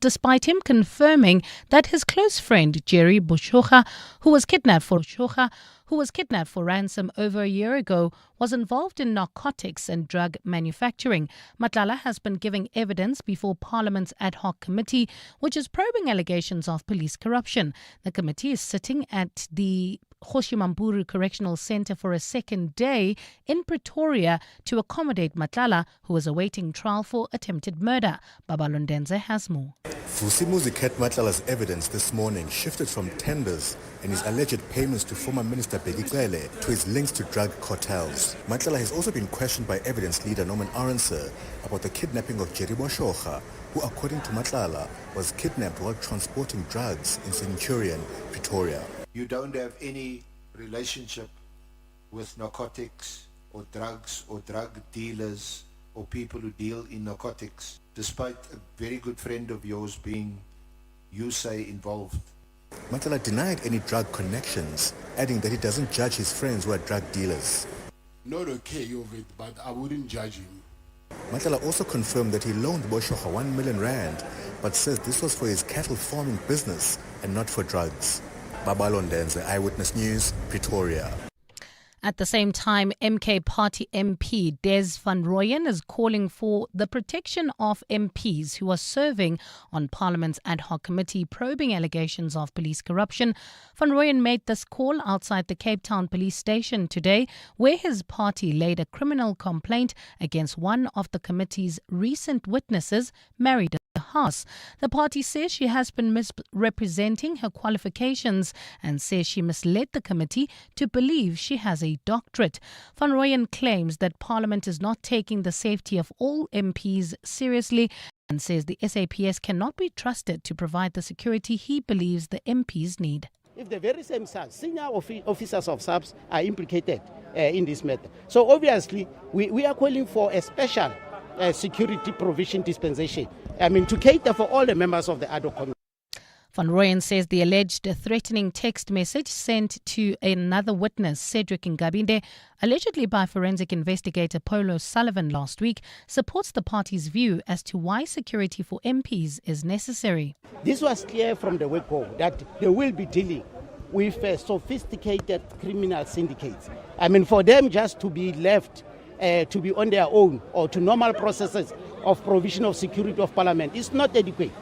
despite him confirming that his close friend Jerry Bushocha, who was kidnapped for ransom over a year ago, was involved in narcotics and drug manufacturing. Matlala has been giving evidence before Parliament's ad hoc committee, which is probing allegations of police corruption. The committee is sitting at the Kgoshi Correctional Centre for a second day in Pretoria to accommodate Matlala, who is awaiting trial for attempted murder. Babalondenze has more. Vusimuzi Matlala's evidence this morning shifted from tenders and his alleged payments to former Minister Bheki to his links to drug cartels. Matlala has also been questioned by evidence leader Norman Arendse about the kidnapping of Jerry Bushocha, who, according to Matlala, was kidnapped while transporting drugs in Centurion, Pretoria. You don't have any relationship with narcotics or drugs or drug dealers or people who deal in narcotics, despite a very good friend of yours being, you say, involved. Matlala denied any drug connections, adding that he doesn't judge his friends who are drug dealers. Not okay of it, but I wouldn't judge him. Matlala also confirmed that he loaned Bushocha 1 million rand, but says this was for his cattle farming business and not for drugs. Babalondenze, Eyewitness News, Pretoria. At the same time, MK Party MP Des van Rooyen is calling for the protection of MPs who are serving on Parliament's ad hoc committee probing allegations of police corruption. Van Rooyen made this call outside the Cape Town police station today, where his party laid a criminal complaint against one of the committee's recent witnesses, married Haas. The party says she has been misrepresenting her qualifications and says she misled the committee to believe she has a doctorate. Van Rooyen claims that Parliament is not taking the safety of all MPs seriously and says the SAPS cannot be trusted to provide the security he believes the MPs need. If the very same SARS, senior officers of SAPS are implicated in this matter. So obviously we are calling for a special security provision dispensation, to cater for all the members of the ad hoc committee. Van Rooyen says the alleged threatening text message sent to another witness, Cedric Ngabinde, allegedly by forensic investigator Paulo Sullivan last week, supports the party's view as to why security for MPs is necessary. This was clear from the word-go that they will be dealing with sophisticated criminal syndicates. For them just to be left to be on their own or to normal processes of provision of security of Parliament is not adequate.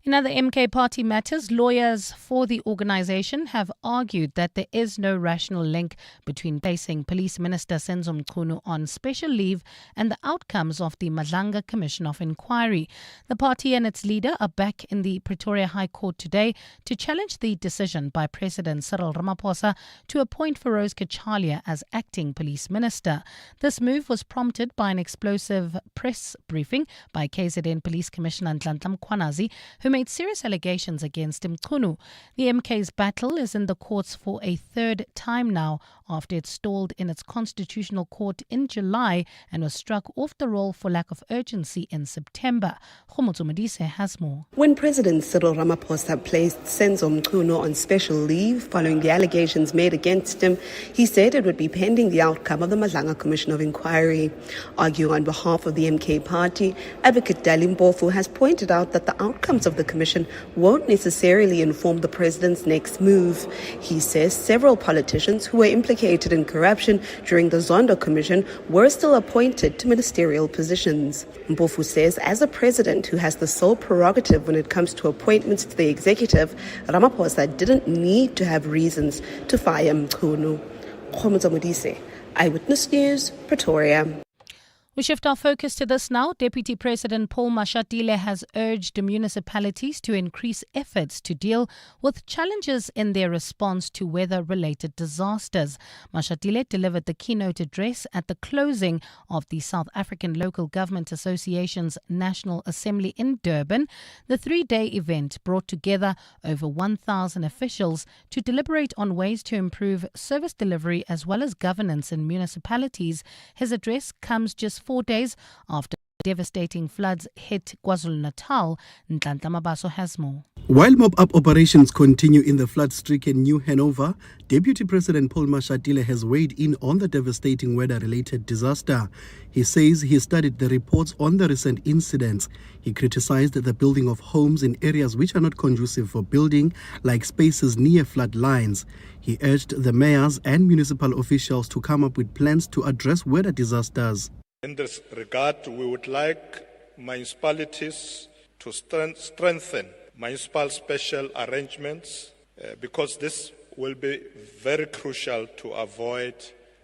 In other MK Party matters, lawyers for the organisation have argued that there is no rational link between placing Police Minister Senzo Mchunu on special leave and the outcomes of the Madlanga Commission of Inquiry. The party and its leader are back in the Pretoria High Court today to challenge the decision by President Cyril Ramaphosa to appoint Feroz Kachalia as acting police minister. This move was prompted by an explosive press briefing by KZN Police Commissioner Nhlanhla Mkhwanazi, who made serious allegations against Mchunu. The MK's battle is in the courts for a third time now after it stalled in its constitutional court in July and was struck off the roll for lack of urgency in September. Khomotso Modise has more. When President Cyril Ramaphosa placed Senzo Mchunu on special leave following the allegations made against him, he said it would be pending the outcome of the Madlanga Commission of Inquiry. Arguing on behalf of the MK Party, Advocate Dali Mpofu has pointed out that the outcomes of the commission won't necessarily inform the president's next move. He says several politicians who were implicated in corruption during the Zondo Commission were still appointed to ministerial positions. Mpofu says as a president who has the sole prerogative when it comes to appointments to the executive, Ramaphosa didn't need to have reasons to fire Mchunu. Khomotso Modise, Eyewitness News, Pretoria. We shift our focus to this now. Deputy President Paul Mashatile has urged municipalities to increase efforts to deal with challenges in their response to weather-related disasters. Mashatile delivered the keynote address at the closing of the South African Local Government Association's National Assembly in Durban. The three-day event brought together over 1,000 officials to deliberate on ways to improve service delivery as well as governance in municipalities. His address comes just 4 days after Devastating floods hit KwaZulu-Natal. Nhlanhla Mabaso has more. While mop-up operations continue in the flood-stricken New Hanover, Deputy President Paul Mashatile has weighed in on the devastating weather-related disaster. He says he studied the reports on the recent incidents. He criticized the building of homes in areas which are not conducive for building, like spaces near flood lines. He urged the mayors and municipal officials to come up with plans to address weather disasters. In this regard, we would like municipalities to strengthen municipal special arrangements because this will be very crucial to avoid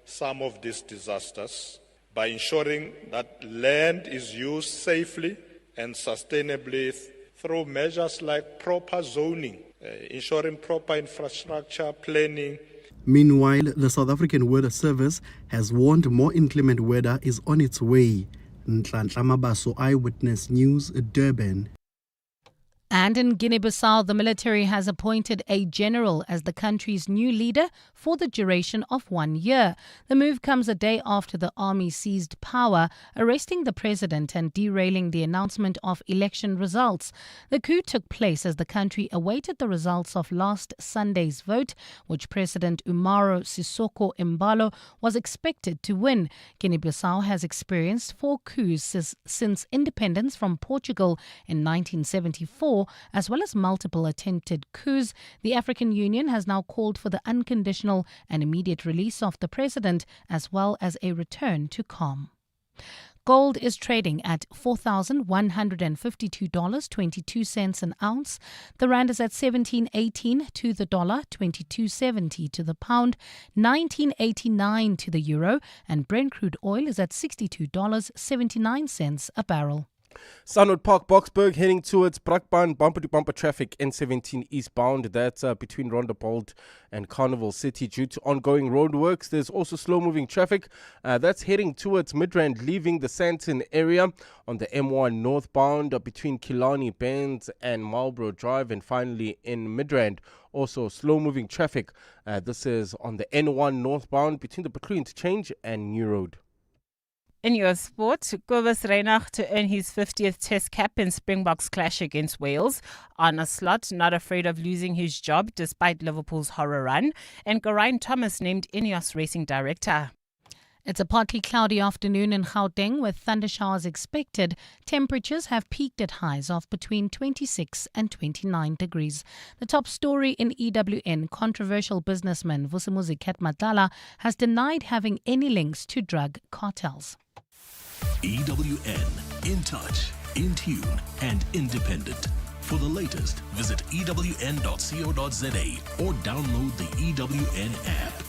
some of these disasters by ensuring that land is used safely and sustainably through measures like proper zoning, ensuring proper infrastructure planning. Meanwhile, the South African Weather Service has warned more inclement weather is on its way. Nhlanhla Mabaso, Eyewitness News, Durban. And in Guinea-Bissau, the military has appointed a general as the country's new leader for the duration of 1 year. The move comes a day after the army seized power, arresting the president and derailing the announcement of election results. The coup took place as the country awaited the results of last Sunday's vote, which President Umaro Sissoco Embalo was expected to win. Guinea-Bissau has experienced 4 coups since independence from Portugal in 1974. As well as multiple attempted coups. The African Union has now called for the unconditional and immediate release of the president, as well as a return to calm. Gold is trading at $4,152.22 an ounce. The rand is at 17.18 to the dollar, 22.70 to the pound, 19.89 to the euro, and Brent crude oil is at $62.79 a barrel. Sunwood Park, Boksburg, heading towards Brakpan, bumper-to-bumper traffic, N17 eastbound. That's between Rondebold and Carnival City due to ongoing road works. There's also slow-moving traffic. That's heading towards Midrand, leaving the Sandton area on the M1 northbound between Killarney Bend and Marlborough Drive, and finally in Midrand. Also slow-moving traffic. This is on the N1 northbound between the Butlu Interchange and New Road. In your sport, Kobus Reinach to earn his 50th Test cap in Springboks clash against Wales. Arne Slot not afraid of losing his job despite Liverpool's horror run. And Geraint Thomas named Ineos racing director. It's a partly cloudy afternoon in Gauteng with thundershowers expected. Temperatures have peaked at highs of between 26 and 29 degrees. The top story in EWN, controversial businessman Vusimuzi Ketmatala has denied having any links to drug cartels. EWN, in touch, in tune, and independent. For the latest, visit ewn.co.za or download the EWN app.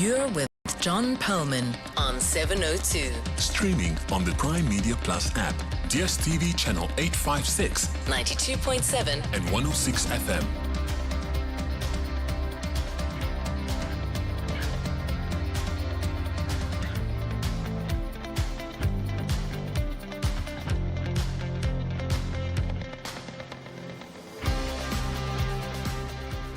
You're with John Perlman on 702. Streaming on the Prime Media Plus app, DSTV channel 856, 92.7 and 106 FM.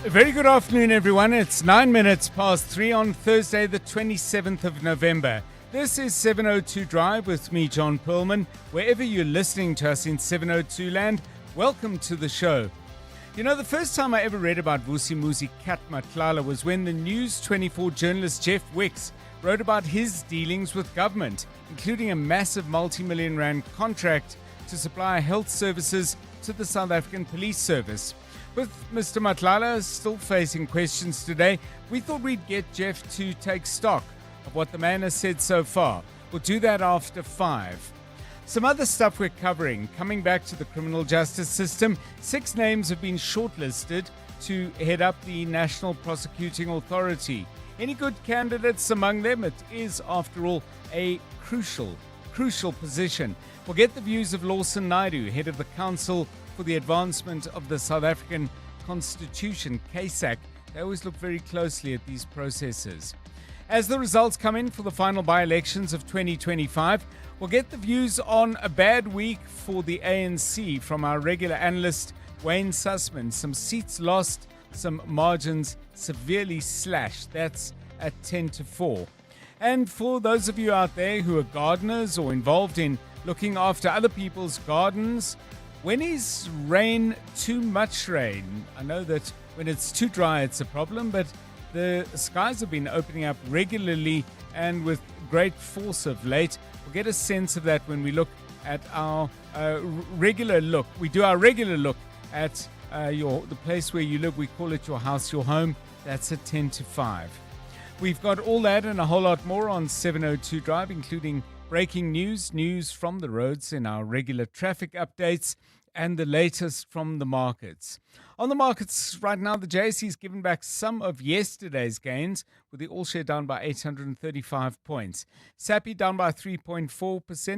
A very good afternoon, everyone. It's 9 minutes past 3 on Thursday, the 27th of November. This is 702 Drive with me, John Perlman. Wherever you're listening to us in 702 land, welcome to the show. You know, the first time I ever read about Vusimuzi Ketmatala was when the News 24 journalist Jeff Wicks wrote about his dealings with government, including a massive multi-million rand contract to supply health services to the South African Police Service. With Mr. Matlala still facing questions today, we thought we'd get Jeff to take stock of what the man has said so far. We'll do that after 5. Some other stuff we're covering. Coming back to the criminal justice system, 6 names have been shortlisted to head up the National Prosecuting Authority. Any good candidates among them? It is, after all, a crucial position. We'll get the views of Lawson Naidu, head of the Council for the Advancement of the South African Constitution, CASAC. They always look very closely at these processes. As the results come in for the final by-elections of 2025, we'll get the views on a bad week for the ANC from our regular analyst, Wayne Sussman. Some seats lost, some margins severely slashed. That's at 10 to 4. And for those of you out there who are gardeners or involved in looking after other people's gardens, when is rain too much rain? I know that when it's too dry, it's a problem, but the skies have been opening up regularly and with great force of late. We'll get a sense of that when we look at our regular look. We do our regular look at the place where you live. We call it your house, your home. That's at 10 to 5. We've got all that and a whole lot more on 702 Drive, including breaking news from the roads in our regular traffic updates, and the latest from the markets. On the markets right now, the JSE has given back some of yesterday's gains, with the all-share down by 835 points. SAPI down by 3.4%,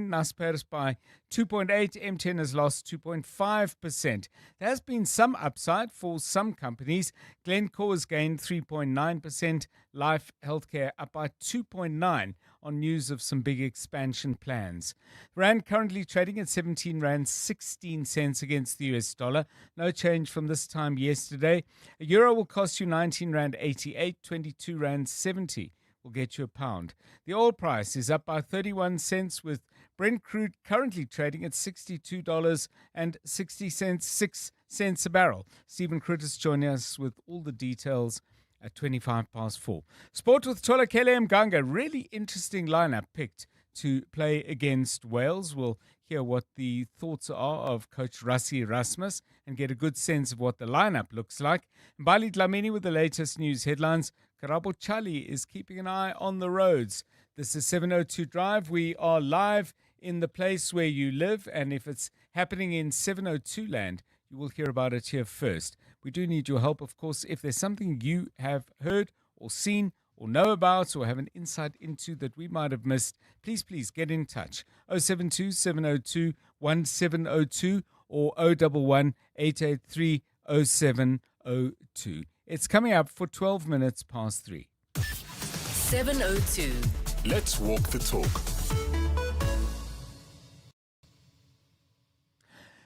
Naspers by 2.8%, MTN has lost 2.5%. There has been some upside for some companies. Glencore has gained 3.9%, Life Healthcare up by 2.9% on news of some big expansion plans. Rand currently trading at 17 Rand 16 cents against the US dollar. No change from this time yesterday. A euro will cost you 19 Rand 88, 22 Rand 70 will get you a pound. The oil price is up by 31 cents, with Brent crude currently trading at $62.60, 6 cents a barrel. Stephen Critis joining us with all the details at 25 past 4. Sport with Tolakele Mganga. Really interesting lineup picked to play against Wales. We'll hear what the thoughts are of Coach Rassie Erasmus and get a good sense of what the lineup looks like. Mbali Dlamini with the latest news headlines. Karabo Chali is keeping an eye on the roads. This is 702 Drive. We are live in the place where you live, and if it's happening in 702 land, you will hear about it here first. We do need your help, of course. If there's something you have heard or seen or know about or have an insight into that we might have missed, please get in touch. 072 702 1702 or 011 883 0702. It's coming up for 12 minutes past 3. 702. Let's walk the talk.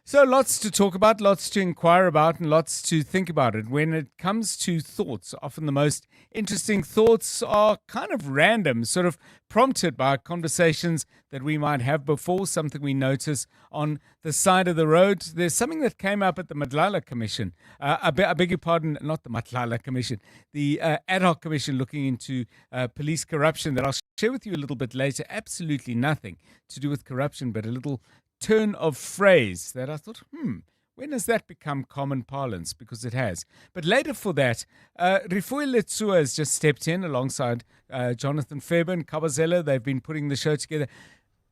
So lots to talk about, lots to inquire about, and lots to think about it. When it comes to thoughts, often the most interesting thoughts are kind of random, sort of prompted by conversations that we might have before, something we notice on the side of the road. There's something that came up at the Madlala Commission. I beg your pardon, not the Madlala Commission, the ad hoc commission looking into police corruption that I'll share with you a little bit later. Absolutely nothing to do with corruption, but a little turn of phrase that I thought, when has that become common parlance? Because it has. But later for that, Rifui Letsua has just stepped in alongside Jonathan Fairbairn, Kabazela. They've been putting the show together.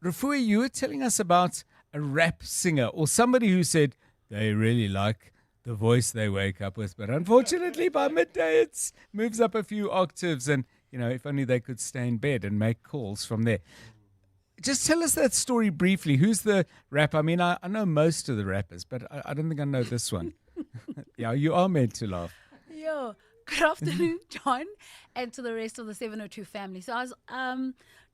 Rifui, you were telling us about a rap singer or somebody who said they really like the voice they wake up with. But unfortunately, by midday, it moves up a few octaves. And, if only they could stay in bed and make calls from there. Just tell us that story briefly. Who's the rapper? I mean, I know most of the rappers, but I don't think I know this one. Yeah, you are meant to laugh. Yo, good afternoon, John, and to the rest of the 702 family. So I was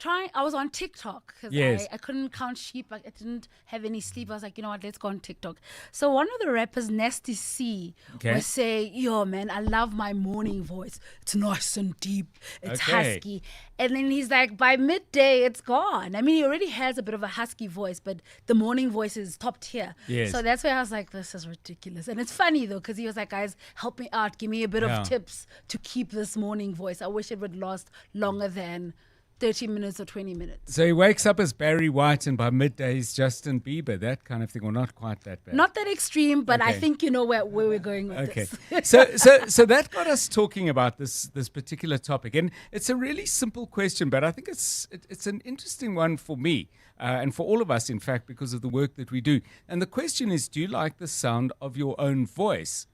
I was on TikTok because Yes. I couldn't count sheep. I didn't have any sleep. I was like, you know what, let's go on TikTok. So one of the rappers, Nasty C, was saying, yo, man, I love my morning voice. It's nice and deep. It's husky. And then he's like, by midday, it's gone. I mean, he already has a bit of a husky voice, but the morning voice is top tier. Yes. So that's where I was like, this is ridiculous. And it's funny, though, because he was like, guys, help me out. Give me a bit of tips to keep this morning voice. I wish it would last longer than 30 minutes or 20 minutes. So he wakes up as Barry White and by midday he's Justin Bieber, that kind of thing, or not quite that bad. Not that extreme, but I think you know where we're going with this. So that got us talking about this particular topic. And it's a really simple question, but I think it's an interesting one for me and for all of us, in fact, because of the work that we do. And the question is, do you like the sound of your own voice?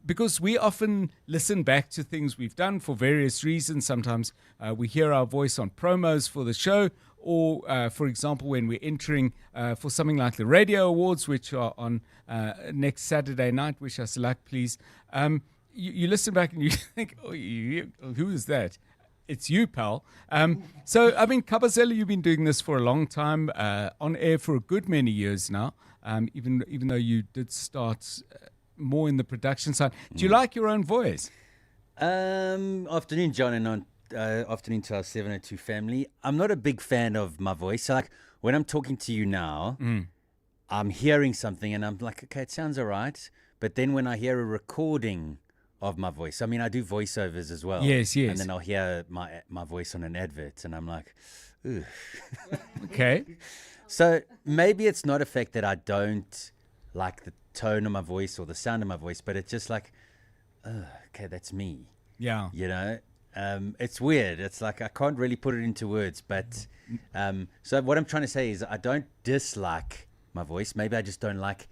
Because we often listen back to things we've done for various reasons. Sometimes we hear our voice on promos for the show, or, for example, when we're entering for something like the Radio Awards, which are on next Saturday night. Wish us luck, please. You listen back and you think, who is that? It's you, pal. So, I mean, Kabazela, you've been doing this for a long time, on air for a good many years now, even though you did start more in the production side. Do you like your own voice? Afternoon, John, and afternoon to our 702 family. I'm not a big fan of my voice. So like when I'm talking to you now, I'm hearing something and I'm like, okay, it sounds all right. But then when I hear a recording of my voice, I mean, I do voiceovers as well. Yes. And then I'll hear my voice on an advert and I'm like, ooh. Okay. So maybe it's not a fact that I don't like the tone of my voice or the sound of my voice, but it's just like, okay, that's me. Yeah. You know, it's weird. It's like I can't really put it into words, but so what I'm trying to say is I don't dislike my voice. Maybe I just don't like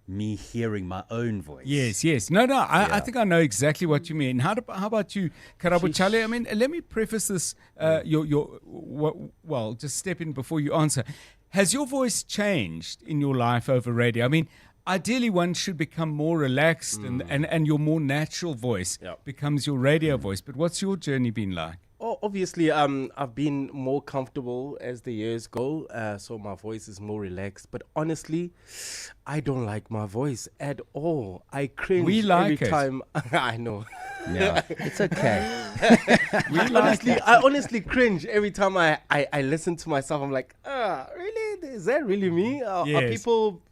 me hearing my own voice. Yes. No, I think I know exactly what you mean. How about you, Karabuchale? I mean, let me preface this. Well, just step in before you answer. Has your voice changed in your life over radio? I mean, ideally one should become more relaxed and your more natural voice becomes your radio voice. But what's your journey been like? Oh, obviously, I've been more comfortable as the years go, so my voice is more relaxed. But honestly, I don't like my voice at all. I cringe every time. I know. Yeah, it's okay. I honestly cringe every time I listen to myself. I'm like, really? Is that really me? Are people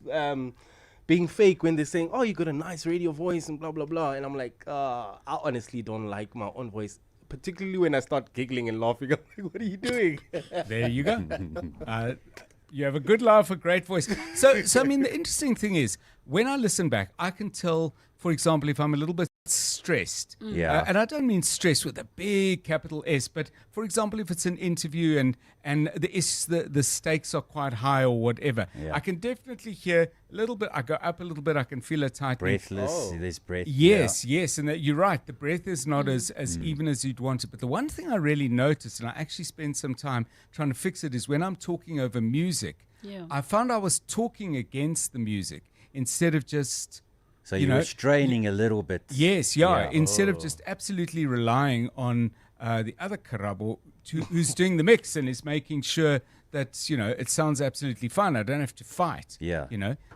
being fake when they're saying, oh, you got a nice radio voice and blah, blah, blah? And I'm like, I honestly don't like my own voice. Particularly when I start giggling and laughing. I'm like, what are you doing? There you go. You have a good laugh, a great voice. So I mean, the interesting thing is, when I listen back, I can tell, for example, if I'm a little bit stressed. And I don't mean stress with a big capital S, but for example, if it's an interview and the stakes are quite high or whatever, I can definitely hear a little bit. I go up a little bit. I can feel it tightening. Breathless. There's breath. Yes. And you're right. The breath is not as even as you'd want it. But the one thing I really noticed, and I actually spent some time trying to fix it, is when I'm talking over music, I found I was talking against the music instead of just... So you were straining a little bit. Yes, instead of just absolutely relying on the other Karabo who's doing the mix and is making sure that, it sounds absolutely fine. I don't have to fight.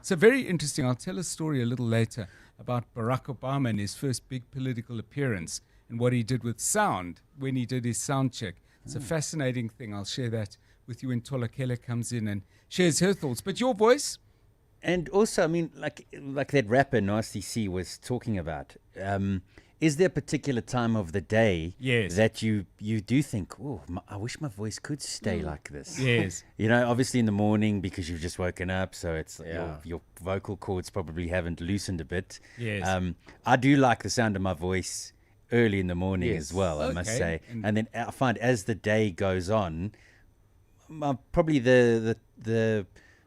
So very interesting. I'll tell a story a little later about Barack Obama and his first big political appearance and what he did with sound when he did his sound check. It's a fascinating thing. I'll share that with you when Tolakele comes in and shares her thoughts. But your voice... And also, I mean, like that rapper Nasty C was talking about, is there a particular time of the day that you do think, oh, I wish my voice could stay like this? Yes. Obviously in the morning because you've just woken up, so it's your vocal cords probably haven't loosened a bit. Yes. I do like the sound of my voice early in the morning as well, I must say. And then I find as the day goes on, probably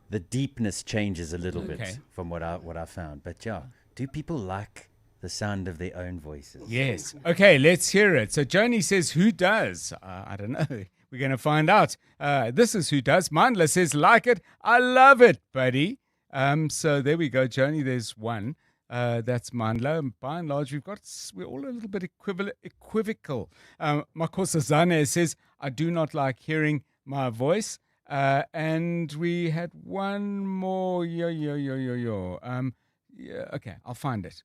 the deepness changes a little bit from what I found. But do people like the sound of their own voices? Yes. Okay, let's hear it. So Joni says, who does? I don't know. We're going to find out. This is who does. Mandla says, like it. I love it, buddy. So there we go, Joni. There's one. That's Mandla. By and large, we're all a little bit equivocal. Makosa Zane says, I do not like hearing my voice. And we had one more. Okay, I'll find it.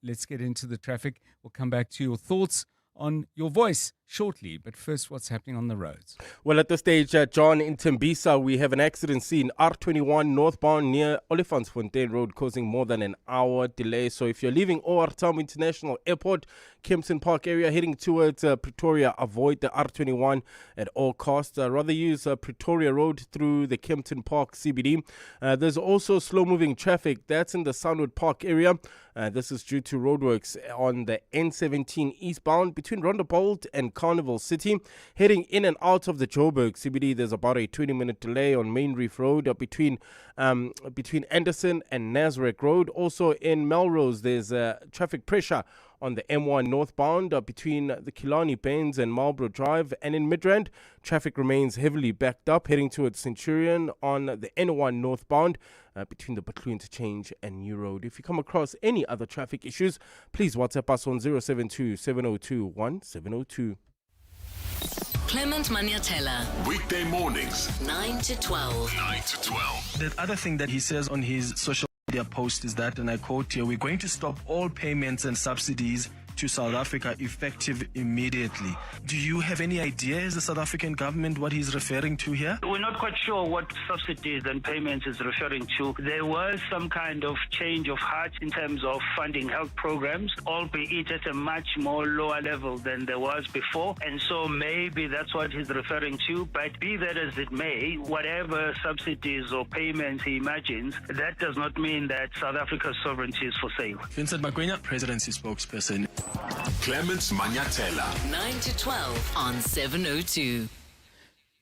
Let's get into the traffic. We'll come back to your thoughts on your voice shortly. But first, what's happening on the roads? Well, at this stage, John, in Tembisa, we have an accident scene. R21 northbound near Olifantsfontein Road, causing more than an hour delay. So if you're leaving OR Tambo International Airport, Kempton Park area, heading towards Pretoria, avoid the R21 at all costs. Rather use Pretoria Road through the Kempton Park CBD. There's also slow-moving traffic. That's in the Sunwood Park area. This is due to roadworks on the N17 eastbound between Rondebold and Carnival City. Heading in and out of the Joburg CBD, there's about a 20-minute delay on Main Reef Road between Anderson and Nazareth Road. Also in Melrose, there's traffic pressure on the M1 northbound between the Killarney Bends and Marlborough Drive. And in Midrand, traffic remains heavily backed up, heading towards Centurion on the N1 northbound between the Butlu Interchange and New Road. If you come across any other traffic issues, please WhatsApp us on 072-702-1702. Clement Maniatella. Weekday mornings, 9 to 12. 9 to 12. The other thing that he says on his social media post is that, and I quote here, we're going to stop all payments and subsidies to South Africa effective immediately. Do you have any idea, as the South African government, what he's referring to here? We're not quite sure what subsidies and payments is referring to. There was some kind of change of heart in terms of funding health programs, albeit at a much more lower level than there was before. And so maybe that's what he's referring to. But be that as it may, whatever subsidies or payments he imagines, that does not mean that South Africa's sovereignty is for sale. Vincent Magwenya, presidency spokesperson. Clement Manyatela. 9 to 12 on 702.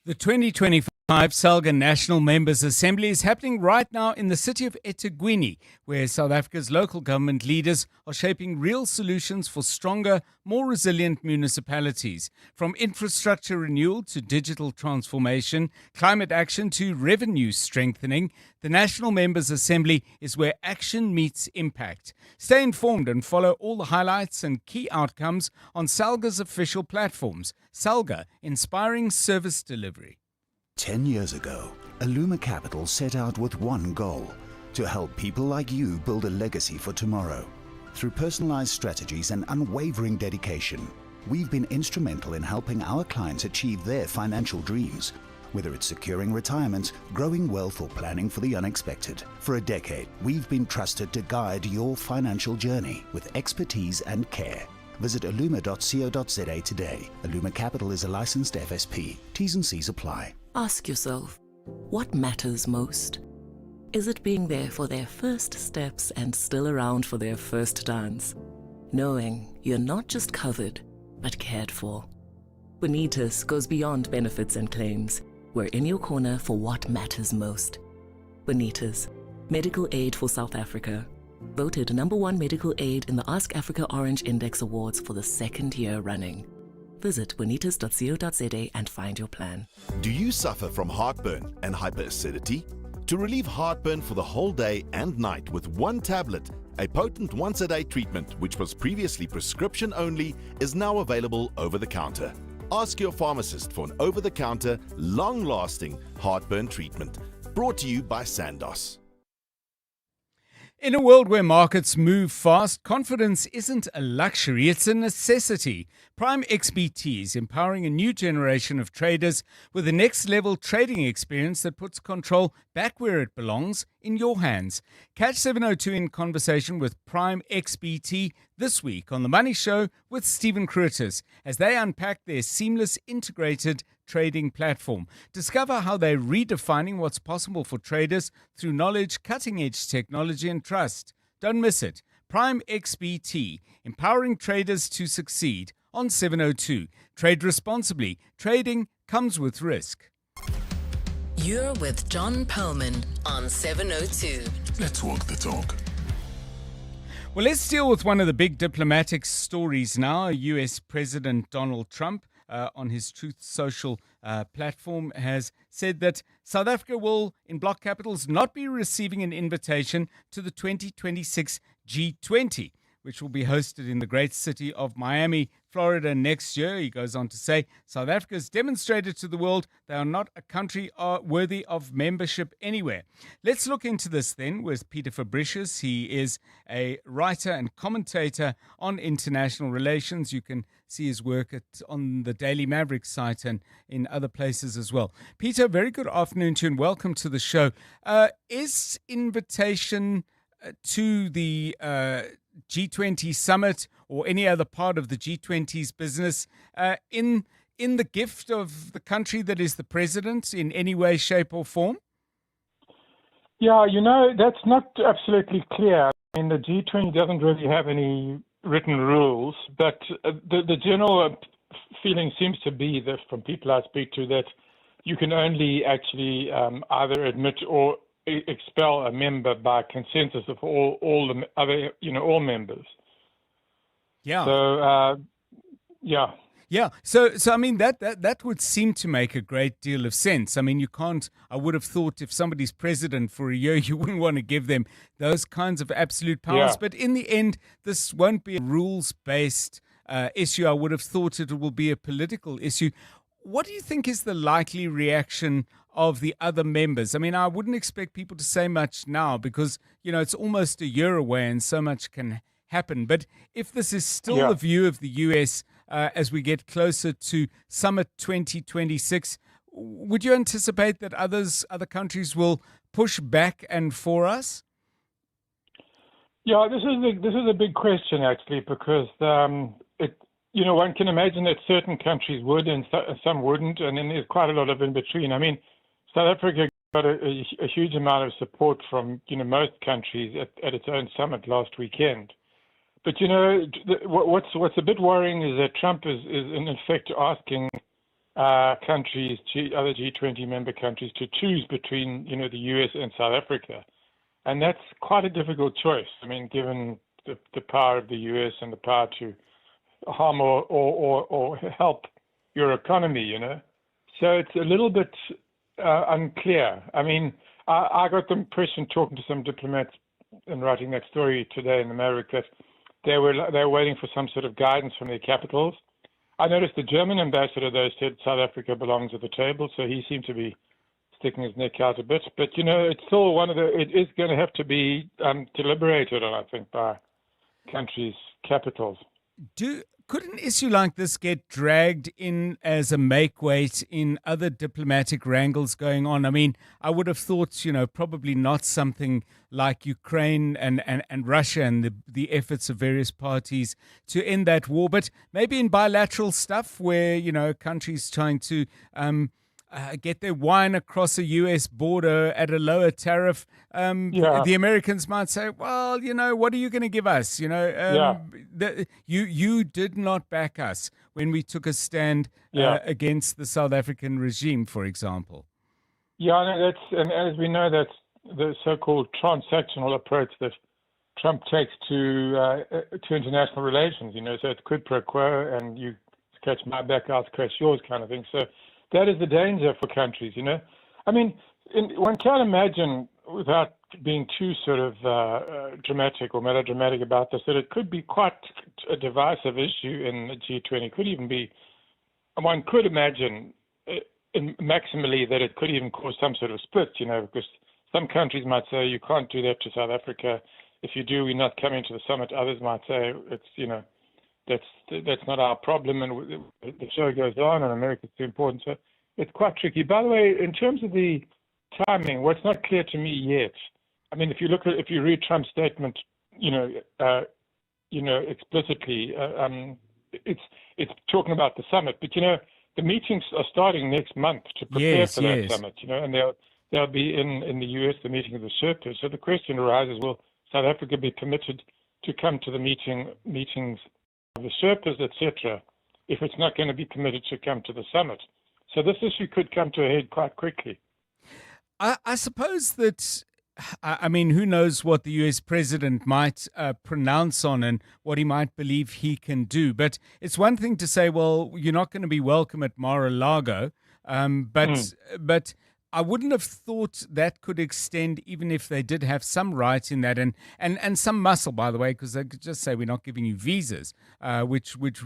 The 2025 SALGA National Members Assembly is happening right now in the city of eThekwini, where South Africa's local government leaders are shaping real solutions for stronger, more resilient municipalities. From infrastructure renewal to digital transformation, climate action to revenue strengthening, the National Members Assembly is where action meets impact. Stay informed and follow all the highlights and key outcomes on SALGA's official platforms. SALGA, inspiring service delivery. 10 years ago, Illuma Capital set out with one goal: to help people like you build a legacy for tomorrow. Through personalized strategies and unwavering dedication, we've been instrumental in helping our clients achieve their financial dreams, whether it's securing retirement, growing wealth, or planning for the unexpected. For a decade, we've been trusted to guide your financial journey with expertise and care. Visit illuma.co.za today. Illuma Capital is a licensed FSP. T's and C's apply. Ask yourself, what matters most? Is it being there for their first steps and still around for their first dance? Knowing you're not just covered, but cared for. Bonitas goes beyond benefits and claims. We're in your corner for what matters most. Bonitas, medical aid for South Africa. Voted #1 medical aid in the Ask Africa Orange Index Awards for the second year running. Visit bonitas.co.za and find your plan. Do you suffer from heartburn and hyperacidity? To relieve heartburn for the whole day and night with one tablet, a potent once-a-day treatment which was previously prescription only is now available over the counter. Ask your pharmacist for an over-the-counter, long-lasting heartburn treatment. Brought to you by Sandoz. In a world where markets move fast, confidence isn't a luxury, it's a necessity. Prime XBT is empowering a new generation of traders with a next-level trading experience that puts control back where it belongs, in your hands. Catch 702 in conversation with Prime XBT this week on The Money Show with Stephen Curtis as they unpack their seamless integrated trading platform. Discover how they're redefining what's possible for traders through knowledge, cutting-edge technology and trust. Don't miss it. Prime XBT, empowering traders to succeed on 702. Trade responsibly. Trading comes with risk. You're with John Perlman on 702. Let's walk the talk. Well, let's deal with one of the big diplomatic stories now. US President Donald Trump, on his Truth Social platform, has said that South Africa will, in block capitals, not be receiving an invitation to the 2026 G20, which will be hosted in the great city of Miami, Florida next year. He goes on to say, South Africa has demonstrated to the world they are not a country worthy of membership anywhere. Let's look into this then with Peter Fabricius. He is a writer and commentator on international relations. You can see his work on the Daily Maverick site and in other places as well. Peter, very good afternoon to you and welcome to the show. Is invitation to the G20 summit or any other part of the G20's business in the gift of the country that is the president in any way, shape or form? Yeah, that's not absolutely clear. I mean, the G20 doesn't really have any written rules, but the general feeling seems to be that from people I speak to that you can only actually either admit or expel a member by consensus of all the other, all members. Yeah. So, yeah. Yeah. So I mean, that would seem to make a great deal of sense. I mean, I would have thought if somebody's president for a year, you wouldn't want to give them those kinds of absolute powers. Yeah. But in the end, this won't be a rules-based issue. I would have thought it will be a political issue. What do you think is the likely reaction of the other members? I mean, I wouldn't expect people to say much now because, it's almost a year away and so much can happen. But if this is still the view of the US as we get closer to Summit 2026, would you anticipate that other countries will push back and for us? Yeah, this is a big question actually, because one can imagine that certain countries would and some wouldn't, and then there's quite a lot of in between. I mean, South Africa got a huge amount of support from most countries at its own summit last weekend. But what's a bit worrying is that Trump is in effect asking countries, other G20 member countries, to choose between the US and South Africa, and that's quite a difficult choice. I mean, given the power of the US and the power to harm or help your economy, So it's a little bit unclear. I mean, I got the impression talking to some diplomats and writing that story today in the Maverick that they were waiting for some sort of guidance from their capitals. I noticed the German ambassador, though, said South Africa belongs at the table, so he seemed to be sticking his neck out a bit. But, it's still it is going to have to be deliberated on, I think, by countries' capitals. Could an issue like this get dragged in as a make-weight in other diplomatic wrangles going on? I mean, I would have thought, probably not something like Ukraine and Russia and the efforts of various parties to end that war, but maybe in bilateral stuff where, countries trying to get their wine across a U.S. border at a lower tariff. The Americans might say, well, what are you going to give us? You did not back us when we took a stand against the South African regime, for example. Yeah, and as we know, that's the so-called transactional approach that Trump takes to international relations. So it's quid pro quo, and you scratch my back, I'll scratch yours, kind of thing. So that is the danger for countries, I mean, one can't imagine, without being too sort of dramatic or melodramatic about this, that it could be quite a divisive issue in the G20. Could even be, one could imagine maximally that it could even cause some sort of split, because some countries might say you can't do that to South Africa. If you do, we're not coming to the summit. Others might say it's, that's not our problem, and the show goes on, and America's too important. So it's quite tricky. By the way, in terms of the timing, what's not clear to me yet. I mean, if you read Trump's statement, explicitly, it's talking about the summit. But the meetings are starting next month to prepare for that summit. And they'll be in the US, the meeting of the Sherpas. So the question arises: will South Africa be permitted to come to the meetings of the Sherpas, etc., if it's not going to be permitted to come to the summit? So this issue could come to a head quite quickly. I suppose that, I mean, who knows what the US president might pronounce on and what he might believe he can do. But it's one thing to say, well, you're not going to be welcome at Mar-a-Lago. But I wouldn't have thought that could extend, even if they did have some right in that and some muscle, by the way, because they could just say we're not giving you visas, which would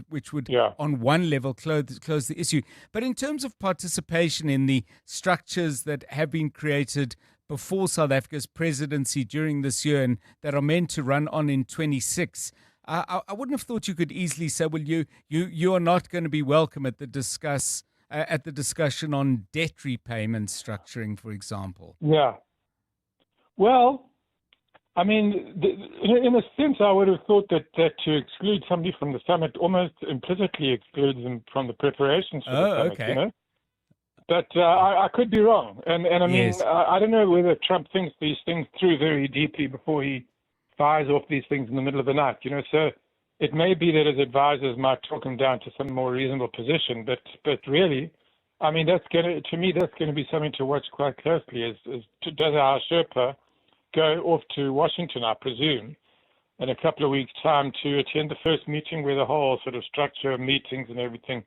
on one level close the issue. But in terms of participation in the structures that have been created before South Africa's presidency during this year and that are meant to run on in 26, I wouldn't have thought you could easily say, well, you are not going to be welcome at the discussion on debt repayment structuring, for example. Yeah. Well, I mean, in a sense, I would have thought that to exclude somebody from the summit almost implicitly excludes them from the preparations for the summit, okay. But I could be wrong. And I mean, I don't know whether Trump thinks these things through very deeply before he fires off these things in the middle of the night, So it may be that his advisors might talk him down to some more reasonable position, but really, I mean, that's going to be something to watch quite closely. Does our Sherpa go off to Washington, I presume, in a couple of weeks' time to attend the first meeting where the whole sort of structure of meetings and everything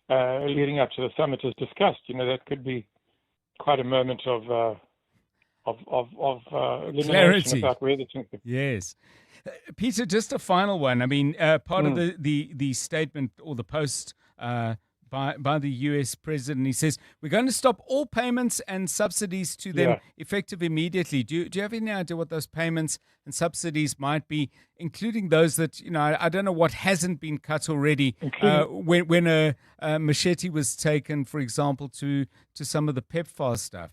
leading up to the summit is discussed? That could be quite a moment of illumination about where the things. Yes. Peter, just a final one. I mean, part of the statement or the post by the US president. He says, we're going to stop all payments and subsidies to them effective immediately. Do you have any idea what those payments and subsidies might be, including those that, I don't know what hasn't been cut already when a machete was taken, for example, to some of the PEPFAR stuff?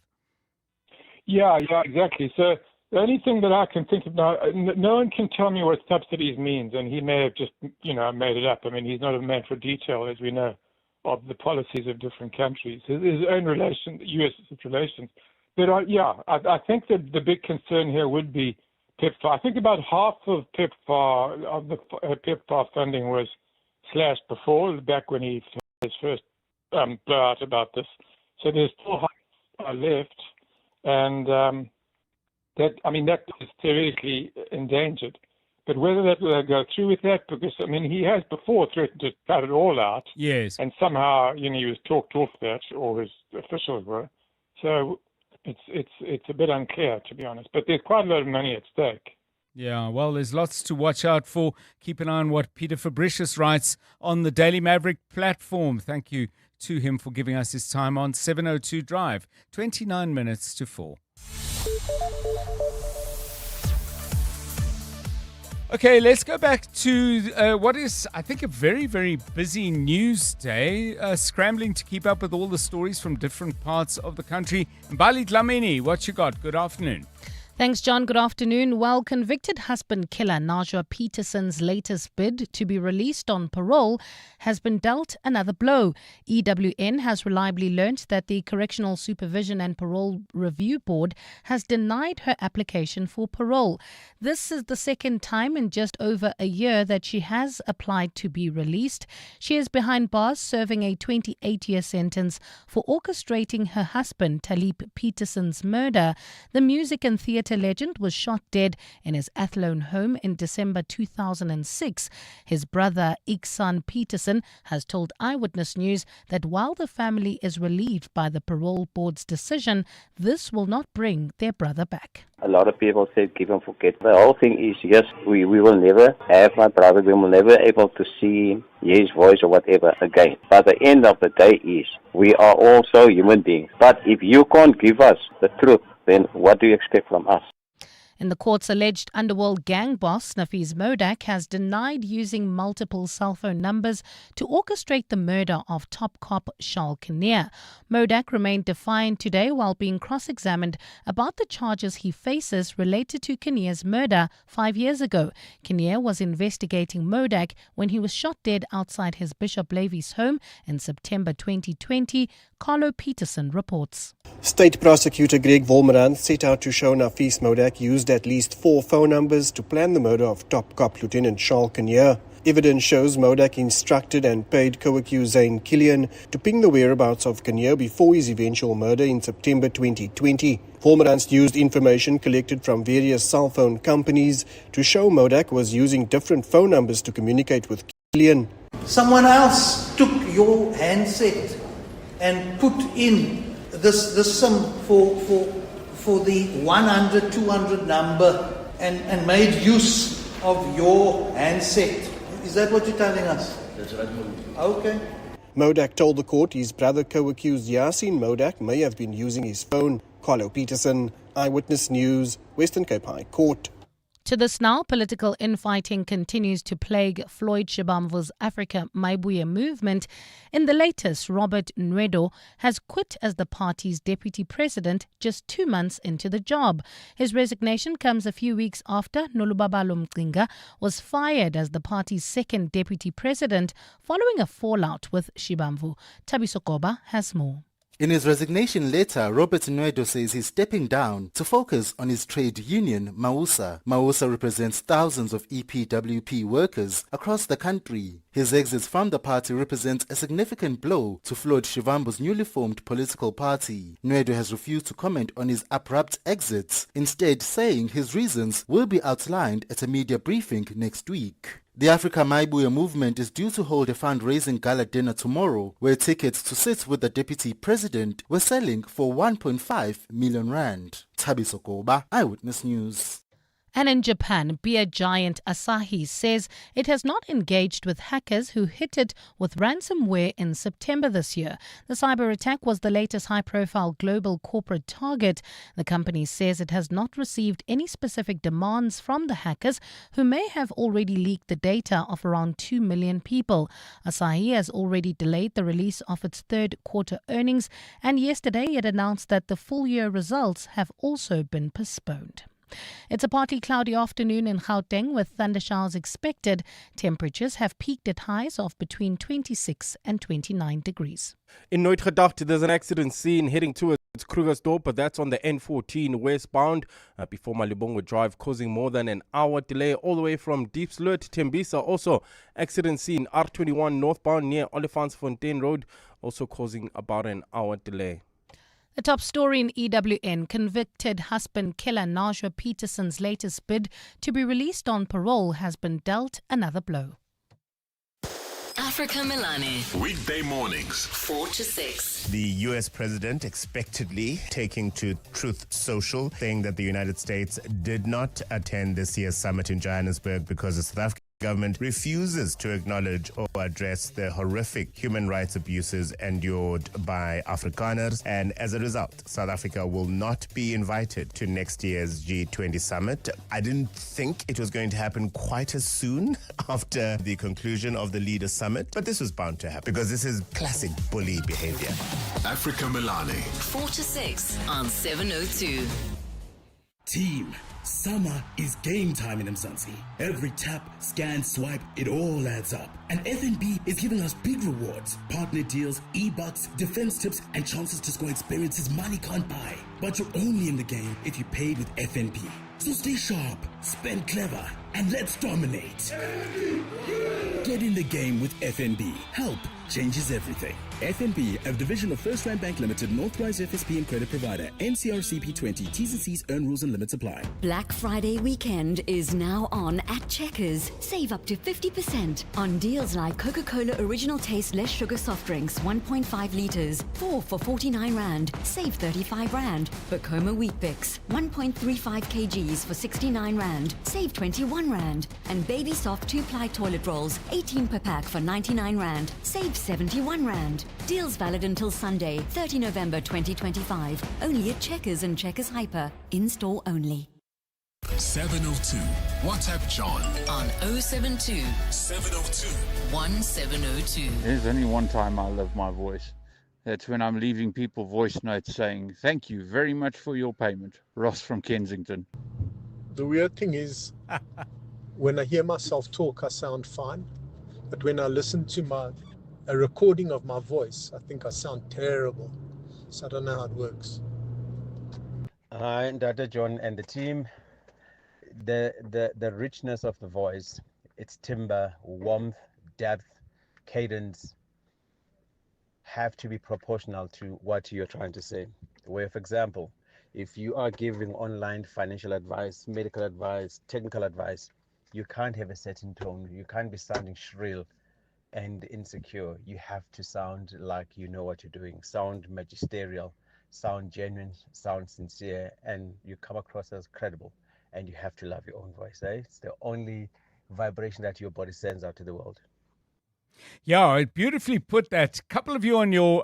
Yeah, exactly. So the only thing that I can think of now, no one can tell me what subsidies means, and he may have just, made it up. I mean, he's not a man for detail, as we know, of the policies of different countries, his own U.S. relations. But I think that the big concern here would be PEPFAR. I think about half of PEPFAR, of the PEPFAR funding was slashed before, back when he his first blowout about this. So there's still half left, and that is seriously endangered. But whether that will go through with that, because, he has before threatened to cut it all out. Yes. And somehow, he was talked off that, or his officials were. So it's a bit unclear, to be honest. But there's quite a lot of money at stake. Yeah, well, there's lots to watch out for. Keep an eye on what Peter Fabricius writes on the Daily Maverick platform. Thank you to him for giving us his time on 702 Drive, 29 minutes to 4. Okay, let's go back to what is, I think, a very, very busy news day, scrambling to keep up with all the stories from different parts of the country. Mbali Dlamini, what you got? Good afternoon. Thanks, John. Good afternoon. Well, convicted husband killer Najwa Peterson's latest bid to be released on parole has been dealt another blow. EWN has reliably learnt that the Correctional Supervision and Parole Review Board has denied her application for parole. This is the second time in just over a year that she has applied to be released. She is behind bars serving a 28-year sentence for orchestrating her husband Talib Peterson's murder. The music and theatre legend was shot dead in his Athlone home in December 2006. His brother Iksan Peterson has told Eyewitness News that while the family is relieved by the parole board's decision, this will not bring their brother back. A lot of people say give and forget. The whole thing is, yes, we will never have my brother. We will never able to see his voice or whatever again. But the end of the day is, we are also human beings. But if you can't give us the truth, then what do you expect from us? In the courts, alleged underworld gang boss Nafiz Modak has denied using multiple cell phone numbers to orchestrate the murder of top cop Charles Kinnear. Modak remained defiant today while being cross-examined about the charges he faces related to Kinnear's murder 5 years ago. Kinnear was investigating Modak when he was shot dead outside his Bishop Levy's home in September 2020. Carlo Peterson reports. State Prosecutor Greg Volmerant set out to show Nafiz Modak used at least 4 phone numbers to plan the murder of top cop Lieutenant Charles Kinnear. Evidence shows Modak instructed and paid co-accused Zane Killian to ping the whereabouts of Kinnear before his eventual murder in September 2020. Volmerant used information collected from various cell phone companies to show Modak was using different phone numbers to communicate with Killian. Someone else took your handset and put in this SIM for the 100, 200 number and made use of your handset. Is that what you're telling us? That's right. Okay. Modak told the court his brother co-accused Yasin Modak may have been using his phone. Carlo Peterson, Eyewitness News, Western Cape High Court. To this now, political infighting continues to plague Floyd Shibamvu's Africa Maibuya movement. In the latest, Robert Nwedo has quit as the party's deputy president just 2 months into the job. His resignation comes a few weeks after Nolubabalo Mcinga was fired as the party's second deputy president following a fallout with Shibamvu. Tabiso Koba has more. In his resignation letter, Robert Nwedo says he's stepping down to focus on his trade union, Mausa. Mausa represents thousands of EPWP workers across the country. His exit from the party represents a significant blow to Floyd Shivambu's newly formed political party. Nwedo has refused to comment on his abrupt exit, instead saying his reasons will be outlined at a media briefing next week. The Africa Maibuya movement is due to hold a fundraising gala dinner tomorrow, where tickets to sit with the deputy president were selling for 1.5 million rand. Tabiso Koba, Eyewitness News. And in Japan, beer giant Asahi says it has not engaged with hackers who hit it with ransomware in September this year. The cyber attack was the latest high-profile global corporate target. The company says it has not received any specific demands from the hackers, who may have already leaked the data of around 2 million people. Asahi has already delayed the release of its third quarter earnings, and yesterday it announced that the full-year results have also been postponed. It's a partly cloudy afternoon in Gauteng with thundershowers expected. Temperatures have peaked at highs of between 26 and 29 degrees. In Nooitgedacht, there's an accident scene heading towards Krugersdorp, but that's on the N14 westbound before Malibongwe Drive, causing more than an hour delay all the way from Diepsloot, Tembisa. Also, accident scene R21 northbound near Olifantsfontein Road, also causing about an hour delay. The top story in EWN: convicted husband killer Najwa Peterson's latest bid to be released on parole has been dealt another blow. Africa Milani. Weekday mornings, 4 to 6. The U.S. president expectedly taking to Truth Social, saying that the United States did not attend this year's summit in Johannesburg because the South African government refuses to acknowledge or address the horrific human rights abuses endured by Afrikaners, and as a result, South Africa will not be invited to next year's G20 summit. I didn't think it was going to happen quite as soon after the conclusion of the Leaders Summit, but this was bound to happen because this is classic bully behavior. Africa Milani. 4 to 6 on 702. Team, summer is game time in Mzansi. Every tap, scan, swipe, it all adds up. And FNB is giving us big rewards, partner deals, e-bucks, defense tips, and chances to score experiences money can't buy. But you're only in the game if you paid with FNB. So stay sharp, spend clever, and let's dominate. Get in the game with FNB. Help changes everything. FNB, a division of First Rand Bank Limited, an authorized FSP and credit provider. NCRCP 20. T's and C's, earn rules and limits apply. Black Friday weekend is now on at Checkers. Save up to 50% on deals like Coca-Cola Original Taste Less Sugar Soft Drinks, 1.5 litres, 4 for 49 Rand. Save 35 Rand. Bacoma Wheat Bix, 1.35 kgs for 69 Rand. Save 21 Rand. And Baby Soft 2-ply toilet rolls, 18 per pack for 99 Rand. Save 71 Rand. Deals valid until Sunday, 30 November 2025. Only at Checkers and Checkers Hyper. In-store only. 702. WhatsApp John on 072 702 1702. There's only one time I love my voice. That's when I'm leaving people voice notes saying, "Thank you very much for your payment." Ross from Kensington. The weird thing is, when I hear myself talk, I sound fine. But when I listen to a recording of my voice, I think I sound terrible. So I don't know how it works. Hi, Dr. John and the team. The richness of the voice, its timbre, warmth, depth, cadence, have to be proportional to what you're trying to say. Where, for example, if you are giving online financial advice, medical advice, technical advice, you can't have a certain tone. You can't be sounding shrill and insecure. You have to sound like you know what you're doing, sound magisterial, sound genuine, sound sincere, and you come across as credible. And you have to love your own voice, eh? It's the only vibration that your body sends out to the world. Yeah, beautifully put that. Couple of you on your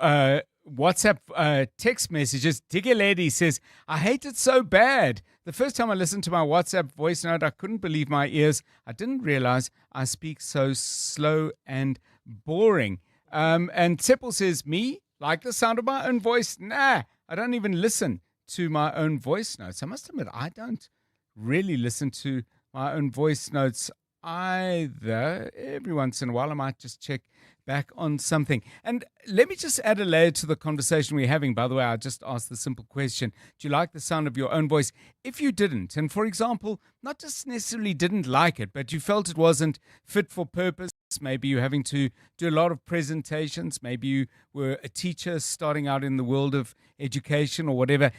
WhatsApp text messages. Diggy Lady says, "I hate it so bad. The first time I listened to my WhatsApp voice note, I couldn't believe my ears. I didn't realize I speak so slow and boring." And Seppel says, "Me? Like the sound of my own voice? Nah, I don't even listen to my own voice notes." I must admit, I don't really listen to my own voice notes either. Every once in a while, I might just check back on something. And let me just add a layer to the conversation we're having. By the way, I just asked the simple question: do you like the sound of your own voice? If you didn't, and for example, not just necessarily didn't like it, but you felt it wasn't fit for purpose, maybe you're having to do a lot of presentations, maybe you were a teacher starting out in the world of education or whatever.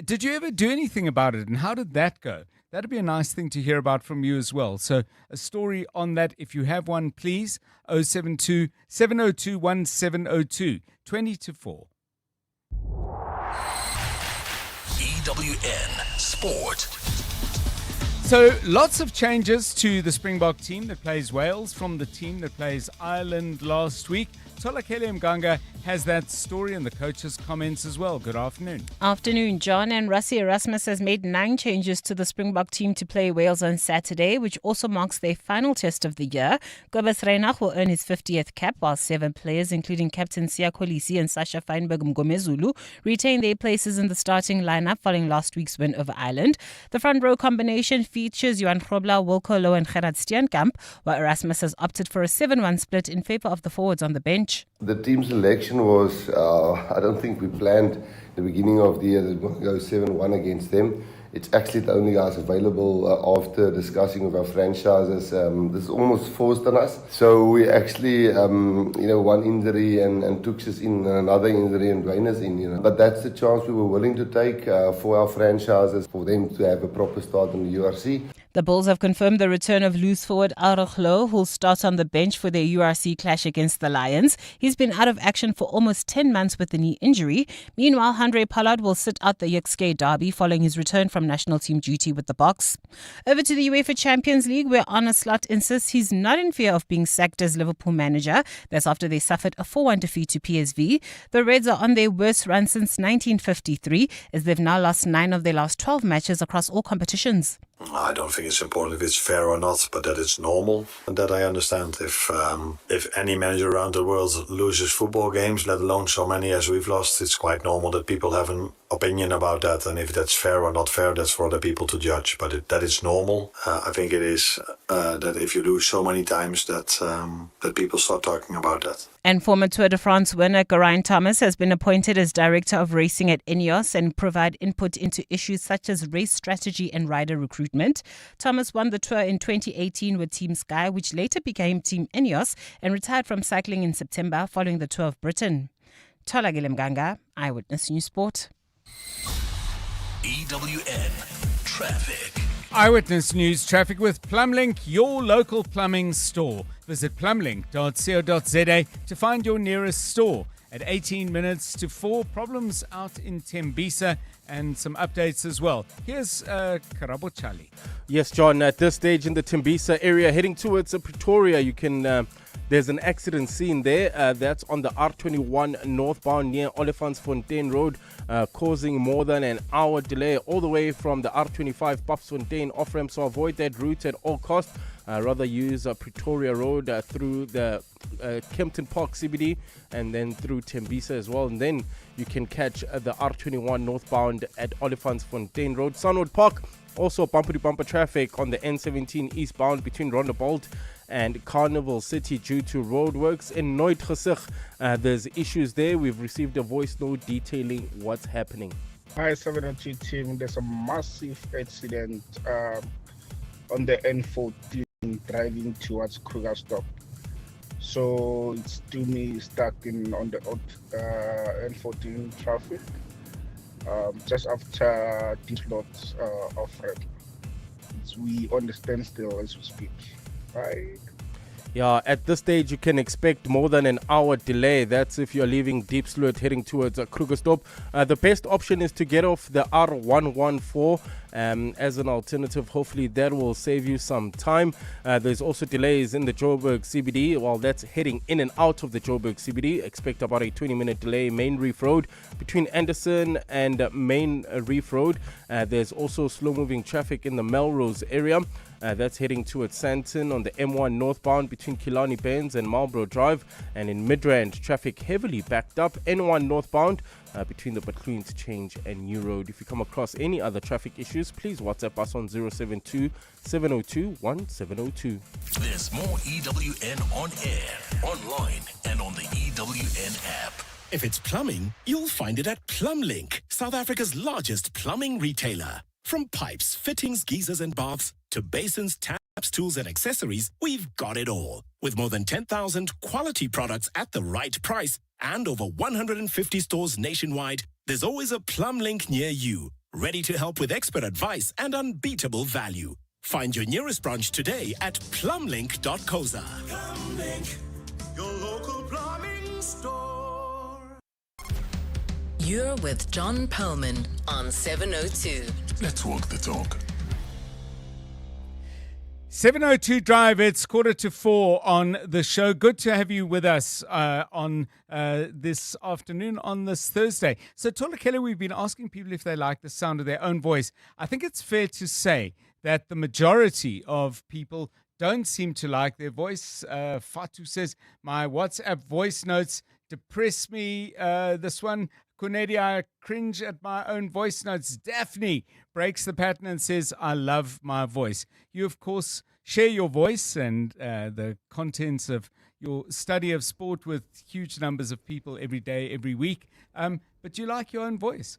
Did you ever do anything about it, and how did that go? That'd be a nice thing to hear about from you as well. So a story on that, if you have one, please, 072 702 1702, 20 to 4. EWN Sport. So lots of changes to the Springbok team that plays Wales from the team that plays Ireland last week. Tolakele Mganga has that story and the coach's comments as well. Good afternoon. Afternoon, John. And Rassie Erasmus has made 9 changes to the Springbok team to play Wales on Saturday, which also marks their final test of the year. Kobus Reinach will earn his 50th cap, while 7 players, including captain Siya Kolisi and Sasha Feinberg Mgomezulu, retain their places in the starting lineup following last week's win over Ireland. The front row combination features Johan Grobler, Wilco Louw and Gerard Steenkamp, while Erasmus has opted for a 7-1 split in favour of the forwards on the bench. The team selection was, I don't think we planned the beginning of the year that we're going to go 7-1 against them. It's actually the only guys available after discussing with our franchises. This is almost forced on us. So we actually, one injury and Tux is in, another injury and Dwayne is in. But that's the chance we were willing to take for our franchises, for them to have a proper start in the URC. The Bulls have confirmed the return of loose forward Aurich Louw, who'll start on the bench for their URC clash against the Lions. He's been out of action for almost 10 months with a knee injury. Meanwhile, Handré Pollard will sit out the Yekske derby following his return from national team duty with the Boks. Over to the UEFA Champions League, where Arne Slot insists he's not in fear of being sacked as Liverpool manager. That's after they suffered a 4-1 defeat to PSV. The Reds are on their worst run since 1953, as they've now lost 9 of their last 12 matches across all competitions. I don't think it's important if it's fair or not, but that it's normal, and that I understand. If any manager around the world loses football games, let alone so many as we've lost, it's quite normal that people have an opinion about that, and if that's fair or not fair, that's for other people to judge. But that it's normal. I think it is that if you lose so many times that people start talking about that. And former Tour de France winner Geraint Thomas has been appointed as Director of Racing at Ineos and provide input into issues such as race strategy and rider recruitment. Thomas won the Tour in 2018 with Team Sky, which later became Team Ineos, and retired from cycling in September following the Tour of Britain. Tolakele Mganga, Eyewitness News Sport. EWN Traffic. Eyewitness News traffic with Plumlink, your local plumbing store. Visit plumlink.co.za to find your nearest store. At 18 minutes to 4, problems out in Tembisa and some updates as well. Here's Karabo Chali. Yes, John, at this stage in the Tembisa area, heading towards Pretoria, you can... There's an accident scene there. That's on the R21 northbound near Olifantsfontein Road, causing more than an hour delay all the way from the R25 Papsfontein off-ramp. So avoid that route at all costs. Rather use Pretoria Road through the Kempton Park CBD and then through Tembisa as well. And then you can catch the R21 northbound at Olifantsfontein Road. Sunwood Park, also bumper-to-bumper traffic on the N17 eastbound between Rondebolt and Carnival City due to roadworks. In Nooitgesig, there's issues there. We've received a voice note detailing what's happening. Hi, 702 team. There's a massive accident on the N14 driving towards Krugerstop. So it's to me stuck on the N14 traffic just after this lot of ramp. We understand still as we speak. Right. Yeah, at this stage you can expect more than an hour delay. That's if you're leaving Deep Sloot heading towards Krugerstop. The best option is to get off the R114 as an alternative. Hopefully that will save you some time. There's also delays in the Joburg CBD. While that's heading in and out of the Joburg CBD, expect about a 20-minute delay. Main Reef Road between Anderson and Main Reef Road. There's also slow-moving traffic in the Melrose area. That's heading towards Sandton on the M1 northbound between Killarney Bends and Marlborough Drive. And in Midrand, traffic heavily backed up. N1 northbound between the Butqueens Change and New Road. If you come across any other traffic issues, please WhatsApp us on 072-702-1702. There's more EWN on air, online, and on the EWN app. If it's plumbing, you'll find it at Plumlink, South Africa's largest plumbing retailer. From pipes, fittings, geysers, and baths to basins, taps, tools, and accessories, we've got it all. With more than 10,000 quality products at the right price and over 150 stores nationwide, there's always a Plumlink near you, ready to help with expert advice and unbeatable value. Find your nearest branch today at plumlink.coza. Plumlink, your local plumbing store. You're with John Perlman on 702. Let's walk the talk. 7:02 Drive, it's 3:45 on the show. Good to have you with us on this afternoon, on this Thursday. So, Tola Kelly, we've been asking people if they like the sound of their own voice. I think it's fair to say that the majority of people don't seem to like their voice. Fatu says, my WhatsApp voice notes depress me. This one, Kunedi, I cringe at my own voice notes. Daphne breaks the pattern and says, I love my voice. You, of course, share your voice and the contents of your study of sport with huge numbers of people every day, every week. But you like your own voice?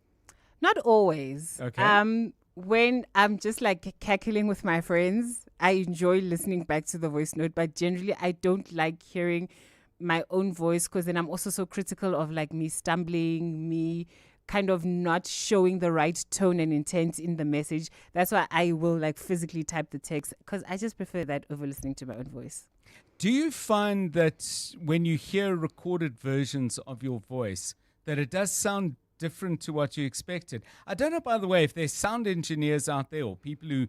Not always. Okay. When I'm just like cackling with my friends, I enjoy listening back to the voice note, but generally I don't like hearing my own voice, because then I'm also so critical of like me stumbling, me kind of not showing the right tone and intent in the message. That's why I will like physically type the text, because I just prefer that over listening to my own voice. Do you find that when you hear recorded versions of your voice that it does sound different to what you expected? I don't know, by the way, if there's sound engineers out there or people who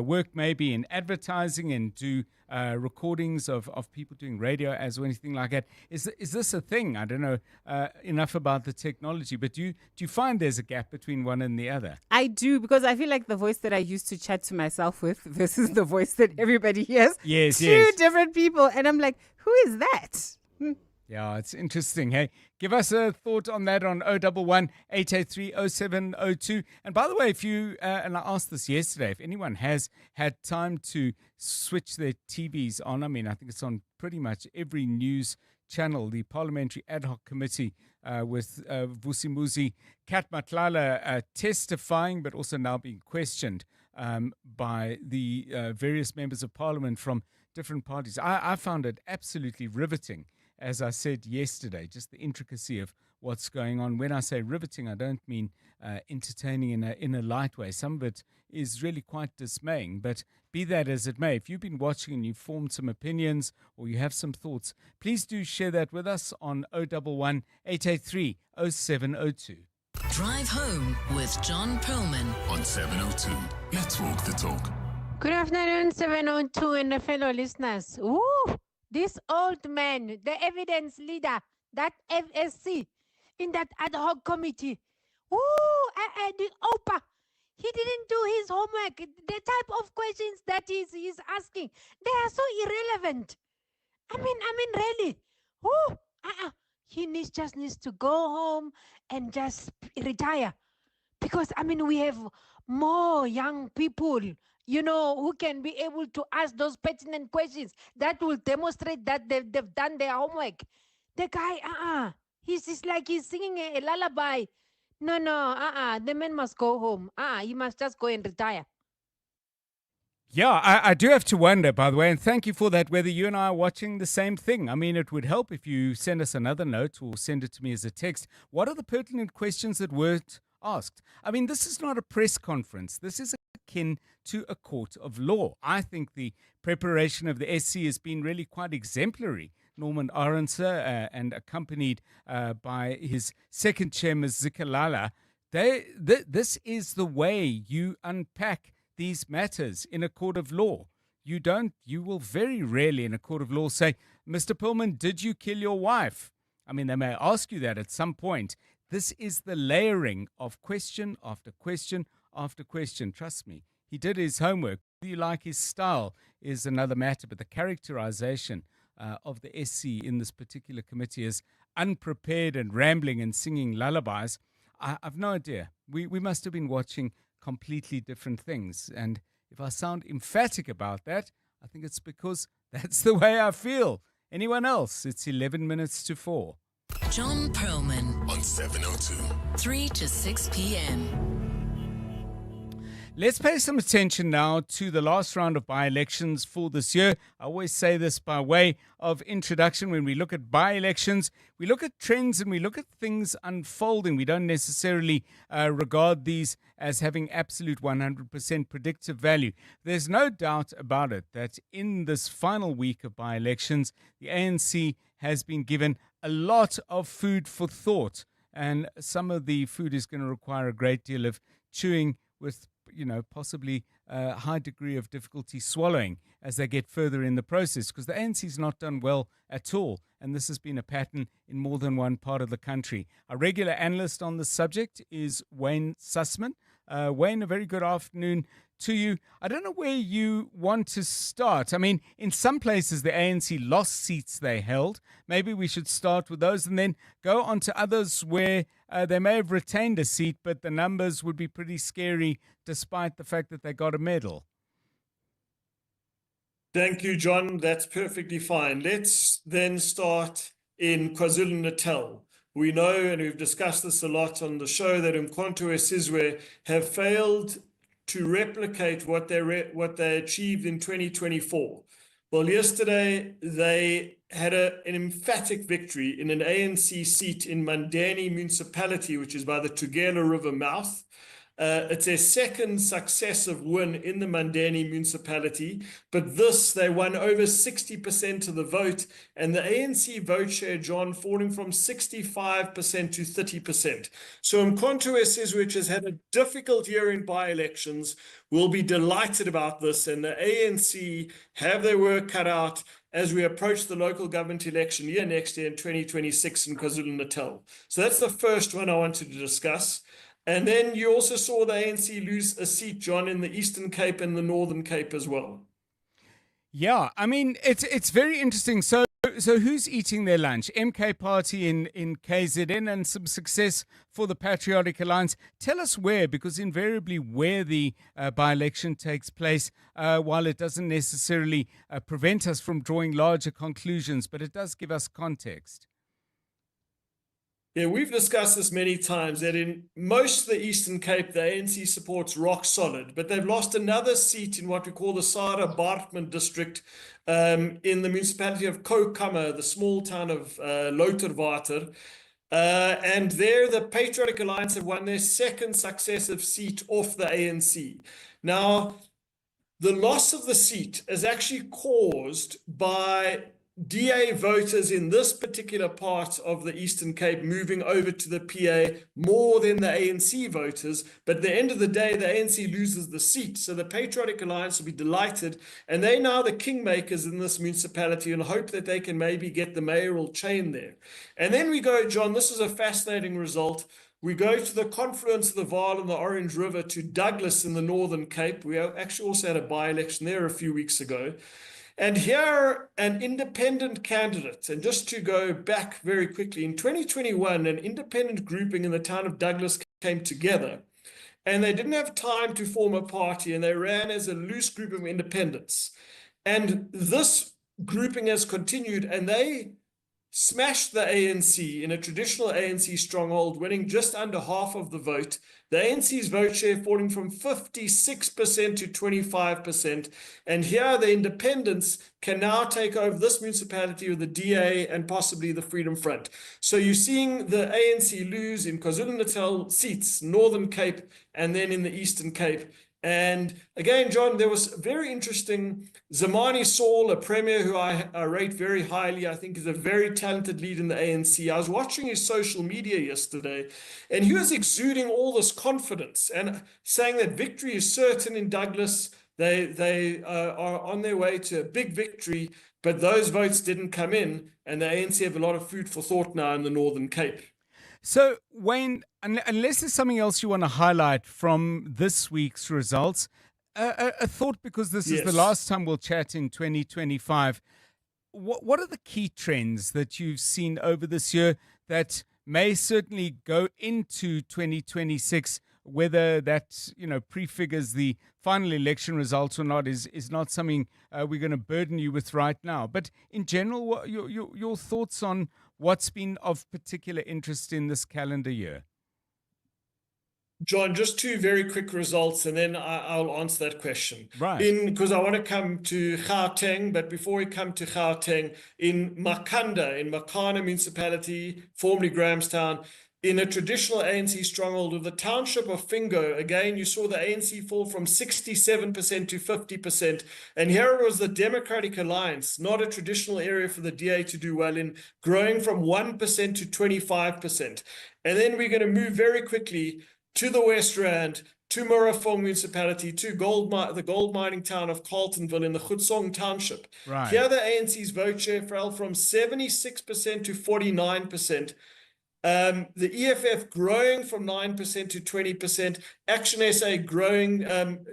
work maybe in advertising and do recordings of people doing radio ads or anything like that. Is this a thing? I don't know enough about the technology, but do you find there's a gap between one and the other? I do, because I feel like the voice that I used to chat to myself with versus the voice that everybody hears. Yes, Two different people. And I'm like, who is that? Yeah, it's interesting. Hey, give us a thought on that on 011 883 0702. And by the way, if you, and I asked this yesterday, if anyone has had time to switch their TVs on, I mean, I think it's on pretty much every news channel, the Parliamentary Ad Hoc Committee with Vusimuzi Kat Matlala testifying, but also now being questioned by the various members of Parliament from different parties. I found it absolutely riveting. As I said yesterday, just the intricacy of what's going on. When I say riveting, I don't mean entertaining in a light way. Some of it is really quite dismaying, but be that as it may, if you've been watching and you've formed some opinions or you have some thoughts, please do share that with us on 011 883 0702. Drive home with John Perlman on 702. Let's walk the talk. Good afternoon, 702 and the fellow listeners. Ooh! This old man, the evidence leader, that FSC, in that ad hoc committee, the OPA, he didn't do his homework. The type of questions that he's asking, they are so irrelevant. I mean, really. He just needs to go home and just retire. Because, I mean, we have more young people, who can be able to ask those pertinent questions that will demonstrate that they've done their homework. The guy, he's like he's singing a lullaby. No, the man must go home. He must just go and retire. Yeah, I do have to wonder, by the way, and thank you for that, whether you and I are watching the same thing. I mean, it would help if you send us another note or send it to me as a text. What are the pertinent questions that weren't asked? I mean, this is not a press conference. This is akin to a court of law. I think the preparation of the SC has been really quite exemplary. Norman Arendse and accompanied by his second chair, Ms. Zikalala. This is the way you unpack these matters in a court of law. You will very rarely in a court of law say, Mr. Perlman, did you kill your wife? I mean, they may ask you that at some point. This is the layering of question after question after question. Trust me, he did his homework. Whether you like his style is another matter, but the characterization of the SC in this particular committee is unprepared and rambling and singing lullabies. I've no idea. We must have been watching completely different things. And if I sound emphatic about that, I think it's because that's the way I feel. Anyone else? It's 11 minutes to 4. John Perlman on 702. 3 to 6 p.m. Let's pay some attention now to the last round of by-elections for this year. I always say this by way of introduction. When we look at by-elections, we look at trends and we look at things unfolding. We don't necessarily regard these as having absolute 100% predictive value. There's no doubt about it that in this final week of by-elections, the ANC has been given a lot of food for thought. And some of the food is going to require a great deal of chewing with possibly a high degree of difficulty swallowing as they get further in the process, because the ANC's not done well at all, and this has been a pattern in more than one part of the country. Our regular analyst on the subject is Wayne Sussman. Wayne, a very good afternoon to you. I don't know where you want to start. I mean, in some places the ANC lost seats they held. Maybe we should start with those and then go on to others where they may have retained a seat, but the numbers would be pretty scary despite the fact that they got a medal. Thank you, John. That's perfectly fine. Let's then start in KwaZulu-Natal. We know, and we've discussed this a lot on the show, that Umkhonto weSizwe have failed to replicate what they achieved in 2024. Well, yesterday they had an emphatic victory in an ANC seat in Mandeni municipality, which is by the Tugela River mouth. It's their second successive win in the Mandeni municipality, but they won over 60% of the vote, and the ANC vote share, John, falling from 65% to 30%. So Umkhonto weSizwe, which has had a difficult year in by-elections, will be delighted about this, and the ANC have their work cut out as we approach the local government election year next year in 2026 in KwaZulu-Natal. So that's the first one I wanted to discuss. And then you also saw the ANC lose a seat, John, in the Eastern Cape and the Northern Cape as well. Yeah, I mean, it's very interesting. So who's eating their lunch? MK Party in KZN, and some success for the Patriotic Alliance. Tell us where, because invariably where the by-election takes place, while it doesn't necessarily prevent us from drawing larger conclusions, but it does give us context. Yeah, we've discussed this many times, that in most of the Eastern Cape, the ANC support's rock solid, but they've lost another seat in what we call the Sarah Baartman district in the municipality of Kokama, the small town of Louterwater. And there, the Patriotic Alliance have won their second successive seat off the ANC. Now, the loss of the seat is actually caused by DA voters in this particular part of the Eastern Cape moving over to the PA more than the ANC voters. But at the end of the day, the ANC loses the seat. So the Patriotic Alliance will be delighted. And they're now the kingmakers in this municipality and hope that they can maybe get the mayoral chain there. And then we go, John, this is a fascinating result. We go to the confluence of the Vaal and the Orange River to Douglas in the Northern Cape. We actually also had a by-election there a few weeks ago. And here, an independent candidate, and just to go back very quickly, in 2021, an independent grouping in the town of Douglas came together, and they didn't have time to form a party, and they ran as a loose group of independents. And this grouping has continued, and they smashed the ANC in a traditional ANC stronghold, winning just under half of the vote. The ANC's vote share falling from 56% to 25%. And here the independents can now take over this municipality with the DA and possibly the Freedom Front. So you're seeing the ANC lose in KwaZulu-Natal seats, Northern Cape, and then in the Eastern Cape. And again, John, there was very interesting. Zamani Saul, a premier who I rate very highly, I think is a very talented leader in the ANC. I was watching his social media yesterday, and he was exuding all this confidence and saying that victory is certain in Douglas. They are on their way to a big victory, but those votes didn't come in, and the ANC have a lot of food for thought now in the Northern Cape. So, Wayne, unless there's something else you want to highlight from this week's results, a thought, because this is the last time we'll chat in 2025. What are the key trends that you've seen over this year that may certainly go into 2026? Whether that prefigures the final election results or not is not something we're going to burden you with right now. But in general, what your thoughts on what's been of particular interest in this calendar year? John, just two very quick results, and then I'll answer that question. Right. Because I want to come to Gauteng, but before we come to Gauteng, in Makhanda, in Makhana municipality, formerly Grahamstown, in a traditional ANC stronghold of the township of Fingo, again, you saw the ANC fall from 67% to 50%. And here it was the Democratic Alliance, not a traditional area for the DA to do well in, growing from 1% to 25%. And then we're going to move very quickly to the West Rand, to Murrayfield Municipality, to the gold mining town of Carltonville in the Goedsong Township. Right. Here, the ANC's vote share fell from 76% to 49%. The EFF growing from 9% to 20%, Action SA growing,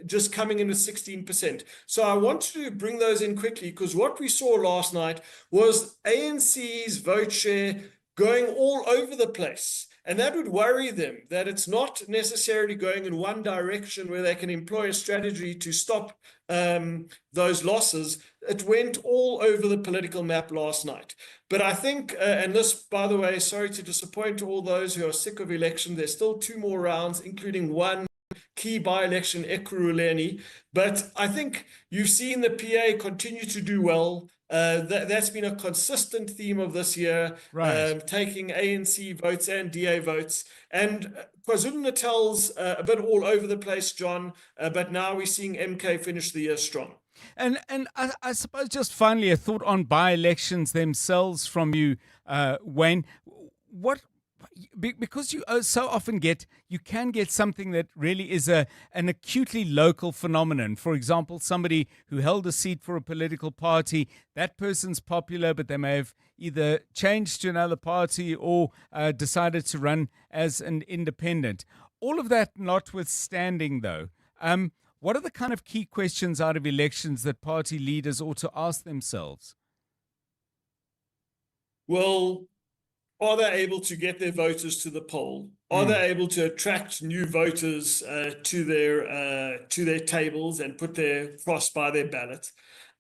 just coming in with 16%. So I want to bring those in quickly because what we saw last night was ANC's vote share going all over the place. And that would worry them, that it's not necessarily going in one direction where they can employ a strategy to stop those losses. It went all over the political map last night. But I think, and this, by the way, sorry to disappoint all those who are sick of election, there's still 2 more rounds, including one key by-election, Ekurhuleni. But I think you've seen the PA continue to do well. That's been a consistent theme of this year, right. Taking ANC votes and DA votes. And KwaZulu-Natal's a bit all over the place, John, but now we're seeing MK finish the year strong. And I suppose just finally a thought on by-elections themselves from you, Wayne. Because you so often you can get something that really is an acutely local phenomenon. For example, somebody who held a seat for a political party, that person's popular, but they may have either changed to another party or decided to run as an independent. All of that notwithstanding, though, what are the kind of key questions out of elections that party leaders ought to ask themselves? Well, are they able to get their voters to the poll? Are they able to attract new voters to their tables and put their cross by their ballot?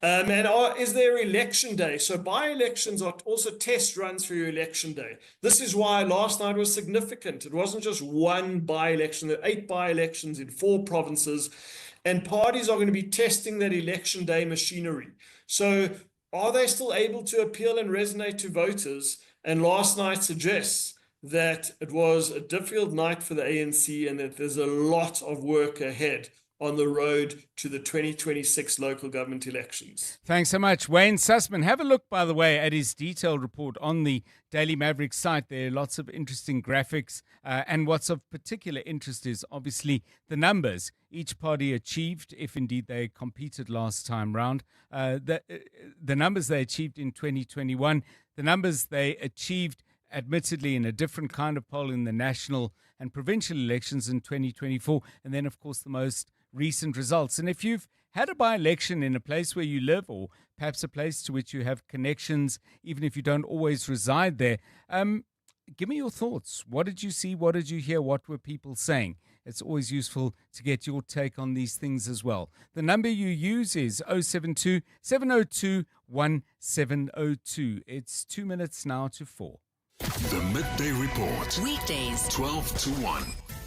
And is there election day? So by-elections are also test runs for your election day. This is why last night was significant. It wasn't just one by-election. There were 8 by-elections in 4 provinces. And parties are going to be testing that election day machinery. So are they still able to appeal and resonate to voters? And last night suggests that it was a difficult night for the ANC and that there's a lot of work ahead on the road to the 2026 local government elections. Thanks so much, Wayne Sussman. Have a look, by the way, at his detailed report on the Daily Maverick site. There are lots of interesting graphics, and what's of particular interest is obviously the numbers each party achieved, if indeed they competed last time round. The numbers they achieved in 2021, the numbers they achieved admittedly in a different kind of poll in the national and provincial elections in 2024, and then, of course, the most recent results. And if you've had a by-election in a place where you live, or perhaps a place to which you have connections, even if you don't always reside there, give me your thoughts. What did you see? What did you hear? What were people saying? It's always useful to get your take on these things as well. The number you use is 072 702 1702. It's 2 minutes now to 4. The Midday Report. Weekdays, 12 to 1.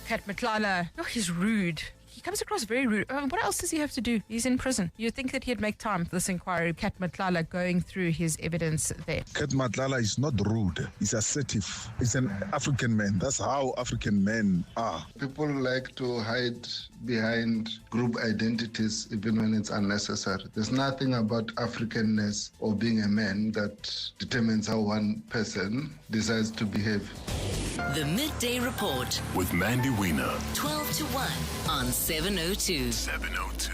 Kat Matlala, he's rude. He comes across very rude. What else does he have to do? He's in prison. You'd think that he'd make time for this inquiry. Kat Matlala going through his evidence there. Kat Matlala is not rude. He's assertive. He's an African man. That's how African men are. People like to hide behind group identities even when it's unnecessary. There's nothing about Africanness or being a man that determines how one person decides to behave. The Midday Report with Mandy Wiener. 12 to 1 on 702. 702.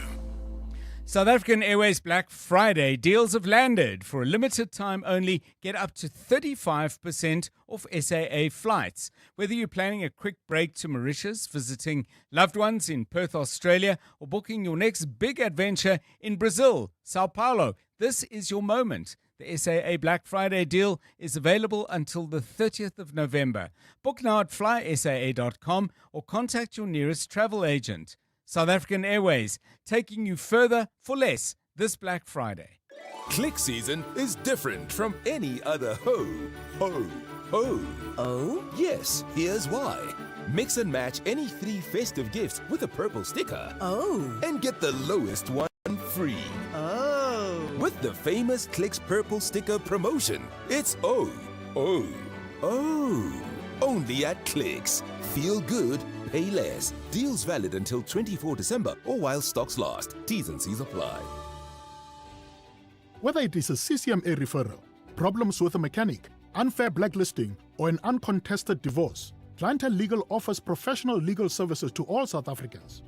South African Airways Black Friday deals have landed. For a limited time only, get up to 35% off SAA flights. Whether you're planning a quick break to Mauritius, visiting loved ones in Perth, Australia, or booking your next big adventure in Brazil, Sao Paulo, this is your moment. The SAA Black Friday deal is available until the 30th of November. Book now at flysaa.com or contact your nearest travel agent. South African Airways, taking you further for less this Black Friday. Click season is different from any other ho. Oh? Yes, here's why. Mix and match any 3 festive gifts with a purple sticker. Oh. And get the lowest one free. Oh. With the famous Clicks Purple Sticker promotion. It's oh. Only at Clicks. Feel good, pay less. Deals valid until 24 December or while stocks last. T's and C's apply. Whether it is a CCMA referral, problems with a mechanic, unfair blacklisting, or an uncontested divorce, Clientele Legal offers professional legal services to all South Africans.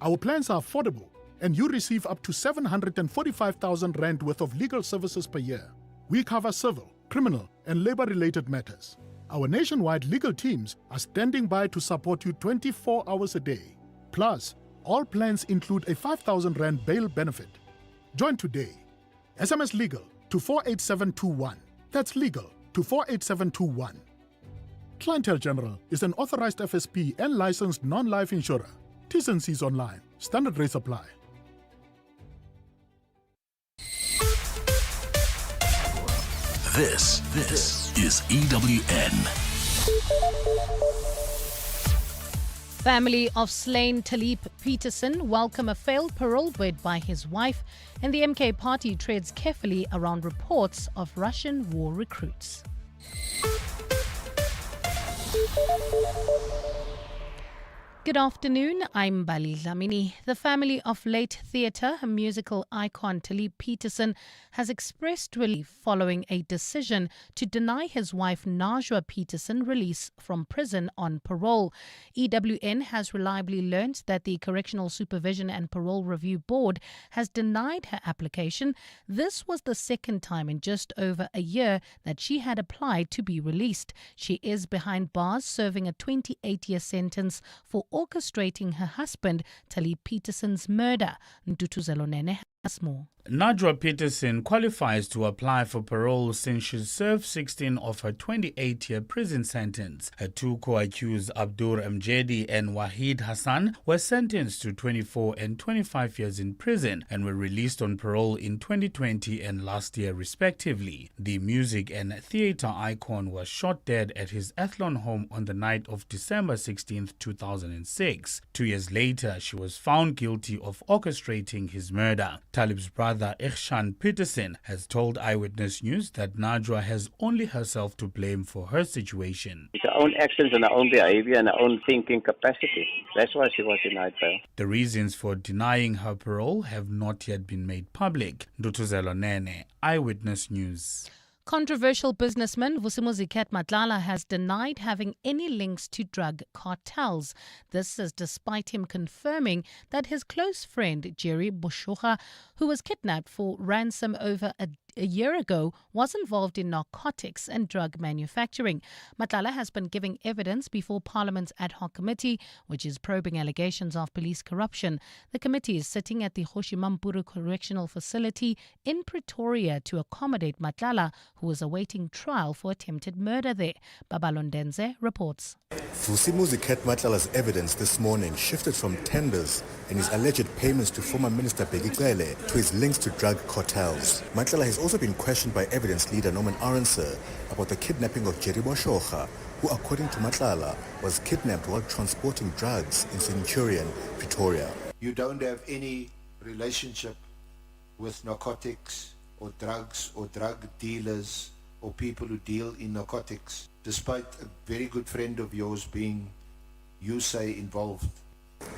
Our plans are affordable, and you receive up to 745,000 rand worth of legal services per year. We cover civil, criminal, and labor-related matters. Our nationwide legal teams are standing by to support you 24 hours a day. Plus, all plans include a 5,000 rand bail benefit. Join today. SMS Legal to 48721. That's legal to 48721. Clientele General is an authorized FSP and licensed non-life insurer. T's and C's online. Standard rates apply. This is EWN. Family of slain Talib Peterson welcome a failed parole bid by his wife, and the MK party treads carefully around reports of Russian war recruits. Good afternoon, I'm Bali Lamini. The family of late theatre and musical icon Talib Peterson has expressed relief following a decision to deny his wife Najwa Peterson release from prison on parole. EWN has reliably learnt that the Correctional Supervision and Parole Review Board has denied her application. This was the second time in just over a year that she had applied to be released. She is behind bars serving a 28-year sentence for orchestrating her husband Talib Peterson's murder. Ntutuzelo Nene has more. Najwa Peterson qualifies to apply for parole since she served 16 of her 28-year prison sentence. Her two co-accused, Abdur Mjedi and Wahid Hassan, were sentenced to 24 and 25 years in prison and were released on parole in 2020 and last year respectively. The music and theatre icon was shot dead at his Athlone home on the night of December 16, 2006. 2 years later, she was found guilty of orchestrating his murder. Talib's brother Ihshan Peterson has told Eyewitness News that Najwa has only herself to blame for her situation. It's her own actions and her own behavior and her own thinking capacity. That's why she was denied bail. The reasons for denying her parole have not yet been made public. Ndutuzelo Nene, Eyewitness News. Controversial businessman Vusumuzi Matlala has denied having any links to drug cartels. This is despite him confirming that his close friend Jerry Boshoga, who was kidnapped for ransom over a year ago, was involved in narcotics and drug manufacturing. Matlala has been giving evidence before Parliament's ad hoc committee, which is probing allegations of police corruption. The committee is sitting at the Hoshimampuru Correctional Facility in Pretoria to accommodate Matlala, who is awaiting trial for attempted murder there. Babalondenze reports. Vusumuzi Matlala's evidence this morning shifted from tenders and his alleged payments to former Minister Bheki Cele to his links to drug cartels. Matlala has also been questioned by evidence leader Norman Arendse about the kidnapping of Jerry Boshoga, who, according to Matlala, was kidnapped while transporting drugs in Centurion, Pretoria. You don't have any relationship with narcotics or drugs or drug dealers or people who deal in narcotics, despite a very good friend of yours being, you say, involved.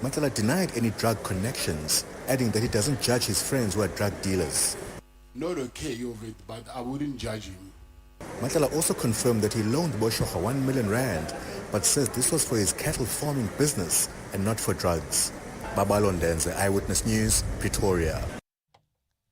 Matlala denied any drug connections, adding that he doesn't judge his friends who are drug dealers. Not okay of it, but I wouldn't judge him. Matlala also confirmed that he loaned Boshoga 1 million rand, but says this was for his cattle farming business and not for drugs. Babalondenze, Eyewitness News, Pretoria.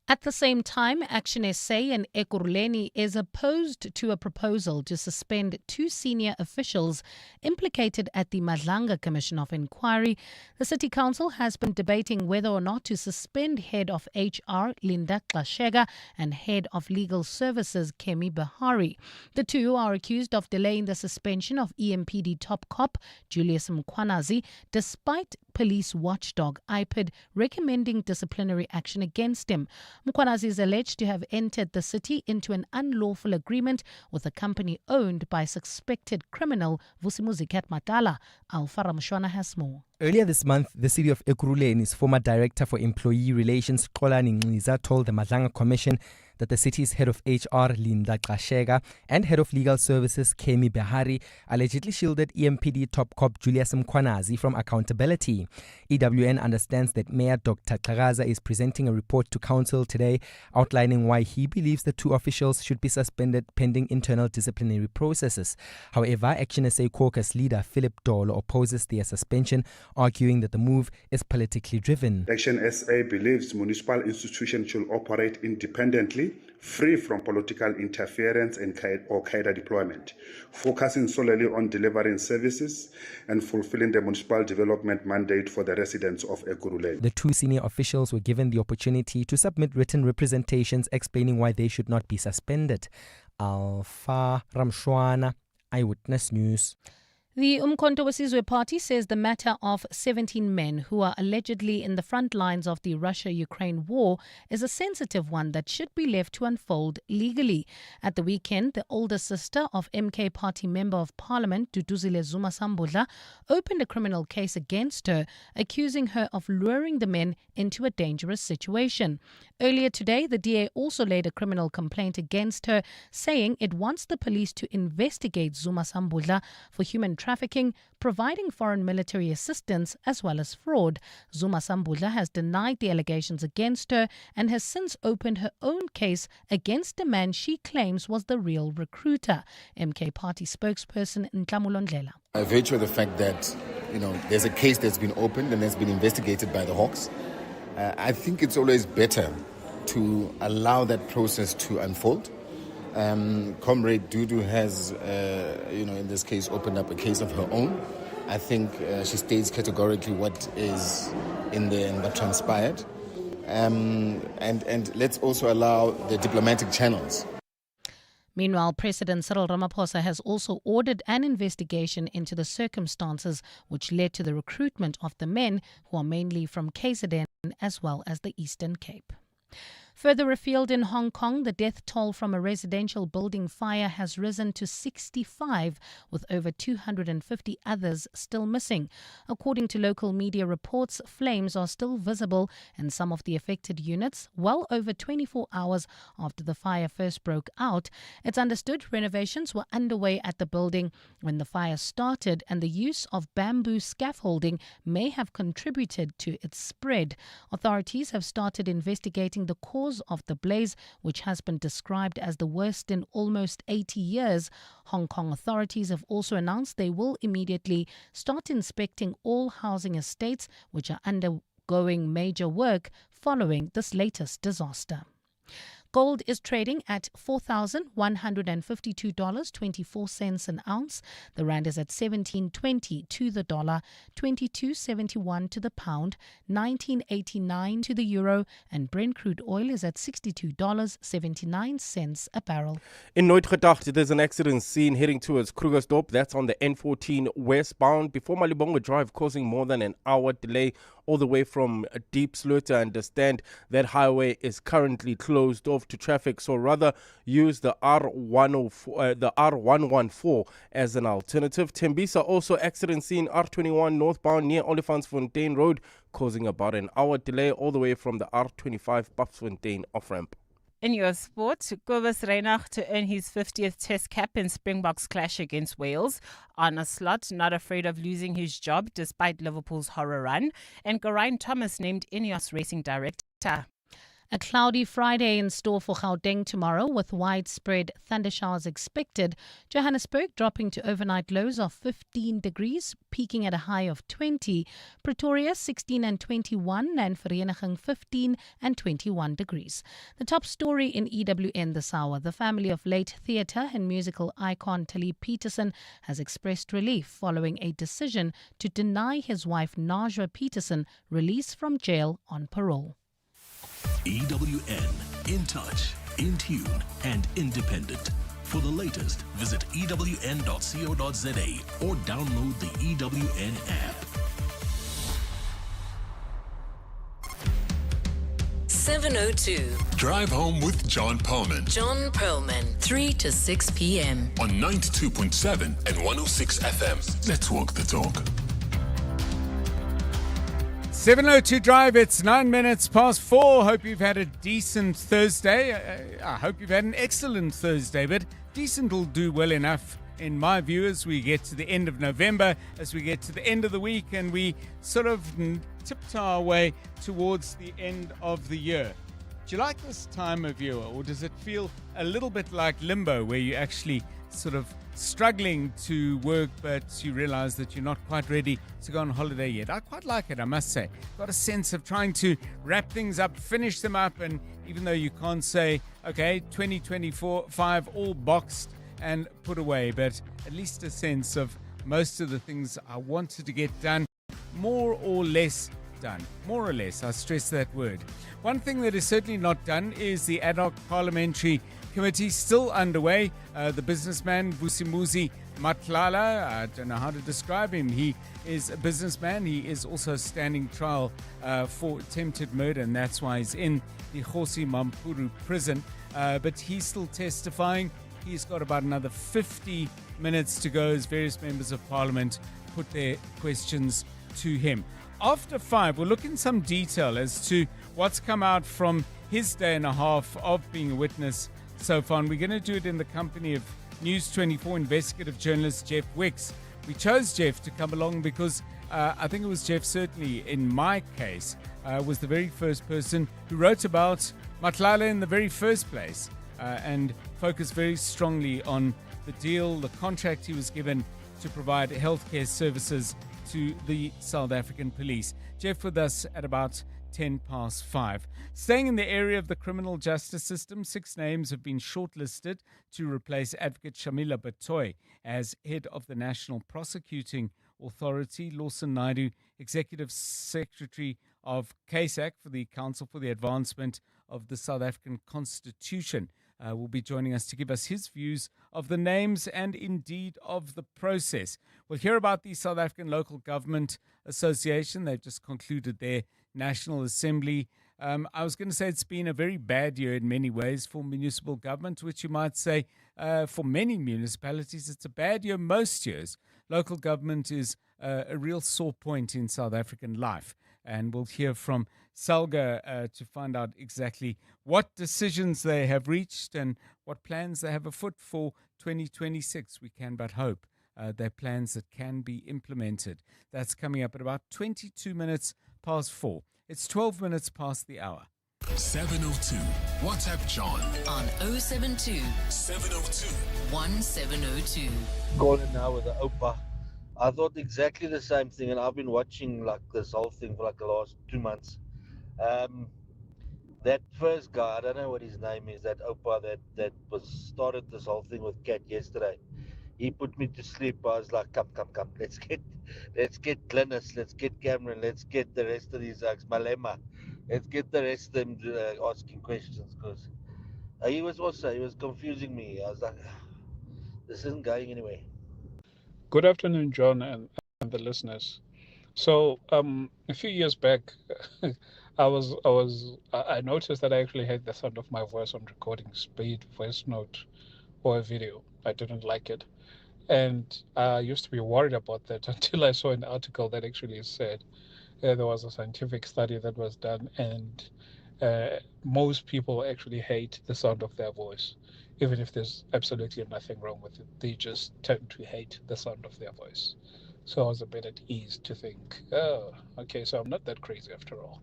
At the same time, Action SA and Ekurhuleni is opposed to a proposal to suspend two senior officials implicated at the Madlanga Commission of Inquiry. The City Council has been debating whether or not to suspend Head of HR Linda Klashega and Head of Legal Services Kemi Bahari. The two are accused of delaying the suspension of EMPD top cop Julius Mkhwanazi, despite police watchdog IPID recommending disciplinary action against him. Mkhwanazi is alleged to have entered the city into an unlawful agreement with a company owned by suspected criminal Vusumuzi Matlala. Alfara Mshwana has more. Earlier this month, the city of Ekurule's former director for employee relations, Xolani Ngciza, told the Madlanga Commission that the city's head of HR, Linda Kashega, and head of legal services, Kemi Behari, allegedly shielded EMPD top cop Julius Mkwanazi from accountability. EWN understands that Mayor Dr. Kagaza is presenting a report to council today outlining why he believes the two officials should be suspended pending internal disciplinary processes. However, Action SA caucus leader Philip Dolo opposes their suspension, arguing that the move is politically driven. Action SA believes municipal institutions should operate independently, free from political interference and or cadre deployment, focusing solely on delivering services and fulfilling the municipal development mandate for the residents of Ekurhuleni. The two senior officials were given the opportunity to submit written representations explaining why they should not be suspended. Alpha Ramshwana, Eyewitness News. The Umkhonto weSizwe Party says the matter of 17 men who are allegedly in the front lines of the Russia-Ukraine war is a sensitive one that should be left to unfold legally. At the weekend, the older sister of MK Party Member of Parliament, Duduzile Zumasambudla, opened a criminal case against her, accusing her of luring the men into a dangerous situation. Earlier today, the DA also laid a criminal complaint against her, saying it wants the police to investigate Zumasambudla for human trafficking, providing foreign military assistance as well as fraud. Zumasambudla has denied the allegations against her and has since opened her own case against a man she claims was the real recruiter. MK Party spokesperson Nhlamulo Ndlela. By virtue of the fact that, there's a case that's been opened and that's been investigated by the Hawks, I think it's always better to allow that process to unfold. Comrade Dudu has, in this case, opened up a case of her own. I think she states categorically what is in there and what transpired. And let's also allow the diplomatic channels. Meanwhile, President Cyril Ramaphosa has also ordered an investigation into the circumstances which led to the recruitment of the men, who are mainly from KZN as well as the Eastern Cape. Further afield in Hong Kong, the death toll from a residential building fire has risen to 65, with over 250 others still missing. According to local media reports, flames are still visible in some of the affected units, well over 24 hours after the fire first broke out. It's understood renovations were underway at the building when the fire started, and the use of bamboo scaffolding may have contributed to its spread. Authorities have started investigating the cause of the blaze, which has been described as the worst in almost 80 years. Hong Kong authorities have also announced they will immediately start inspecting all housing estates which are undergoing major work following this latest disaster. Gold is trading at $4,152.24 an ounce. The rand is at 17.20 to the dollar, 22.71 to the pound, 19.89 to the euro, and Brent crude oil is at $62.79 a barrel. In Nooit Gedacht, there's an accident scene heading towards Krugersdorp. That's on the N14 westbound before Malibongo Drive, causing more than an hour delay all the way from Deep Sleuth. I understand that highway is currently closed off to traffic, so rather use the R114 as an alternative. Tembisa also accident scene R21 northbound near Olifantsfontein Road, causing about an hour delay all the way from the R25 Papsfontein off-ramp. In your sport, Kobus Reinach to earn his 50th Test cap in Springboks clash against Wales. Arne Slot not afraid of losing his job despite Liverpool's horror run. And Geraint Thomas named Ineos racing director. A cloudy Friday in store for Gauteng tomorrow, with widespread thundershowers expected. Johannesburg dropping to overnight lows of 15 degrees, peaking at a high of 20. Pretoria 16 and 21, and Vereeniging 15 and 21 degrees. The top story in EWN this hour: the family of late theatre and musical icon Talib Peterson has expressed relief following a decision to deny his wife Najwa Peterson release from jail on parole. EWN, in touch, in tune, and independent. For the latest, visit ewn.co.za or download the EWN app. 702. Drive home with John Perlman. John Perlman, 3 to 6 p.m. on 92.7 and 106 FM. Let's walk the talk. 7:02 Drive, it's 9 minutes past 4. Hope you've had a decent Thursday. I hope you've had an excellent Thursday, but decent will do well enough in my view as we get to the end of November, as we get to the end of the week, and we sort of tiptoe our way towards the end of the year. Do you like this time of year, or does it feel a little bit like limbo, where you're actually sort of struggling to work, but you realize that you're not quite ready to go on holiday yet? I quite like it, I must say. Got a sense of trying to wrap things up, finish them up, and even though you can't say, okay, 2024-5 all boxed and put away, but at least a sense of most of the things I wanted to get done, more or less done. More or less, I stress that word. One thing that is certainly not done is the ad hoc parliamentary committee still underway. The businessman Vusimuzi Matlala, I don't know how to describe him. He is a businessman. He is also standing trial for attempted murder, and that's why he's in the Kgosi Mampuru prison. But he's still testifying. He's got about another 50 minutes to go as various members of parliament put their questions to him. After 5, we'll look in some detail as to what's come out from his day and a half of being a witness so far. And we're going to do it in the company of News 24 investigative journalist Jeff Wicks. We chose Jeff to come along because I think it was Jeff, certainly in my case, was the very first person who wrote about Matlala in the very first place and focused very strongly on the deal, the contract he was given to provide healthcare services to the South African police. Jeff with us at about 10 past 5. Staying in the area of the criminal justice system, 6 names have been shortlisted to replace Advocate Shamila Batoy as head of the National Prosecuting Authority. Lawson Naidu, Executive Secretary of CASAC for the Council for the Advancement of the South African Constitution, will be joining us to give us his views of the names and indeed of the process. We'll hear about the South African Local Government Association. They've just concluded their National Assembly. I was going to say it's been a very bad year in many ways for municipal government, which you might say for many municipalities, it's a bad year most years. Local government is a real sore point in South African life. And we'll hear from Salga to find out exactly what decisions they have reached and what plans they have afoot for 2026. We can but hope they're plans that can be implemented. That's coming up at about 22 minutes past 4. It's 12 minutes past the hour. 702. WhatsApp John on 072 702 1702. Calling now with the OPA. I thought exactly the same thing, and I've been watching like this whole thing for like the last 2 months. That first guy, I don't know what his name is, that Opa that started this whole thing with Kat yesterday. He put me to sleep. I was like, come, let's get Glynis, let's get Cameron, let's get the rest of these Malema, let's get the rest of them asking questions, because he was confusing me. I was like, this isn't going anywhere. Good afternoon, John, and the listeners. So, a few years back, I noticed that I actually had the sound of my voice on recordings, be it voice note or a video. I didn't like it, and I used to be worried about that until I saw an article that actually said there was a scientific study that was done, and most people actually hate the sound of their voice. Even if there's absolutely nothing wrong with it, they just tend to hate the sound of their voice. So I was a bit at ease to think, oh, okay, so I'm not that crazy after all.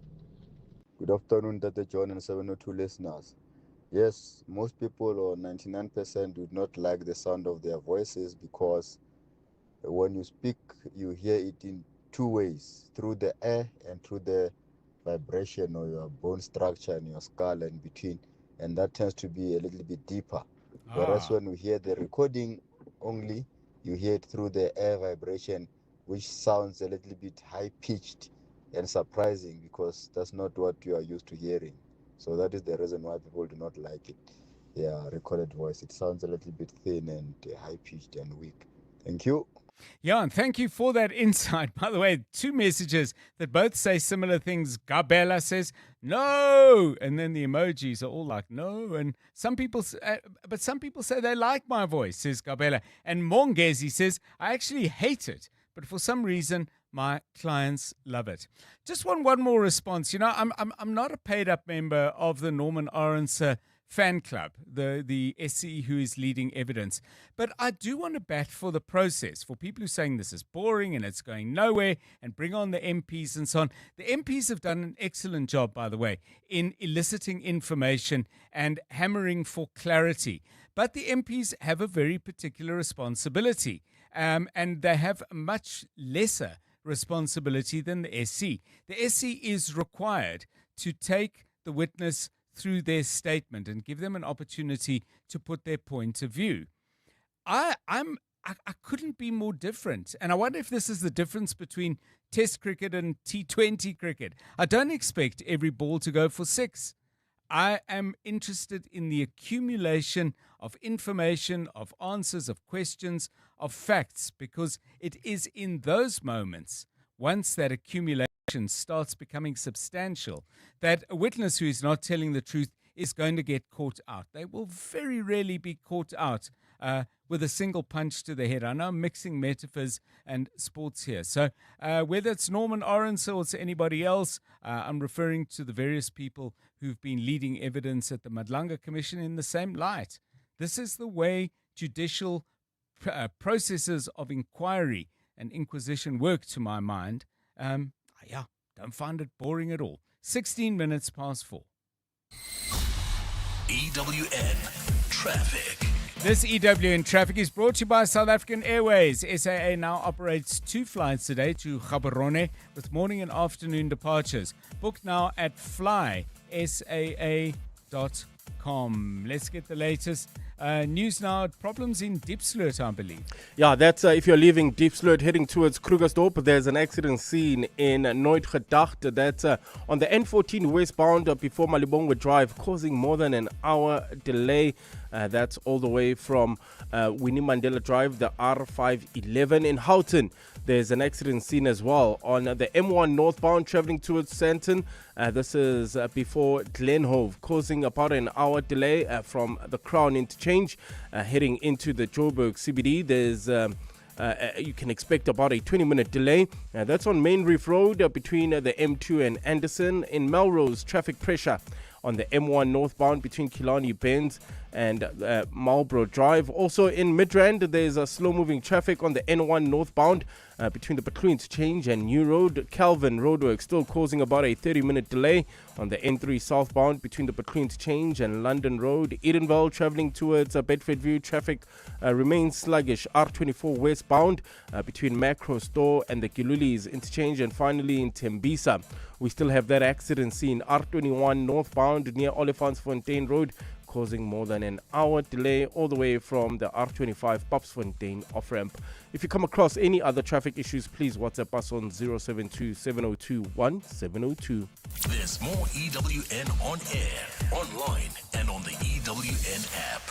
Good afternoon, Dr. John and 702 listeners. Yes, most people, or 99%, do not like the sound of their voices because when you speak, you hear it in 2 ways, through the air and through the vibration or your bone structure and your skull and between. And that tends to be a little bit deeper. Whereas when you hear the recording only, you hear it through the air vibration, which sounds a little bit high-pitched and surprising because that's not what you are used to hearing. So that is the reason why people do not like it. Yeah, recorded voice. It sounds a little bit thin and high-pitched and weak. Thank you. Yeah, and thank you for that insight. By the way, 2 messages that both say similar things. Gabella says, no! And then the emojis are all like, no. And some people say they like my voice, says Gabella. And Mongezi says, I actually hate it, but for some reason, My clients love it. Just one more response. You know, I'm not a paid up member of the Norman Orense fan club, the SC who is leading evidence. But I do want to bat for the process, for people who are saying this is boring and it's going nowhere, and bring on the MPs and so on. The MPs have done an excellent job, by the way, in eliciting information and hammering for clarity. But the MPs have a very particular responsibility, and they have much lesser responsibility than the SC. The SC is required to take the witness through their statement and give them an opportunity to put their point of view. I couldn't be more different. And I wonder if this is the difference between Test cricket and T20 cricket. I don't expect every ball to go for 6. I am interested in the accumulation of information, of answers, of questions, of facts, because it is in those moments, once that accumulation starts becoming substantial, that a witness who is not telling the truth is going to get caught out. They will very rarely be caught out with a single punch to the head. I know I'm mixing metaphors and sports here. So whether it's Norman Orense or it's anybody else, I'm referring to the various people who've been leading evidence at the Madlanga Commission in the same light. This is the way judicial processes of inquiry and inquisition work, to my mind. Don't find it boring at all. 16 minutes past 4. EWN Traffic. This EWN Traffic is brought to you by South African Airways. SAA now operates 2 flights a day to Gaborone with morning and afternoon departures. Book now at flysaa.com. Let's get the latest news now. Problems in Diepsloot, I believe. Yeah, that's if you're leaving Diepsloot heading towards Krugersdorp. There's an accident scene in Nooit Gedacht. That's on the N14 westbound before Malibongwe Drive, causing more than an hour delay. That's all the way from Winnie Mandela Drive, the R511 in Houghton. There's an accident scene as well on the M1 northbound traveling towards Sandton. This is before Glenhove, causing about an hour delay from the Crown interchange heading into the Joburg CBD. There's you can expect about a 20-minute delay. That's on Main Reef Road between the M2 and Anderson. In Melrose, traffic pressure on the M1 northbound between Killarney Bend and Marlborough Drive. Also in Midrand, there's a slow-moving traffic on the N1 northbound between the Butlu Interchange and New Road. Calvin Roadwork still causing about a 30-minute delay on the N3 southbound between the Butlu Interchange and London Road. Edenville traveling towards Bedfordview, traffic remains sluggish. R24 westbound between Macro Store and the Gilulis Interchange. And finally in Tembisa, we still have that accident scene. R21 northbound near Olifantsfontein Road, causing more than an hour delay all the way from the R25 Popsfontein off-ramp. If you come across any other traffic issues, please WhatsApp us on 072-702-1702. There's more EWN on air, online, and on the EWN app.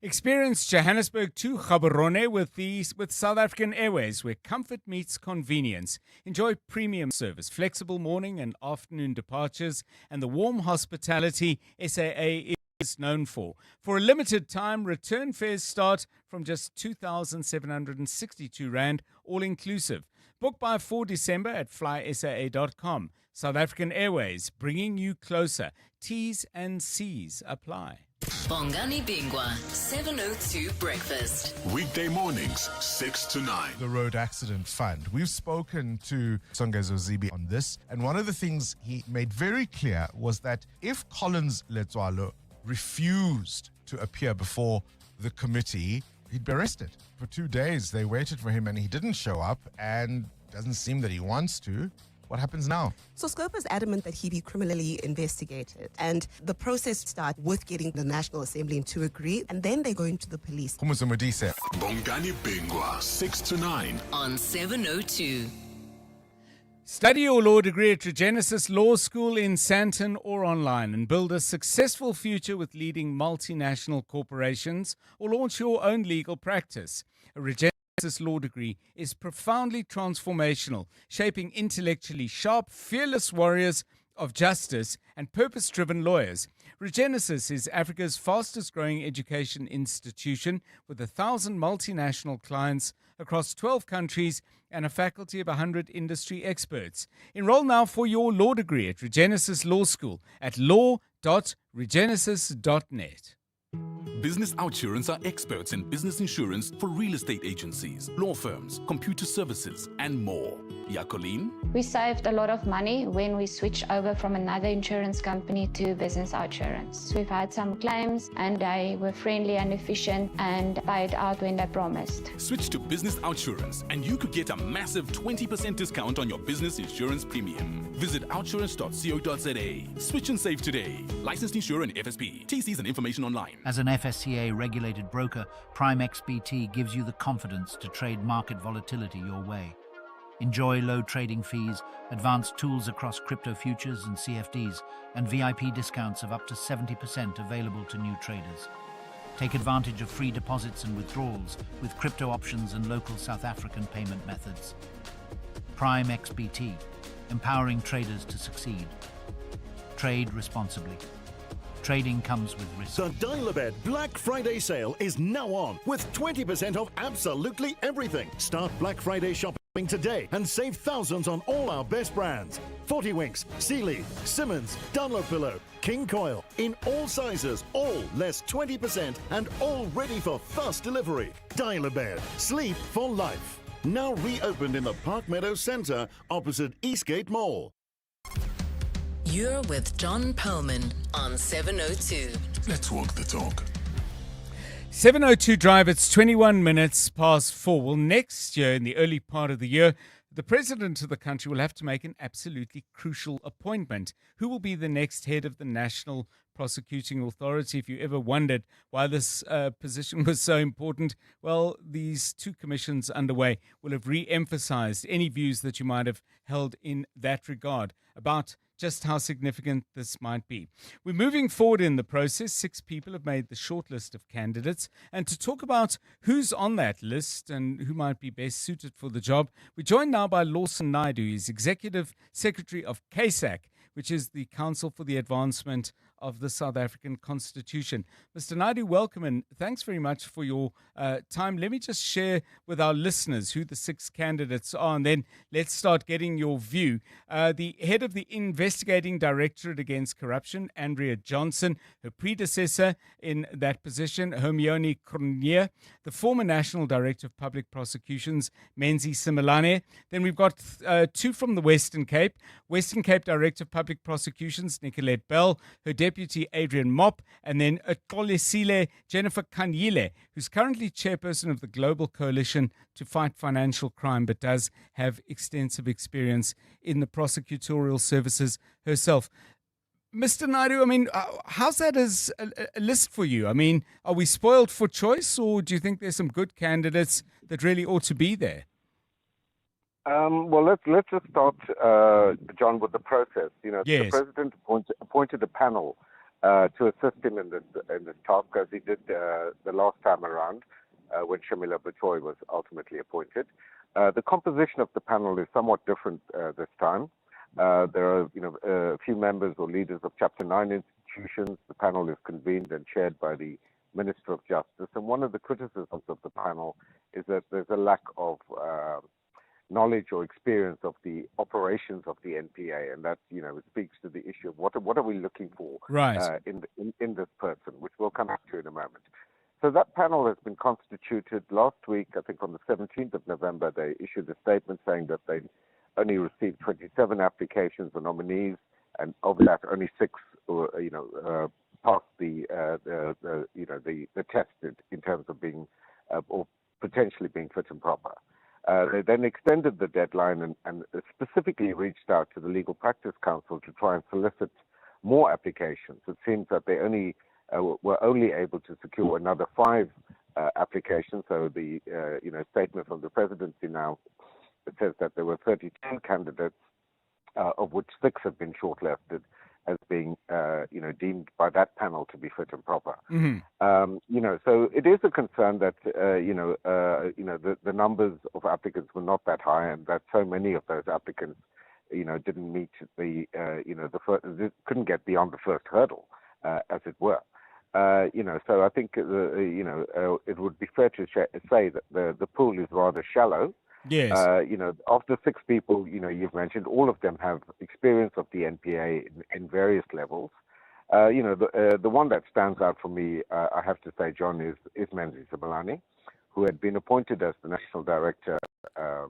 Experience Johannesburg to Gaborone with South African Airways, where comfort meets convenience. Enjoy premium service, flexible morning and afternoon departures, and the warm hospitality SAA is known for. For a limited time, return fares start from just 2,762 Rand, all inclusive. Book by 4 December at flysaa.com. South African Airways, bringing you closer. T's and C's apply. Bongani Bingwa, 702 Breakfast. Weekday mornings, 6 to 9. The Road Accident Fund. We've spoken to Songezo Zibi on this, and one of the things he made very clear was that if Collins Letswalo refused to appear before the committee, he'd be arrested. For 2 days, they waited for him and he didn't show up, and doesn't seem that he wants to. What happens now? So Scope is adamant that he be criminally investigated, and the process starts with getting the National Assembly to agree, and then they go into the police. Bongani Bingwa, 6 to 9. On 702. Study your law degree at Regenesis Law School in Sandton or online and build a successful future with leading multinational corporations, or launch your own legal practice. A Regenesis law degree is profoundly transformational, shaping intellectually sharp, fearless warriors of justice and purpose-driven lawyers. Regenesis is Africa's fastest-growing education institution with 1,000 multinational clients, across 12 countries and a faculty of 100 industry experts. Enroll now for your law degree at Regenesis Law School at law.regenesis.net. Business Outsurance are experts in business insurance for real estate agencies, law firms, computer services, and more. Yakolin? We saved a lot of money when we switched over from another insurance company to Business Outsurance. We've had some claims and they were friendly and efficient and paid out when they promised. Switch to Business Outsurance and you could get a massive 20% discount on your business insurance premium. Visit outsurance.co.za. Switch and save today. Licensed insurer and FSP. TCs and information online. As an FSCA regulated broker, Prime XBT gives you the confidence to trade market volatility your way. Enjoy low trading fees, advanced tools across crypto futures and CFDs, and VIP discounts of up to 70% available to new traders. Take advantage of free deposits and withdrawals with crypto options and local South African payment methods. Prime XBT, empowering traders to succeed. Trade responsibly. Trading comes with risk. The Dial-A-Bed Black Friday sale is now on with 20% off absolutely everything. Start Black Friday shopping today and save thousands on all our best brands. 40 Winks, Sealy, Simmons, Dunlopillow, King Coil in all sizes, all less 20% and all ready for fast delivery. Dial-A-Bed, sleep for life. Now reopened in the Park Meadows Centre opposite Eastgate Mall. You're with John Perlman on 702. Let's walk the talk. 702 Drive, it's 21 minutes past 4. Well, next year, in the early part of the year, the president of the country will have to make an absolutely crucial appointment. Who will be the next head of the National Prosecuting Authority? If you ever wondered why this position was so important, well, these two commissions underway will have re-emphasized any views that you might have held in that regard about just how significant this might be. We're moving forward in the process. 6 people have made the short list of candidates. And to talk about who's on that list and who might be best suited for the job, we're joined now by Lawson Naidoo. He's Executive Secretary of CASAC, which is the Council for the Advancement of the South African Constitution. Mr. Naidoo, welcome and thanks very much for your time. Let me just share with our listeners who the 6 candidates are, and then let's start getting your view. The head of the Investigating Directorate Against Corruption, Andrea Johnson, her predecessor in that position, Hermione Cronje, the former National Director of Public Prosecutions, Menzi Simelane. Then we've got 2 from the Western Cape Director of Public Prosecutions, Nicolette Bell, her Deputy Adrian Mop, and then Xolesile Jennifer Kanyile, who's currently chairperson of the Global Coalition to Fight Financial Crime, but does have extensive experience in the prosecutorial services herself. Mr. Naidoo, I mean, how's that as a list for you? I mean, are we spoiled for choice, or do you think there's some good candidates that really ought to be there? Well, let's just start, John, with the process. You know, yes. The president appointed a panel to assist him in this task, as he did the last time around when Shamila Batoy was ultimately appointed. The composition of the panel is somewhat different this time. There are, a few members or leaders of Chapter 9 institutions. The panel is convened and chaired by the Minister of Justice. And one of the criticisms of the panel is that there's a lack of knowledge or experience of the operations of the NPA, and that it speaks to the issue of what are we looking for in this person, which we'll come back to in a moment. So that panel has been constituted last week. I think on the 17th of November, they issued a statement saying that they only received 27 applications for nominees, and of that, only 6 passed the test in terms of being or potentially being fit and proper. They then extended the deadline and specifically reached out to the Legal Practice Council to try and solicit more applications. It seems that they were only able to secure another 5 applications. So the statement from the presidency now says that there were 32 candidates, of which 6 have been shortlisted as being deemed by that panel to be fit and proper. Mm-hmm. So it is a concern that the numbers of applicants were not that high, and that so many of those applicants didn't meet couldn't get beyond the first hurdle, as it were. So I think it would be fair to say that the pool is rather shallow. Yes. Of the 6 people, you've mentioned, all of them have experience of the NPA in various levels. The one that stands out for me, I have to say, John, is Menzies Simelane, who had been appointed as the national director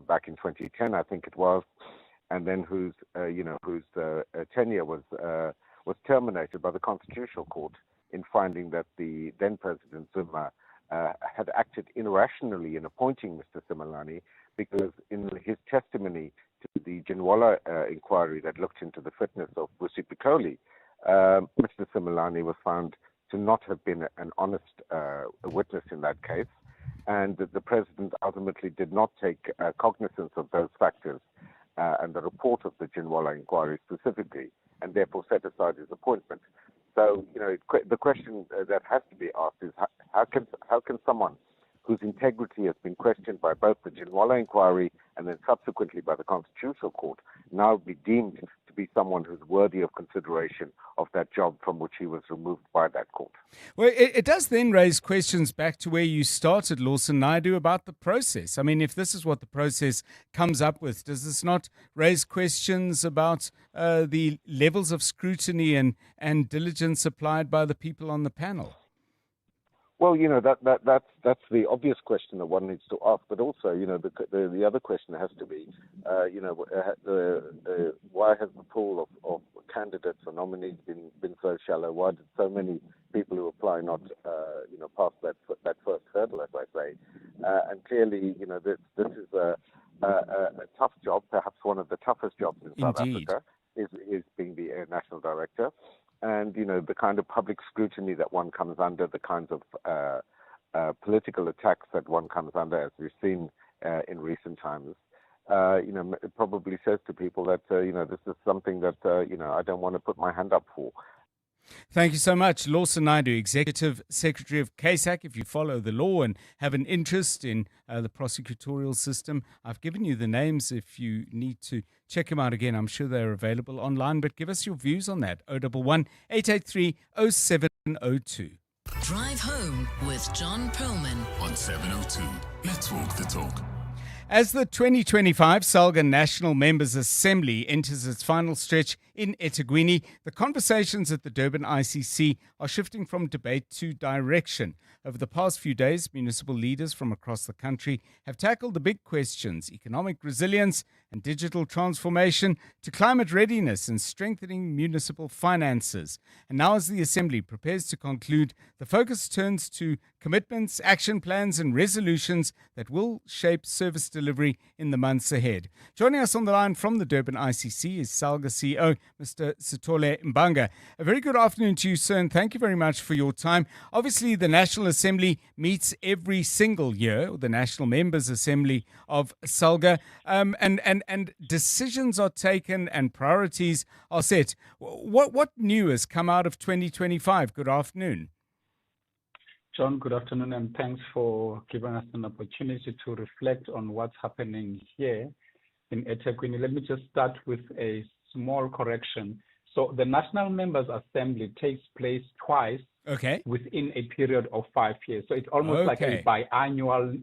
back in 2010, I think it was, and then whose tenure was terminated by the Constitutional Court in finding that the then President Zuma had acted irrationally in appointing Mr. Simelane, because in his testimony to the Ginwala inquiry that looked into the fitness of Busi Pikoli, Mr. Simelane was found to not have been an honest witness in that case, and the President ultimately did not take cognizance of those factors and the report of the Ginwala inquiry specifically, and therefore set aside his appointment. So, the question that has to be asked is how can someone whose integrity has been questioned by both the Ginwala inquiry and then subsequently by the Constitutional Court now be deemed to be someone who's worthy of consideration of that job from which he was removed by that court? Well, it does then raise questions back to where you started, Lawson Naidoo, about the process. I mean, if this is what the process comes up with, does this not raise questions about the levels of scrutiny and diligence applied by the people on the panel? Well, that's the obvious question that one needs to ask, but also, the other question has to be, why has the pool of candidates or nominees been so shallow? Why did so many people who apply not, pass that first hurdle, as I say? And clearly, this is a tough job, perhaps one of the toughest jobs in South Africa, is being the national director. And, the kind of public scrutiny that one comes under, the kinds of political attacks that one comes under, as we've seen in recent times, it probably says to people that, this is something that, I don't want to put my hand up for. Thank you so much. Lawson Naidoo, Executive Secretary of CASAC. If you follow the law and have an interest in the prosecutorial system, I've given you the names if you need to check them out again. I'm sure they're available online, but give us your views on that. 011-883-0702. Drive home with John Perlman on 702. Let's walk the talk. As the 2025 Salga National Members Assembly enters its final stretch in eThekwini, the conversations at the Durban ICC are shifting from debate to direction. Over the past few days, municipal leaders from across the country have tackled the big questions: economic resilience and digital transformation, to climate readiness and strengthening municipal finances. And now, as the Assembly prepares to conclude, the focus turns to commitments, action plans and resolutions that will shape service delivery in the months ahead. Joining us on the line from the Durban ICC is Salga CEO, Mr. Sithole Mbanga. A very good afternoon to you, sir, and thank you very much for your time. Obviously, the National Assembly meets every single year, the National Members Assembly of Salga, and decisions are taken and priorities are set. What new has come out of 2025? Good afternoon. John, good afternoon, and thanks for giving us an opportunity to reflect on what's happening here in eThekwini. Let me just start with a small correction. So the National Members Assembly takes place twice within a period of 5 years. So it's almost like a biannual,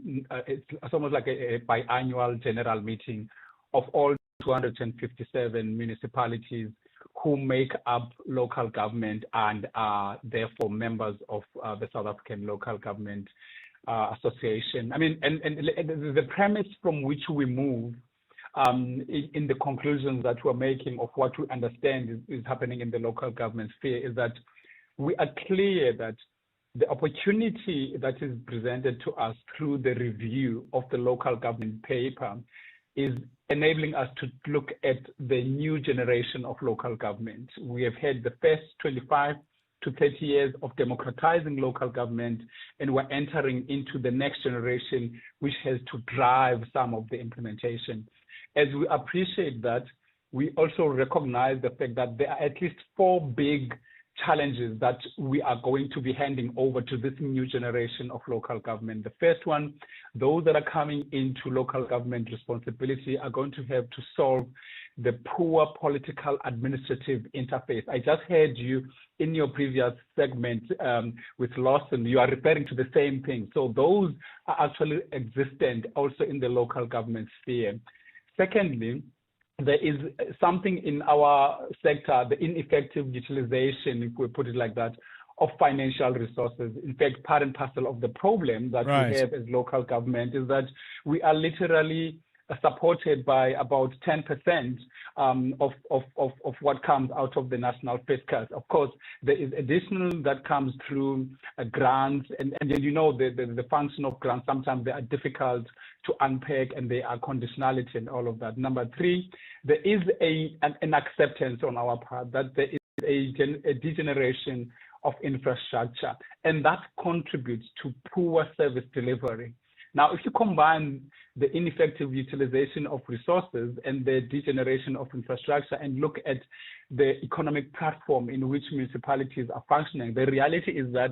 it's almost like a biannual general meeting of all 257 municipalities who make up local government and are therefore members of the South African Local Government Association. I mean, and the premise from which we move in the conclusions that we're making of what we understand is happening in the local government sphere is that we are clear that the opportunity that is presented to us through the review of the local government paper is enabling us to look at the new generation of local government. We have had the first 25 to 30 years of democratizing local government, and we're entering into the next generation, which has to drive some of the implementation. As we appreciate that, we also recognize the fact that there are at least 4 big challenges that we are going to be handing over to this new generation of local government. The first one, those that are coming into local government responsibility are going to have to solve the poor political administrative interface. I just heard you in your previous segment with Lawson, you are referring to the same thing. So those are actually existent also in the local government sphere. Secondly, there is something in our sector, the ineffective utilization, if we put it like that, of financial resources. In fact, part and parcel of the problem that we have as local government is that we are literally supported by about 10% of what comes out of the national fiscus. Of course, there is additional that comes through grants, and you know the function of grants, sometimes they are difficult to unpack and they are conditionality and all of that. Number three, there is an acceptance on our part that there is a degeneration of infrastructure, and that contributes to poor service delivery. Now, if you combine the ineffective utilization of resources and the degeneration of infrastructure and look at the economic platform in which municipalities are functioning, the reality is that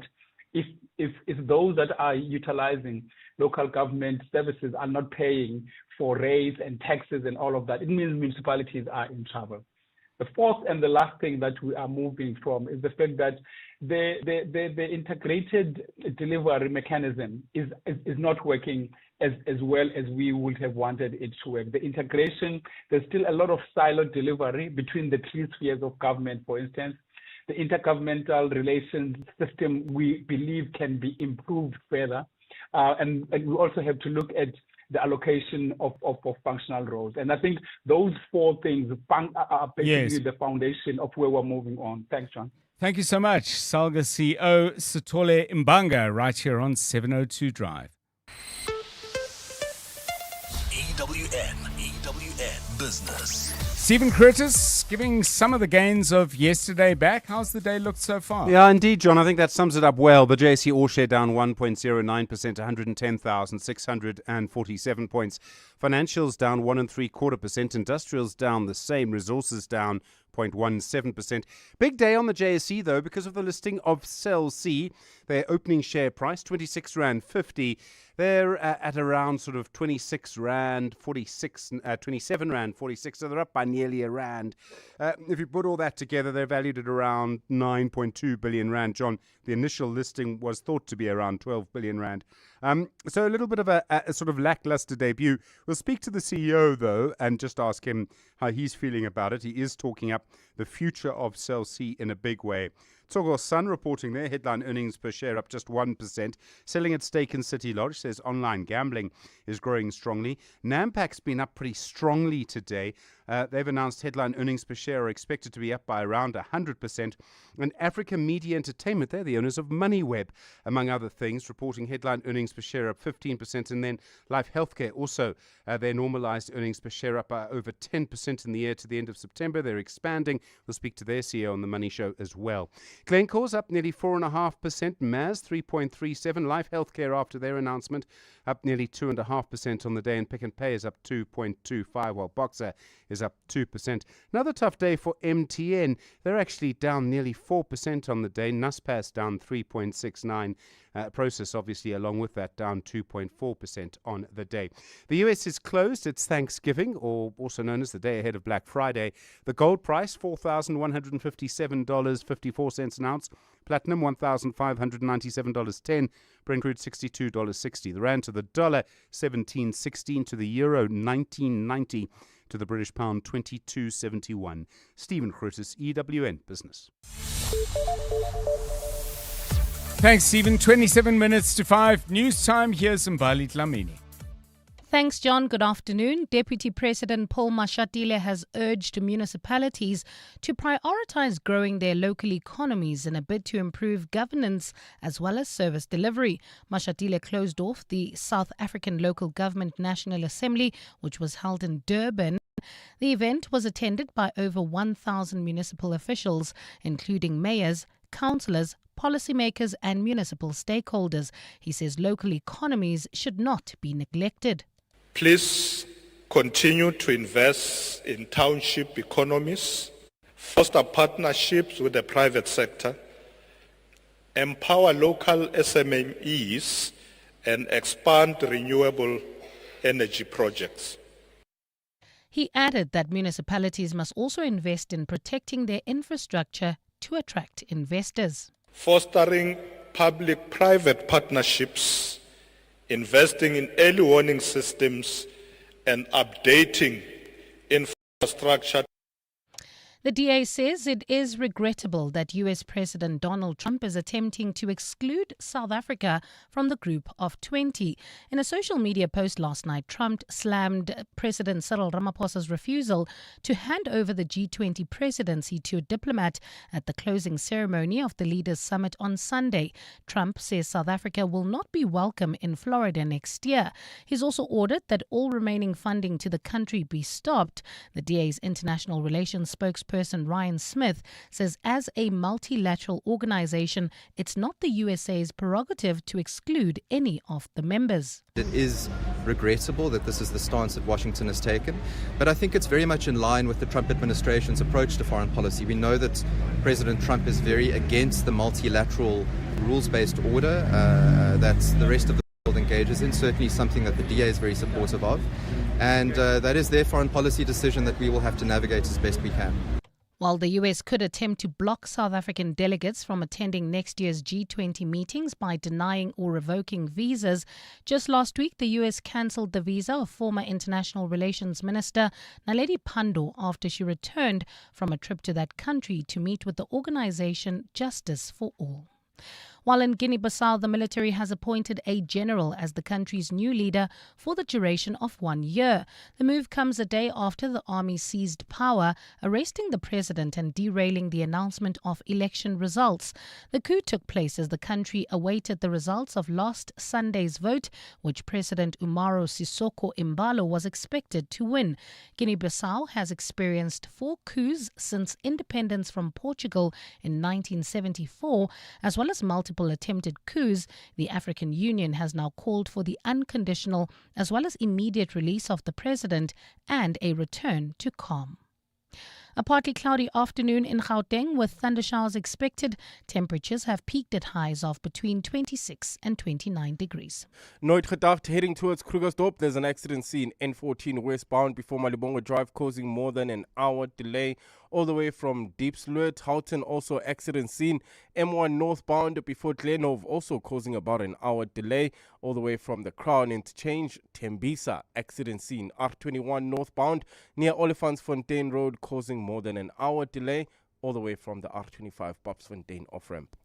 if those that are utilizing local government services are not paying for rates and taxes and all of that, it means municipalities are in trouble. The fourth and the last thing that we are moving from is the fact that the integrated delivery mechanism is not working as well as we would have wanted it to work. The integration, there's still a lot of siloed delivery between the three spheres of government, for instance. The intergovernmental relations system, we believe, can be improved further. And we also have to look at the allocation of functional roles. And I think those four things are basically the foundation of where we're moving on. Thanks, John. Thank you so much, Salga CEO Sithole Mbanga, right here on 702 Drive. EWN Business. Stephen Curtis giving some of the gains of yesterday back. How's the day looked so far? Yeah, indeed, John. I think that sums it up well. The JSE All Share down 1.09%, 110,647 points. Financials down 1.75%. Industrials down the same. Resources down 0.17%. Big day on the JSE, though, because of the listing of Cell C. Their opening share price, 26 Rand 50. They're at around sort of 26 Rand 46, 27 Rand 46, so they're up by nearly a Rand. If you put all that together, they're valued at around 9.2 billion Rand. John, the initial listing was thought to be around 12 billion Rand. So a little bit of a sort of lackluster debut. We'll speak to the CEO, though, and just ask him how he's feeling about it. He is talking up the future of Cell C in a big way. Tsogo Sun reporting their headline earnings per share up just 1%. Selling its stake in City Lodge says online gambling is growing strongly. Nampak's been up pretty strongly today. They've announced headline earnings per share are expected to be up by around 100%. And Africa Media Entertainment, they're the owners of MoneyWeb, among other things, reporting headline earnings per share up 15%. And then Life Healthcare also, their normalized earnings per share up by over 10% in the year to the end of September. They're expanding. We'll speak to their CEO on the Money Show as well. Glencore's up nearly 4.5%. MAS 3.37%. Life Healthcare after their announcement up nearly 2.5% on the day, and Pick n Pay is up 2.25%, while Boxer is up 2%. Another tough day for MTN. They're actually down nearly 4% on the day. Naspers down 3.69%. Process, obviously, along with that, down 2.4% on the day. The US is closed. It's Thanksgiving, or also known as the day ahead of Black Friday. The gold price, $4,157.54 an ounce. Platinum, $1,597.10. Brent crude, $62.60. The rand to the dollar, 17.16. To the euro, 19.90. To the British pound, 22.71. Stephen Curtis, EWN Business. Thanks, Stephen. 27 minutes to 5. News time. Here's Mbali Dlamini. Thanks, John. Good afternoon. Deputy President Paul Mashatile has urged municipalities to prioritize growing their local economies in a bid to improve governance as well as service delivery. Mashatile closed off the South African Local Government National Assembly, which was held in Durban. The event was attended by over 1,000 municipal officials, including mayors, councillors, policymakers and municipal stakeholders. He says local economies should not be neglected. Please continue to invest in township economies, foster partnerships with the private sector, empower local SMEs, and expand renewable energy projects. He added that municipalities must also invest in protecting their infrastructure to attract investors. Fostering public-private partnerships, investing in early warning systems, and updating infrastructure. The DA says it is regrettable that US President Donald Trump is attempting to exclude South Africa from the group of 20. In a social media post last night, Trump slammed President Cyril Ramaphosa's refusal to hand over the G20 presidency to a diplomat at the closing ceremony of the Leaders Summit on Sunday. Trump says South Africa will not be welcome in Florida next year. He's also ordered that all remaining funding to the country be stopped. The DA's international relations spokesperson Ryan Smith says as a multilateral organization, it's not the USA's prerogative to exclude any of the members. It is regrettable that this is the stance that Washington has taken, but I think it's very much in line with the Trump administration's approach to foreign policy. We know that President Trump is very against the multilateral rules-based order that the rest of the world engages in, certainly something that the DA is very supportive of, and that is their foreign policy decision that we will have to navigate as best we can. While the US could attempt to block South African delegates from attending next year's G20 meetings by denying or revoking visas, just last week the US cancelled the visa of former International Relations Minister Naledi Pandor after she returned from a trip to that country to meet with the organization Justice for All. While in Guinea-Bissau, the military has appointed a general as the country's new leader for the duration of 1 year. The move comes a day after the army seized power, arresting the president and derailing the announcement of election results. The coup took place as the country awaited the results of last Sunday's vote, which President Umaro Sissoco Embalo was expected to win. Guinea-Bissau has experienced 4 coups since independence from Portugal in 1974, as well as multiple attempted coups. The African Union has now called for the unconditional as well as immediate release of the president and a return to calm. A partly cloudy afternoon in Gauteng with thundershowers expected. Temperatures have peaked at highs of between 26 and 29 degrees. Nooit gedacht, heading towards Krugersdorp, there's an accident scene N14 westbound before Malibongo Drive, causing more than an hour delay all the way from Diepsloot. Houghton also accident scene. M1 northbound before Glenhove, also causing about an hour delay all the way from the Crown Interchange. Tembisa accident scene. R21 northbound near Olifantsfontein Road, causing more than an hour delay all the way from the R25 Popsfontein off-ramp.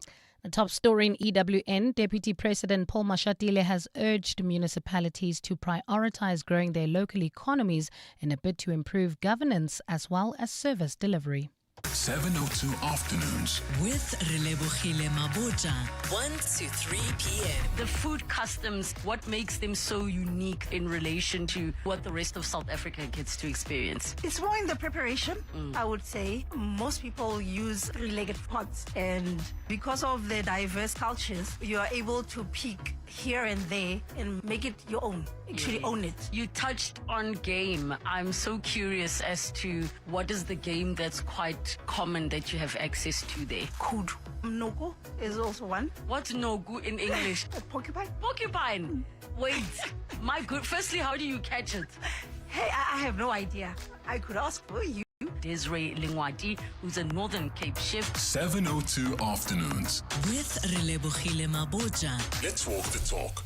The top story in EWN, Deputy President Paul Mashatile has urged municipalities to prioritize growing their local economies in a bid to improve governance as well as service delivery. 702 Afternoons with Relebohile Maboja, 1 to 3 p.m. The food customs, what makes them so unique in relation to what the rest of South Africa gets to experience? It's more in the preparation, I would say. Most people use three-legged pots, and because of the diverse cultures, you are able to pick here and there and make it your own, actually own it. You touched on game. I'm so curious as to what is the game that's quite common that you have access to there? Kudu. Nogu is also one. What's Nogu in English? Porcupine. Porcupine. Wait, my good. Firstly, how do you catch it? Hey, I have no idea. I could ask for you. Desiree Lingwati, who's a Northern Cape chef. 702 Afternoons with Relebohile Maboja. Let's walk the talk.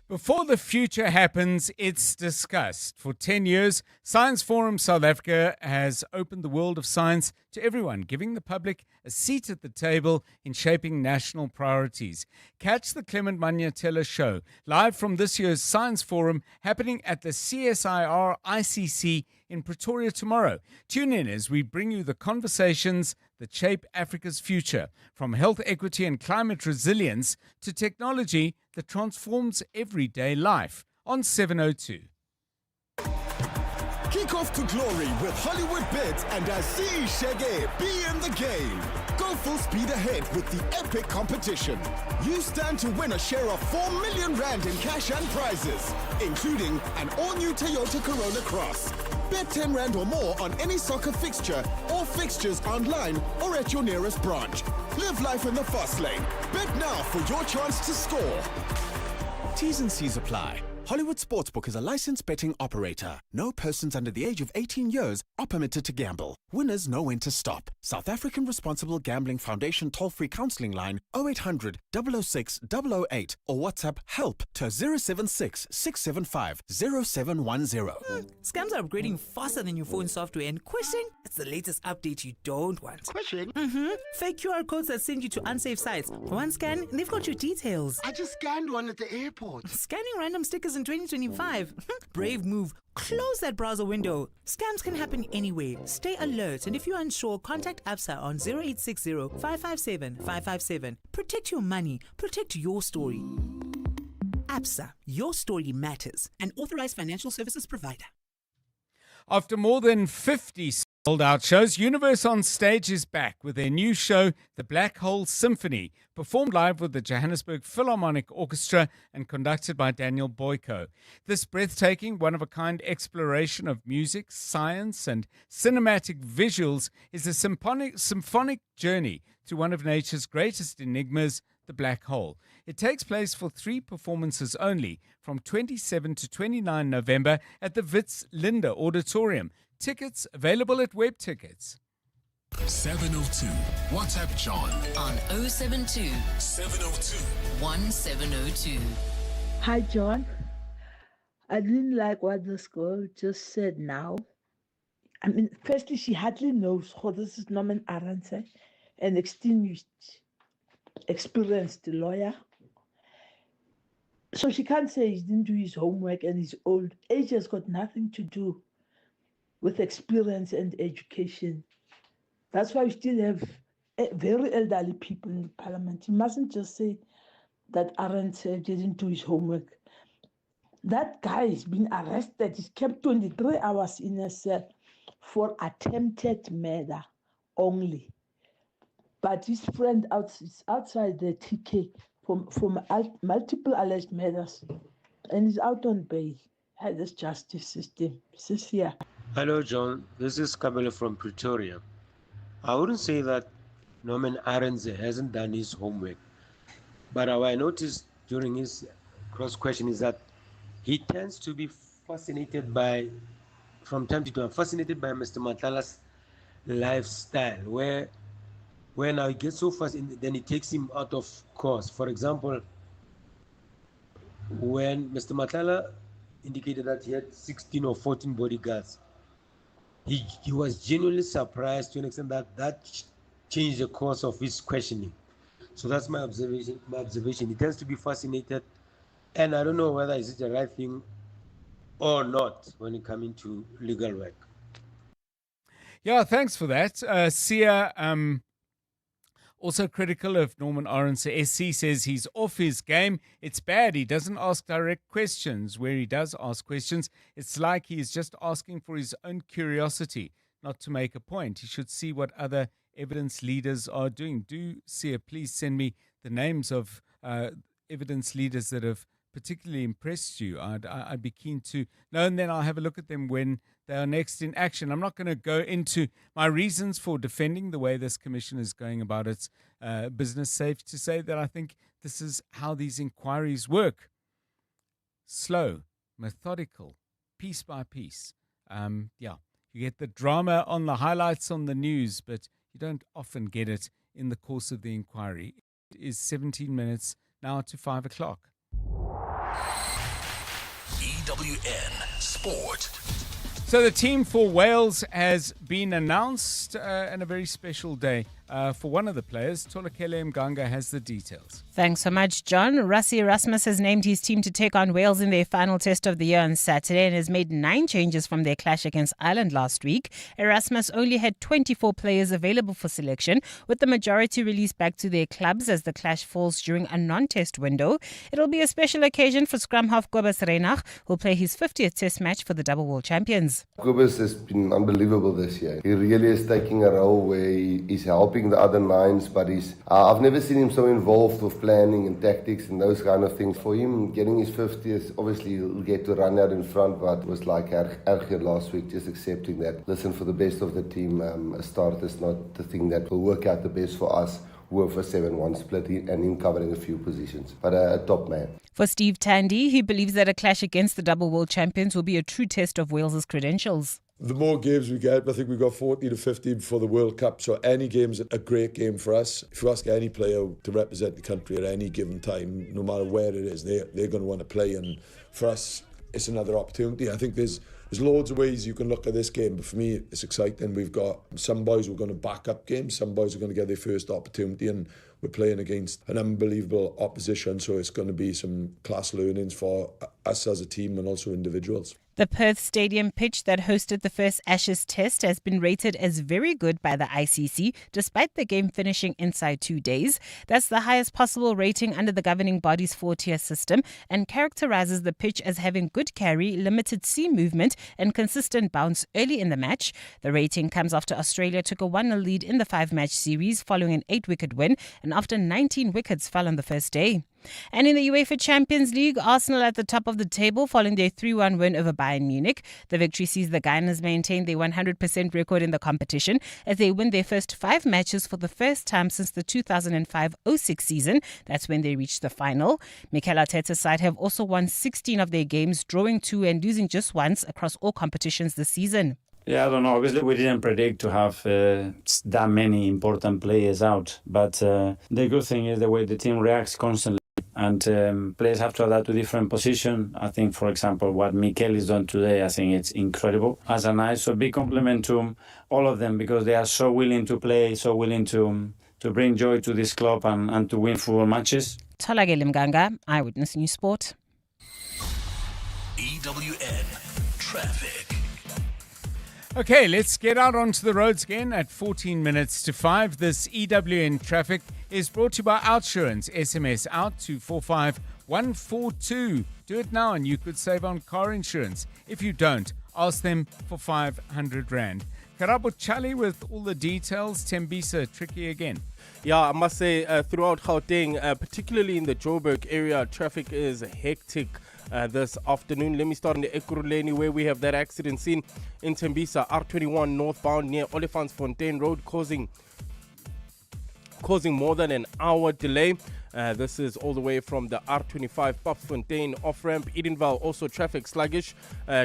Before the future happens, it's discussed. For 10 years, Science Forum South Africa has opened the world of science to everyone, giving the public a seat at the table in shaping national priorities. Catch the Clement Manyatela Show, live from this year's Science Forum, happening at the CSIR ICC in Pretoria tomorrow. Tune in as we bring you the conversations that shape Africa's future, from health equity and climate resilience to technology that transforms everyday life, on 702. Kick off to glory with Hollywood Bets and Aziz Shege. Be in the game. Go full speed ahead with the epic competition. You stand to win a share of 4 million rand in cash and prizes, including an all-new Toyota Corolla Cross. Bet 10 rand or more on any soccer fixture or fixtures online or at your nearest branch. Live life in the fast lane. Bet now for your chance to score. T's and C's apply. Hollywood Sportsbook is a licensed betting operator. No persons under the age of 18 years are permitted to gamble. Winners know when to stop. South African Responsible Gambling Foundation toll-free counseling line 0800 006 008 or WhatsApp HELP to 076 675 0710. Scams are upgrading faster than your phone software, and Quishing, it's the latest update you don't want. Quishing? Fake QR codes that send you to unsafe sites. For one scan, they've got your details. I just scanned one at the airport. Scanning random stickers in 2025. Brave move. Close that browser window. Scams can happen anywhere. Stay alert, and if you're unsure, contact ABSA on 0860 557 557. Protect your money. Protect your story. ABSA, your story matters. An authorized financial services provider. After more than 50 sold-out shows, Universe on Stage is back with their new show, The Black Hole Symphony, performed live with the Johannesburg Philharmonic Orchestra and conducted by Daniel Boyko. This breathtaking, one-of-a-kind exploration of music, science, and cinematic visuals is a symphonic journey to one of nature's greatest enigmas, the black hole. It takes place for 3 performances only, from 27 to 29 November at the Wits Linde Auditorium. Tickets available at Web Tickets. 702. WhatsApp John on 072 702 1702. Hi, John. I didn't like what this girl just said now. I mean, firstly, she hardly knows who this is Norman Arendse, an experienced lawyer. So she can't say he didn't do his homework and he's old. Age has got nothing to do with experience and education. That's why we still have very elderly people in the parliament. You mustn't just say that Arendse didn't do his homework. That guy has been arrested. He's kept 23 hours in a cell for attempted murder only. But his friend is outside the TK for multiple alleged murders, and he's out on bail. This justice system. This here. Hello, John. This is Kabele from Pretoria. I wouldn't say that Norman Arendse hasn't done his homework, but what I noticed during his cross-question is that he tends to be fascinated by, from time to time, fascinated by Mr. Matlala's lifestyle, where now he gets so fast, then it takes him out of course. For example, when Mr. Matlala indicated that he had 16 or 14 bodyguards, he was genuinely surprised to an extent that changed the course of his questioning. So that's my observation. He tends to be fascinated, and I don't know whether is it the right thing or not when it comes into legal work. Yeah, thanks for that. Sia, also critical of Norman Arendse. SC says he's off his game. It's bad. He doesn't ask direct questions. Where he does ask questions, it's like he is just asking for his own curiosity, not to make a point. He should see what other evidence leaders are doing. Do, Sia, please send me the names of evidence leaders that have particularly impressed you. I'd be keen to know, and then I'll have a look at them when they are next in action. I'm not going to go into my reasons for defending the way this commission is going about its business. Safe to say that I think this is how these inquiries work. Slow, methodical, piece by piece. You get the drama on the highlights on the news, but you don't often get it in the course of the inquiry. It is 17 minutes now to 5 o'clock. EWN Sport. So the team for Wales has been announced, and a very special day for one of the players. Tolakele Mganga has the details. Thanks so much, John. Rassie Erasmus has named his team to take on Wales in their final test of the year on Saturday and has made 9 changes from their clash against Ireland last week. Erasmus only had 24 players available for selection, with the majority released back to their clubs as the clash falls during a non-test window. It'll be a special occasion for scrum half Kobus Reinach, who'll play his 50th test match for the double world champions. Kobus has been unbelievable this year. He really is taking a role where he's helping the other 9s, but I've never seen him so involved with planning and tactics and those kind of things. For him, getting his 50th, obviously he'll get to run out in front, but it was like Erger last week, just accepting that. Listen, for the best of the team, a start is not the thing that will work out the best for us. With a 7-1 split and him covering a few positions, but a top man. For Steve Tandy, he believes that a clash against the double world champions will be a true test of Wales's credentials. The more games we get, I think we've got 14 to 15 before the World Cup, so any game's a great game for us. If you ask any player to represent the country at any given time, no matter where it is, they're going to want to play, and for us, it's another opportunity. I think there's loads of ways you can look at this game, but for me, it's exciting. We've got some boys who are going to back up games, some boys are going to get their first opportunity, and we're playing against an unbelievable opposition, so it's going to be some class learnings for us as a team and also individuals. The Perth Stadium pitch that hosted the first Ashes Test has been rated as very good by the ICC, despite the game finishing inside 2 days. That's the highest possible rating under the governing body's 4-tier system and characterises the pitch as having good carry, limited sea movement and consistent bounce early in the match. The rating comes after Australia took a 1-0 lead in the 5-match series following an 8-wicket win and after 19 wickets fell on the first day. And in the UEFA Champions League, Arsenal at the top of the table following their 3-1 win over Bayern Munich. The victory sees the Gunners maintain their 100% record in the competition as they win their first 5 matches for the first time since the 2005-06 season. That's when they reached the final. Mikel Arteta's side have also won 16 of their games, drawing 2 and losing just once across all competitions this season. Yeah, I don't know. Obviously, we didn't predict to have that many important players out. But the good thing is the way the team reacts constantly. And players have to adapt to different positions. I think, for example, what Mikel is done today, I think it's incredible. As a nice, so big compliment to all of them because they are so willing to play, so willing to bring joy to this club and to win football matches. Tolagele Mganga, Eyewitness News Sport. EWN Traffic. Okay, let's get out onto the roads again at 14 minutes to 5. This EWN Traffic is brought to you by Outsurance. SMS out to 45142. Do it now and you could save on car insurance. If you don't, ask them for 500 Rand. Karabo Chali with all the details. Tembisa, tricky again. Yeah, I must say throughout Gauteng, particularly in the Joburg area, traffic is hectic. This afternoon. Let me start in the Ekurhuleni where we have that accident scene in Tembisa, R21 northbound near Olifantsfontein Road, causing more than an hour delay. This is all the way from the R25 Papsfontein off-ramp. Edenvale also traffic sluggish,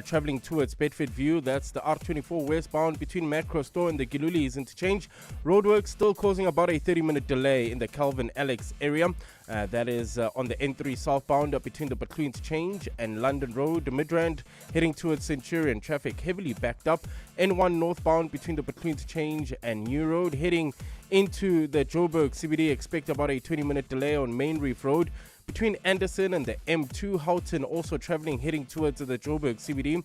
traveling towards Bedford View. That's the R24 westbound between Macro Store and the Gilulis interchange. Roadworks still causing about a 30-minute delay in the Calvin Alex area. That is on the N3 southbound between the Butler interchange and London Road. Midrand heading towards Centurion. Traffic heavily backed up. N1 northbound between the Butler interchange and New Road. Heading into the Joburg CBD, expect about a 20-minute delay on Main Reef Road. Between Anderson and the M2, Houghton also traveling heading towards the Joburg CBD.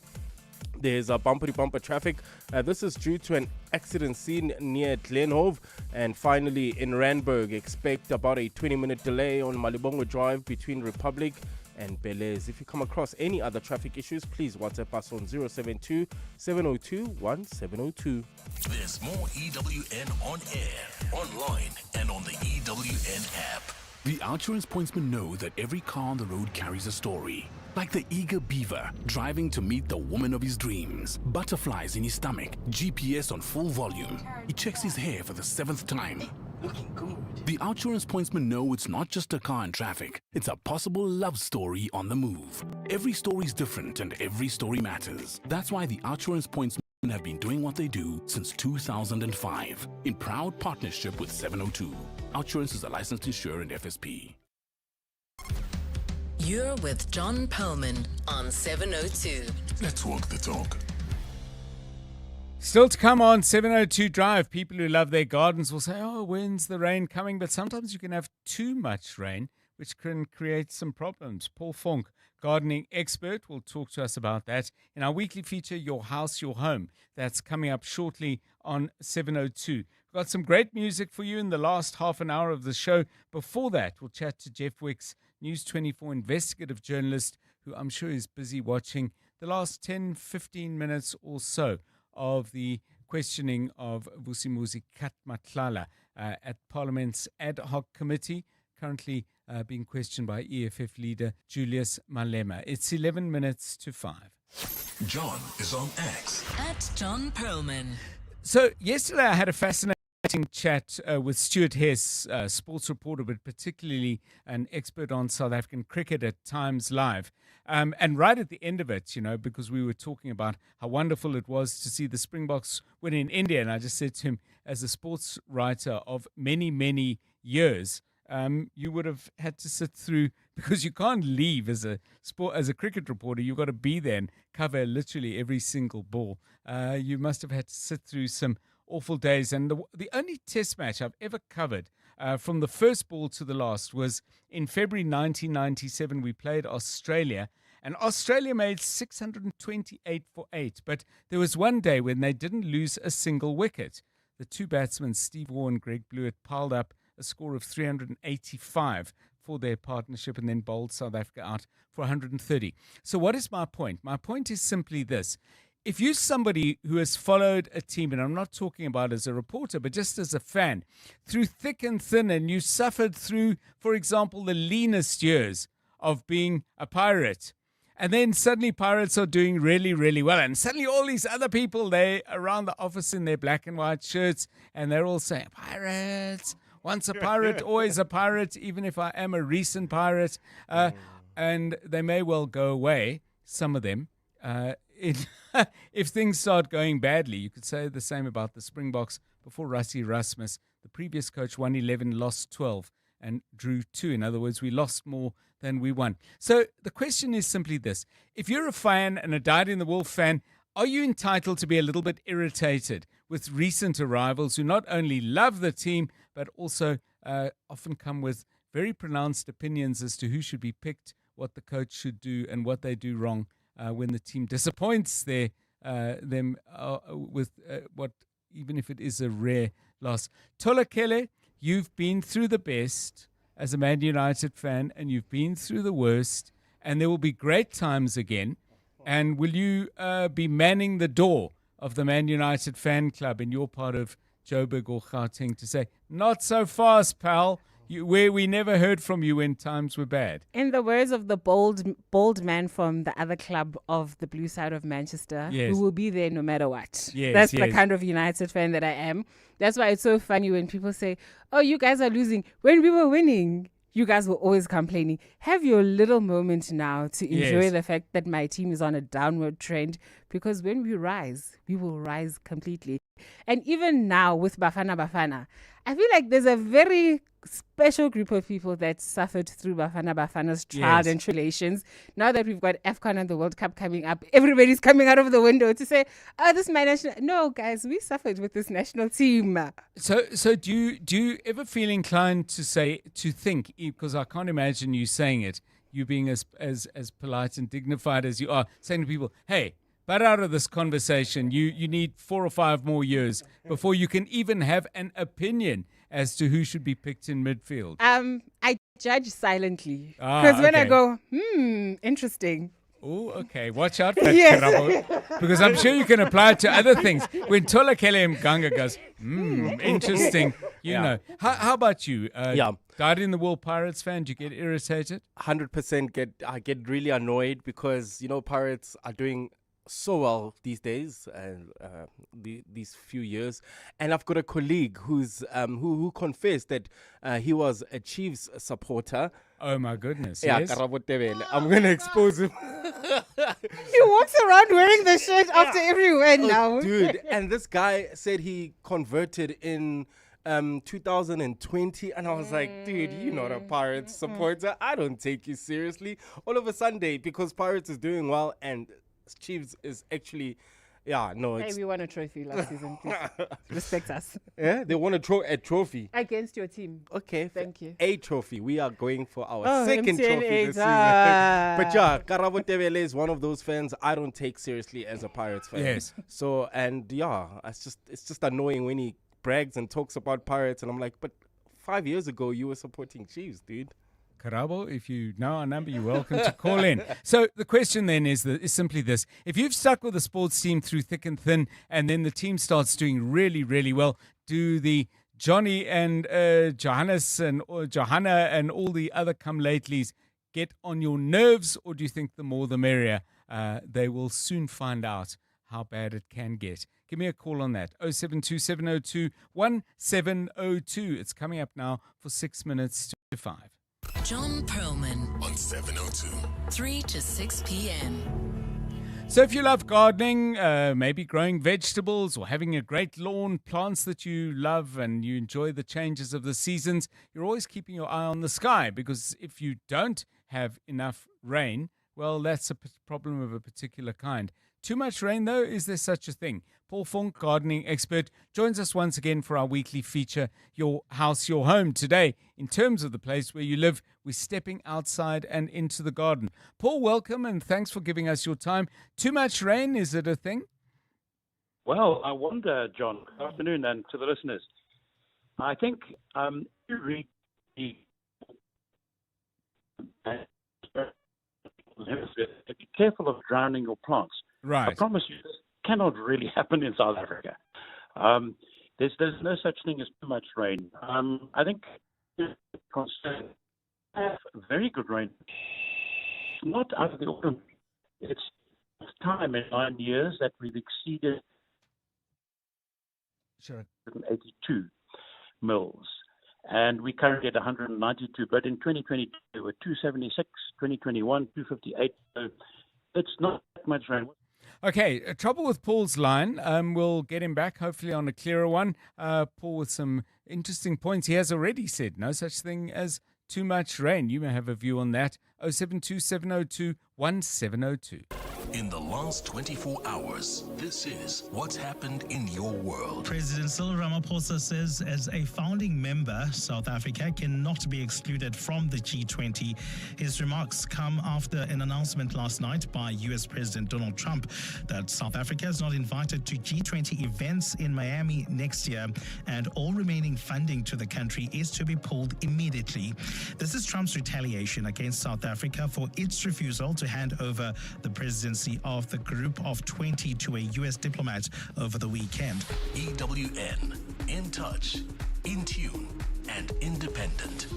There's a bumper-to-bumper traffic. This is due to an accident scene near Glenhove. And finally, in Randburg, expect about a 20-minute delay on Malibongo Drive between Republic and Belize. If you come across any other traffic issues, please WhatsApp us on 072-702-1702. There's more EWN on air, online, and on the EWN app. The Outsurance pointsmen know that every car on the road carries a story. Like the eager beaver driving to meet the woman of his dreams. Butterflies in his stomach, GPS on full volume. He checks his hair for the 7th time. Looking good. The Outsurance pointsmen know it's not just a car in traffic. It's a possible love story on the move. Every story is different and every story matters. That's why the Outsurance pointsmen have been doing what they do since 2005 in proud partnership with 702. Outsurance is a licensed insurer and FSP. You're with John Perlman on 702. Let's walk the talk. Still to come on 702 Drive, people who love their gardens will say, oh, when's the rain coming? But sometimes you can have too much rain, which can create some problems. Paul Fonk, gardening expert, will talk to us about that in our weekly feature, Your House, Your Home. That's coming up shortly on 702. We've got some great music for you in the last half an hour of the show. Before that, we'll chat to Jeff Wicks, News 24 investigative journalist, who I'm sure is busy watching the last 10-15 minutes or so of the questioning of Vusimuzi Katmatlala at Parliament's ad hoc committee, currently being questioned by EFF leader Julius Malema. It's 11 minutes to 5. John is on X. At John Perlman. So yesterday I had a fascinating chat with Stuart Hess, sports reporter, but particularly an expert on South African cricket at Times Live. And right at the end of it, because we were talking about how wonderful it was to see the Springboks win in India, and I just said to him, as a sports writer of many, many years, you would have had to sit through, because you can't leave as a cricket reporter. You've got to be there and cover literally every single ball. You must have had to sit through some awful days. And the only test match I've ever covered from the first ball to the last was in February 1997. We played Australia, and Australia made 628 for 8. But there was one day when they didn't lose a single wicket. The two batsmen, Steve Waugh and Greg Blewett, piled up a score of 385 for their partnership and then bowled South Africa out for 130. So what is my point? My point is simply this. If you're somebody who has followed a team, and I'm not talking about as a reporter, but just as a fan, through thick and thin, and you suffered through, for example, the leanest years of being a pirate, and then suddenly Pirates are doing really, really well. And suddenly all these other people, they around the office in their black and white shirts, and they're all saying, Pirates, once a pirate, always a pirate, even if I am a recent pirate. And they may well go away, some of them. If things start going badly, you could say the same about the Springboks before Rassie Erasmus. The previous coach won 11, lost 12, and drew 2. In other words, we lost more than we won. So the question is simply this. If you're a fan and a dyed-in-the-wool fan, are you entitled to be a little bit irritated with recent arrivals who not only love the team, but also often come with very pronounced opinions as to who should be picked, what the coach should do, and what they do wrong when the team disappoints them with what, even if it is a rare loss. Tolakele, you've been through the best as a Man United fan, and you've been through the worst, and there will be great times again. And will you be manning the door of the Man United fan club in your part of Joburg or Gauteng to say, not so fast, pal, where we never heard from you when times were bad? In the words of the bold man from the other club of the blue side of Manchester, Yes. who will be there no matter what. Yes, That's the yes. kind of United fan that I am. That's why it's so funny when people say, oh, you guys are losing. When we were winning, you guys were always complaining. Have your little moment now to enjoy Yes. the fact that my team is on a downward trend, because when we rise, we will rise completely. And even now with Bafana, I feel like there's a very special group of people that suffered through Bafana's trials Yes. and tribulations. Now that we've got AFCON and the World Cup coming up, everybody's coming out of the window to say, oh, this is my national... No, guys, we suffered with this national team. So do you ever feel inclined to think, because I can't imagine you saying it, you being as polite and dignified as you are, saying to people, hey, but out of this conversation, you need 4 or 5 more years before you can even have an opinion as to who should be picked in midfield? I judge silently. Because when I okay. go, interesting. Oh, okay. Watch out for that, Yes. Karabo, because I'm sure you can apply it to other things. When Tolakele Mganga goes, interesting, you know. How about you? Dyed-in-the-wool Pirates fan, do you get irritated? 100% I get really annoyed because, Pirates are doing so well these days and these few years, and I've got a colleague who's who confessed that he was a Chiefs supporter. Oh my goodness! Yeah, Yes. Karabo Tebele. I'm gonna expose him. He walks around wearing the shirt after every win now. Dude, and this guy said he converted in 2020, and I was like, dude, you're not a Pirates supporter. I don't take you seriously. All of a Sunday, because Pirates is doing well and Chiefs is actually, Hey, we won a trophy last season. Please. Respect us. Yeah, they want a trophy. Against your team. Okay. Thank you. A trophy. We are going for our second MTN trophy this season. But Karabo Tebele is one of those fans I don't take seriously as a Pirates fan. Yes. So, and it's just annoying when he brags and talks about Pirates, and I'm like, but 5 years ago you were supporting Chiefs, dude. Karabo, if you know our number, you're welcome to call in. So the question then is simply this. If you've stuck with the sports team through thick and thin, and then the team starts doing really, really well, do the Johnny and Johannes or Johanna and all the other come-latelys get on your nerves, or do you think the more the merrier? They will soon find out how bad it can get. Give me a call on that. 072-702-1702. It's coming up now for 6 minutes to 5. John Perlman on 702. 3 to 6 p.m. So if you love gardening, maybe growing vegetables or having a great lawn, plants that you love and you enjoy the changes of the seasons, you're always keeping your eye on the sky, because if you don't have enough rain, well, that's a problem of a particular kind. Too much rain, though, is there such a thing? Paul Funk, gardening expert, joins us once again for our weekly feature, Your House, Your Home. Today, in terms of the place where you live, we're stepping outside and into the garden. Paul, welcome, and thanks for giving us your time. Too much rain, is it a thing? Well, I wonder, John, good afternoon, and to the listeners. I think you read the be careful of drowning your plants. Right. I promise you, this cannot really happen in South Africa. There's no such thing as too much rain. I think concerned have very good rain. Not out of the ordinary. It's time in 9 years that we've exceeded 182 mils. And we currently at 192, but in 2022 we were 276, 2021 258. So it's not that much rain. Okay, trouble with Paul's line. We'll get him back, hopefully on a clearer one. Paul with some interesting points. He has already said no such thing as too much rain. You may have a view on that. 072-702-1702. In the last 24 hours, this is what's happened in your world. President Cyril Ramaphosa says as a founding member, South Africa cannot be excluded from the G20. His remarks come after an announcement last night by US President Donald Trump that South Africa is not invited to G20 events in Miami next year, and all remaining funding to the country is to be pulled immediately. This is Trump's retaliation against South Africa for its refusal to hand over the presidency of the group of 20 to a US diplomat over the weekend. EWN, in touch, in tune, and independent.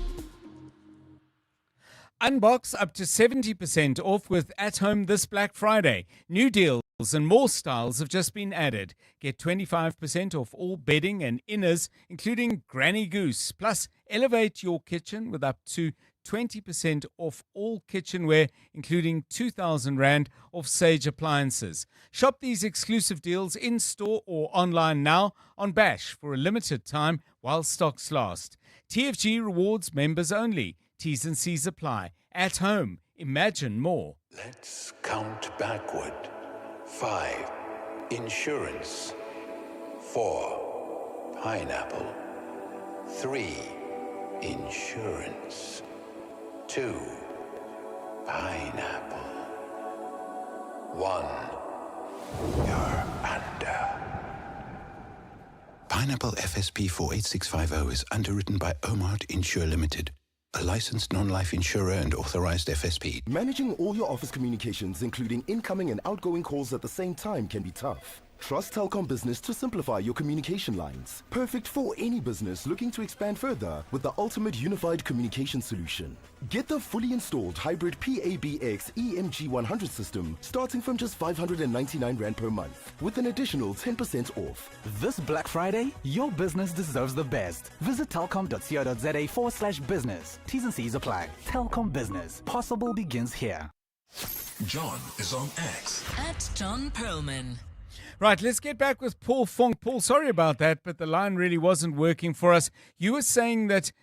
Unbox up to 70% off with At Home this Black Friday. New deals and more styles have just been added. Get 25% off all bedding and inners, including Granny Goose. Plus, elevate your kitchen with up to 20% off all kitchenware, including 2,000 Rand off Sage appliances. Shop these exclusive deals in-store or online now on Bash for a limited time while stocks last. TFG rewards members only. T's and C's apply. At Home. Imagine more. Let's count backward. 5. Insurance. 4. Pineapple. 3. Insurance. 2. Pineapple. 1. You're under. Pineapple FSP 48650 is underwritten by Omart Insure Limited, a licensed non-life insurer and authorized FSP. Managing all your office communications, including incoming and outgoing calls at the same time, can be tough. Trust Telkom Business to simplify your communication lines. Perfect for any business looking to expand further with the ultimate unified communication solution. Get the fully installed hybrid PABX EMG100 system starting from just 599 Rand per month with an additional 10% off. This Black Friday, your business deserves the best. Visit telkom.co.za/business. T's and C's apply. Telkom Business. Possible begins here. John is on X. At John Perlman. Right, let's get back with Paul Funk. Paul, sorry about that, but the line really wasn't working for us. You were saying that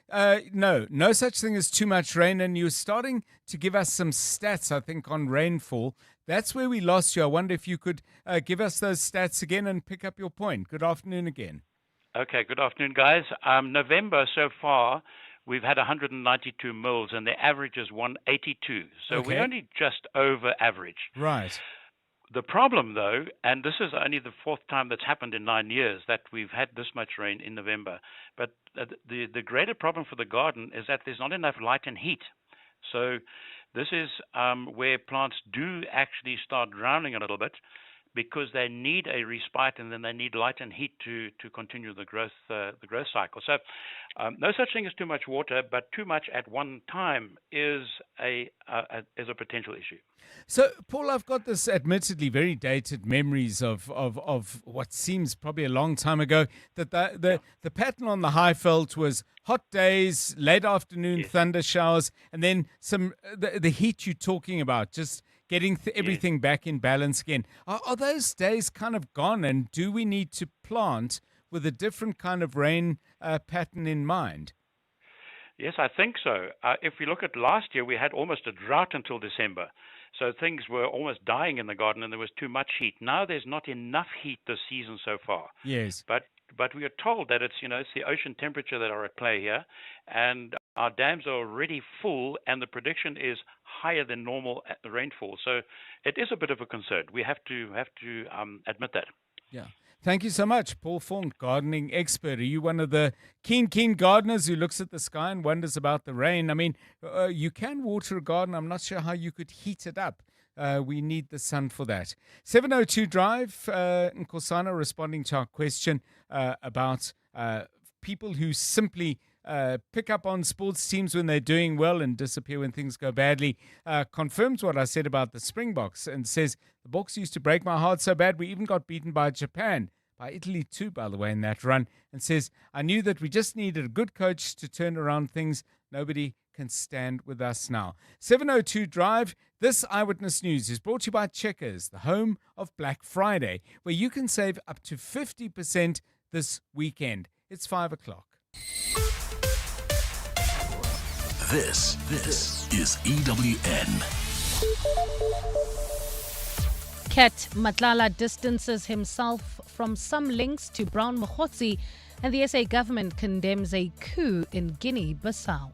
no such thing as too much rain, and you were starting to give us some stats, I think, on rainfall. That's where we lost you. I wonder if you could give us those stats again and pick up your point. Good afternoon again. Okay, good afternoon, guys. November so far, we've had 192 mils, and the average is 182. So Okay. we're only just over average. Right. The problem, though, and this is only the fourth time that's happened in 9 years that we've had this much rain in November, but the greater problem for the garden is that there's not enough light and heat. So this is where plants do actually start drowning a little bit because they need a respite, and then they need light and heat to continue the growth cycle. So no such thing as too much water, but too much at one time is a potential issue. So, Paul, I've got this admittedly very dated memories of what seems probably a long time ago, that the pattern on the Highveld was hot days, late afternoon thunder showers, and then the heat you're talking about, just getting everything back in balance again. Are those days kind of gone, and do we need to plant with a different kind of rain pattern in mind? Yes, I think so. If we look at last year, we had almost a drought until December. So things were almost dying in the garden, and there was too much heat. Now there's not enough heat this season so far. Yes. But we are told that it's the ocean temperature that are at play here, and our dams are already full, and the prediction is higher than normal rainfall. So it is a bit of a concern. We have to admit that. Yeah. Thank you so much, Paul Font, gardening expert. Are you one of the keen gardeners who looks at the sky and wonders about the rain? I mean, you can water a garden. I'm not sure how you could heat it up. We need the sun for that. 702 Drive, Nkosana responding to our question about people who simply pick up on sports teams when they're doing well and disappear when things go badly, confirms what I said about the Springboks and says, the Boks used to break my heart so bad we even got beaten by Japan, by Italy too, by the way, in that run, and says, I knew that we just needed a good coach to turn around things. Nobody can stand with us now. 702 Drive, this Eyewitness News is brought to you by Checkers, the home of Black Friday, where you can save up to 50% this weekend. It's 5 o'clock. This is EWN. Ket Matlala distances himself from some links to Brown Mokgotsi, and the SA government condemns a coup in Guinea-Bissau.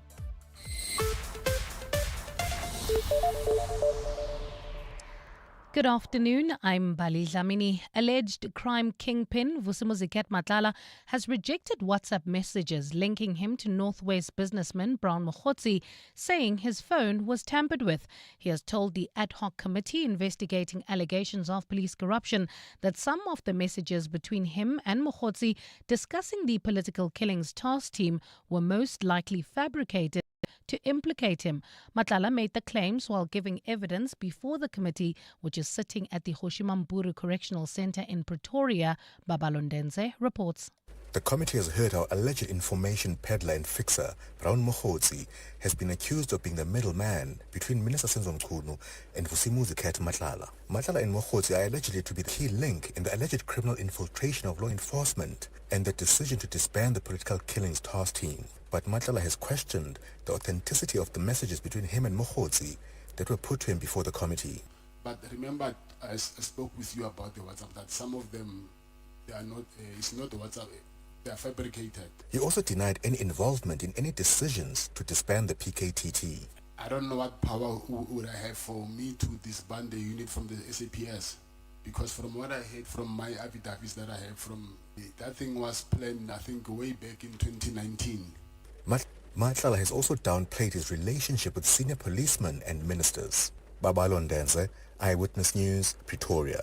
Good afternoon, I'm Bali Dlamini. Alleged crime kingpin Vusimuzi Ket Matlala has rejected WhatsApp messages linking him to Northwest businessman Brown Mokgotsi, saying his phone was tampered with. He has told the ad hoc committee investigating allegations of police corruption that some of the messages between him and Mokgotsi discussing the political killings task team were most likely fabricated to implicate him. Matlala made the claims while giving evidence before the committee, which is sitting at the Hoshimamburu Correctional Centre in Pretoria. Babalondense reports. The committee has heard how alleged information peddler and fixer Brown Mokgotsi has been accused of being the middleman between Minister Senzo Mchunu and Vusimuzi Ket Matlala. Matlala and Mokgotsi are allegedly to be the key link in the alleged criminal infiltration of law enforcement and the decision to disband the political killings task team. But Matlala has questioned the authenticity of the messages between him and Mokgotsi that were put to him before the committee. But remember, I spoke with you about the WhatsApp, that some of them, they are not, it's not the WhatsApp, they are fabricated. He also denied any involvement in any decisions to disband the PKTT. I don't know what power would I have for me to disband the unit from the SAPS. Because from what I heard from my affidavits that I have from, that thing was planned, I think, way back in 2019. Matlala has also downplayed his relationship with senior policemen and ministers. Babalondense, Eyewitness News, Pretoria.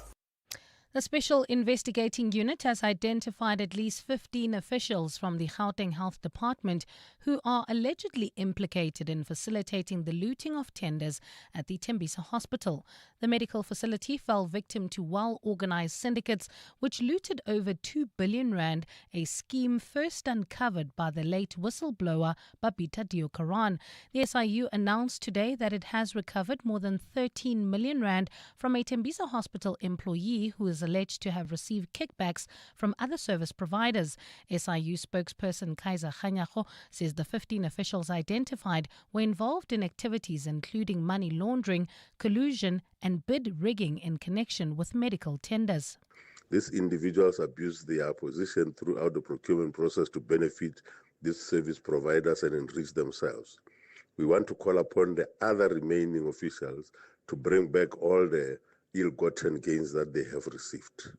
The Special Investigating Unit has identified at least 15 officials from the Gauteng Health Department who are allegedly implicated in facilitating the looting of tenders at the Tembisa Hospital. The medical facility fell victim to well-organized syndicates which looted over 2 billion rand, a scheme first uncovered by the late whistleblower Babita Deokaran. The SIU announced today that it has recovered more than 13 million rand from a Tembisa Hospital employee who is alleged to have received kickbacks from other service providers. SIU spokesperson Kaiser Khanyago says the 15 officials identified were involved in activities including money laundering, collusion and bid rigging in connection with medical tenders. These individuals abuse their position throughout the procurement process to benefit these service providers and enrich themselves. We want to call upon the other remaining officials to bring back all the ill-gotten gains that they have received.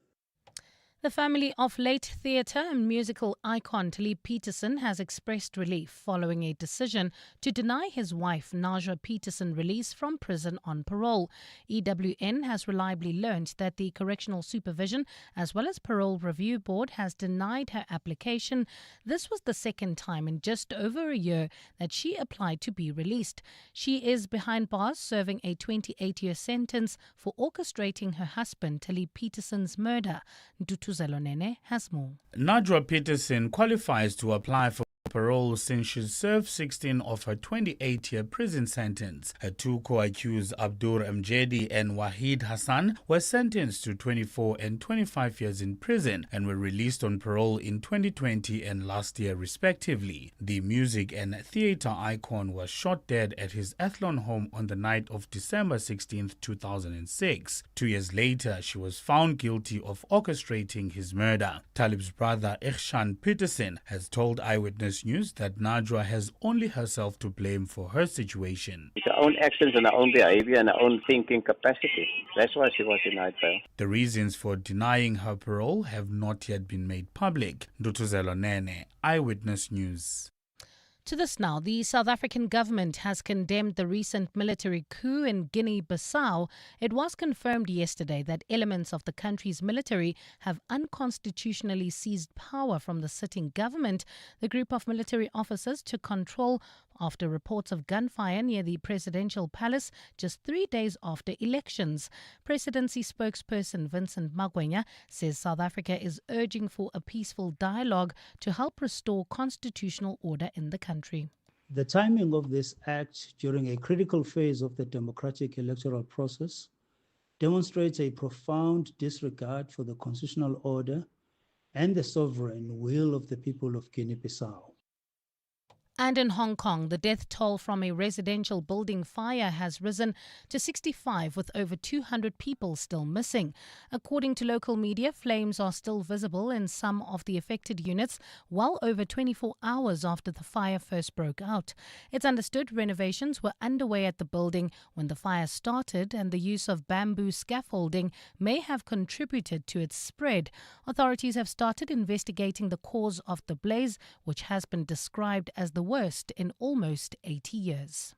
The family of late theatre and musical icon Talib Peterson has expressed relief following a decision to deny his wife Najwa Peterson release from prison on parole. EWN has reliably learnt that the Correctional Supervision as well as Parole Review Board has denied her application. This was the second time in just over a year that she applied to be released. She is behind bars serving a 28-year sentence for orchestrating her husband Talib Peterson's murder. Zelonene has more. Najwa Peterson qualifies to apply for parole since she served 16 of her 28-year prison sentence. Her two co-accused, Abdur Mjedi and Wahid Hassan, were sentenced to 24 and 25 years in prison and were released on parole in 2020 and last year respectively. The music and theatre icon was shot dead at his Athlone home on the night of December 16, 2006. 2 years later, she was found guilty of orchestrating his murder. Talib's brother Ihshan Peterson has told Eyewitness News that Najwa has only herself to blame for her situation. It's her own actions and her own behavior and her own thinking capacity. That's why she was denied bail. The reasons for denying her parole have not yet been made public. Ndutuzelo Nene, Eyewitness News. To this now, the South African government has condemned the recent military coup in Guinea-Bissau. It was confirmed yesterday that elements of the country's military have unconstitutionally seized power from the sitting government. The group of military officers took control after reports of gunfire near the presidential palace just 3 days after elections. Presidency spokesperson Vincent Magwenya says South Africa is urging for a peaceful dialogue to help restore constitutional order in the country. The timing of this act during a critical phase of the democratic electoral process demonstrates a profound disregard for the constitutional order and the sovereign will of the people of Guinea-Bissau. And in Hong Kong, the death toll from a residential building fire has risen to 65, with over 200 people still missing. According to local media, flames are still visible in some of the affected units, well over 24 hours after the fire first broke out. It's understood renovations were underway at the building when the fire started, and the use of bamboo scaffolding may have contributed to its spread. Authorities have started investigating the cause of the blaze, which has been described as the worst in almost 80 years.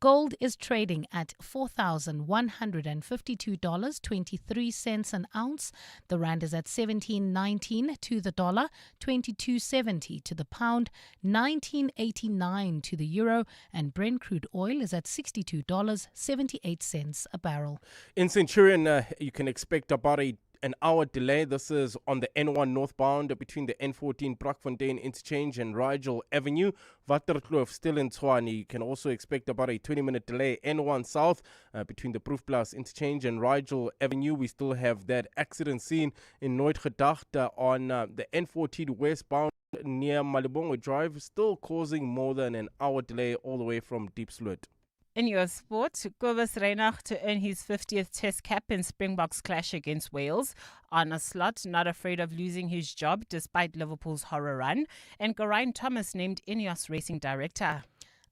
Gold is trading at $4,152.23 an ounce. The rand is at 17.19 to the dollar, 22.70 to the pound, 19.89 to the euro, and Brent crude oil is at $62.78 a barrel. In Centurion, you can expect about an hour delay. This is on the N1 northbound between the N14 Brakfontein interchange and Rigel Avenue. Waterkloof still in Tshwane. You can also expect about a 20-minute delay. N1 south between the Proefplaas interchange and Rigel Avenue. We still have that accident scene in Nooit Gedacht on the N14 westbound near Malibongwe Drive, still causing more than an hour delay all the way from Deep Sloot. In your sport, Kobus Reinach to earn his 50th Test cap in Springboks clash against Wales. Arne Slot not afraid of losing his job despite Liverpool's horror run. And Geraint Thomas named Ineos racing director.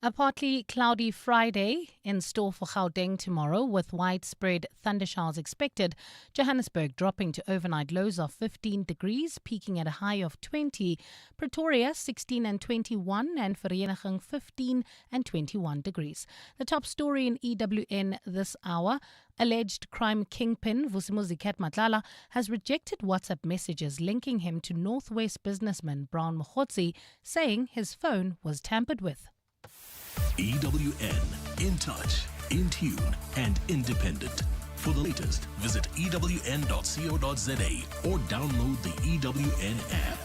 A partly cloudy Friday in store for Gauteng tomorrow, with widespread thundershowers expected. Johannesburg dropping to overnight lows of 15 degrees, peaking at a high of 20. Pretoria 16 and 21, and Vereeniging 15 and 21 degrees. The top story in EWN this hour: alleged crime kingpin Vusimuzi Matlala has rejected WhatsApp messages linking him to Northwest businessman Brown Mokgotsi, saying his phone was tampered with. EWN, in touch, in tune, and independent. For the latest, visit ewn.co.za or download the EWN app.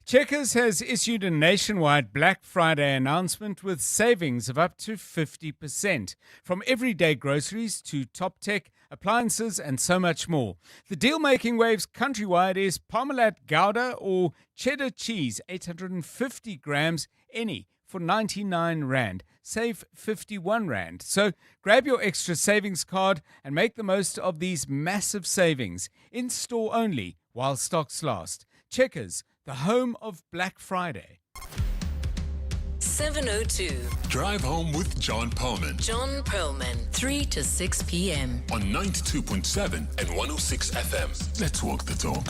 Checkers has issued a nationwide Black Friday announcement with savings of up to 50%, from everyday groceries to top tech, appliances, and so much more. The deal making waves countrywide is Parmalat Gouda or cheddar cheese, 850 grams, any, for 99 Rand. Save 51 Rand. So grab your extra savings card and make the most of these massive savings. In store only while stocks last. Checkers, the home of Black Friday. 702. Drive home with John Perlman John Perlman, 3 to 6 p.m. on 92.7 and 106 FM. Let's walk the talk.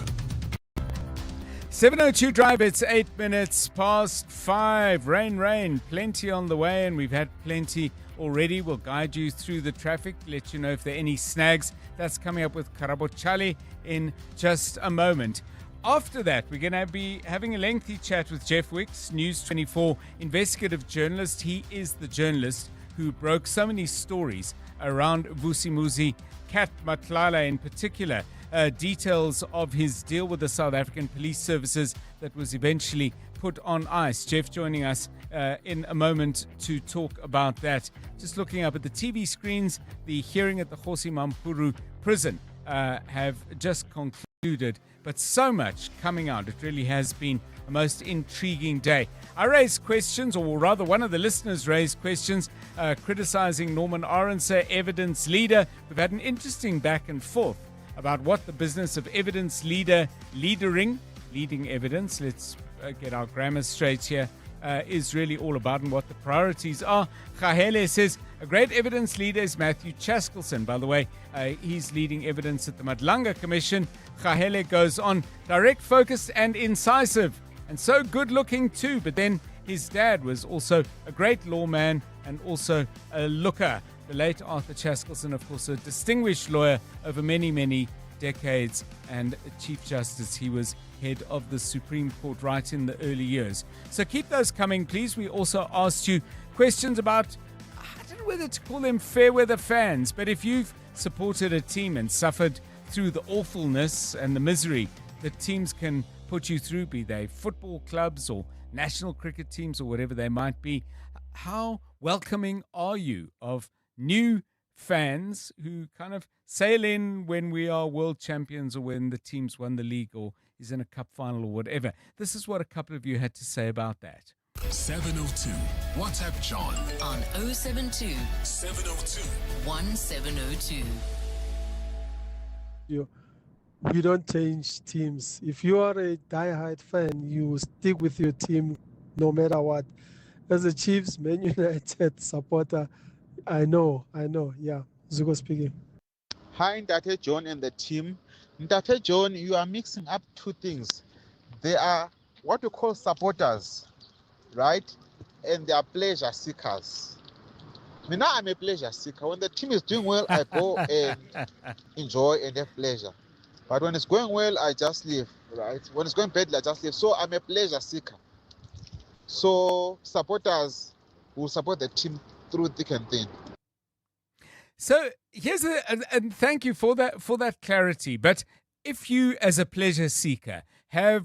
702 Drive, it's 8 minutes past 5. Rain, plenty on the way, and we've had plenty already. We'll guide you through the traffic, let you know if there are any snags. That's coming up with Karabo Chali in just a moment. After that, we're going to be having a lengthy chat with Jeff Wicks, News 24 investigative journalist. He is the journalist who broke so many stories around Vusimuzi Cat Matlala in particular. Details of his deal with the South African Police Services that was eventually put on ice. Jeff joining us in a moment to talk about that. Just looking up at the TV screens, the hearing at the Kgosi Mampuru prison have just concluded, but so much coming out. It really has been a most intriguing day. I raised questions, or rather one of the listeners raised questions, criticizing Norman Arendse, evidence leader. We've had an interesting back and forth about what the business of evidence leading evidence, let's get our grammar straight here, is really all about and what the priorities are. Khahele says, a great evidence leader is Matthew Chaskelson. By the way, he's leading evidence at the Madlanga Commission. Khahele goes on, direct, focused and incisive, and so good looking too. But then his dad was also a great lawman and also a looker. The late Arthur Chaskelson, of course, a distinguished lawyer over many, many decades and Chief Justice. He was head of the Supreme Court right in the early years. So keep those coming, please. We also asked you questions about, I don't know whether to call them fair weather fans, but if you've supported a team and suffered through the awfulness and the misery that teams can put you through, be they football clubs or national cricket teams or whatever they might be, how welcoming are you of new fans who kind of sail in when we are world champions or when the team's won the league or is in a cup final or whatever? This is what a couple of you had to say about that. 702. WhatsApp John On 072 702 1702. We don't change teams. If you are a die-hard fan, you stick with your team no matter what. As a Chiefs, Man United supporter, I know. Yeah, Zuko speaking. Hi, Ndate John and the team. Ndate John, you are mixing up two things. They are what we call supporters, right? And they are pleasure seekers. Now I'm a pleasure seeker. When the team is doing well, I go and enjoy and have pleasure. But when it's going well, I just leave, right? When it's going badly, I just leave. So I'm a pleasure seeker. So supporters will support the team through thick and thin. So here's and thank you for that clarity. But if you, as a pleasure seeker,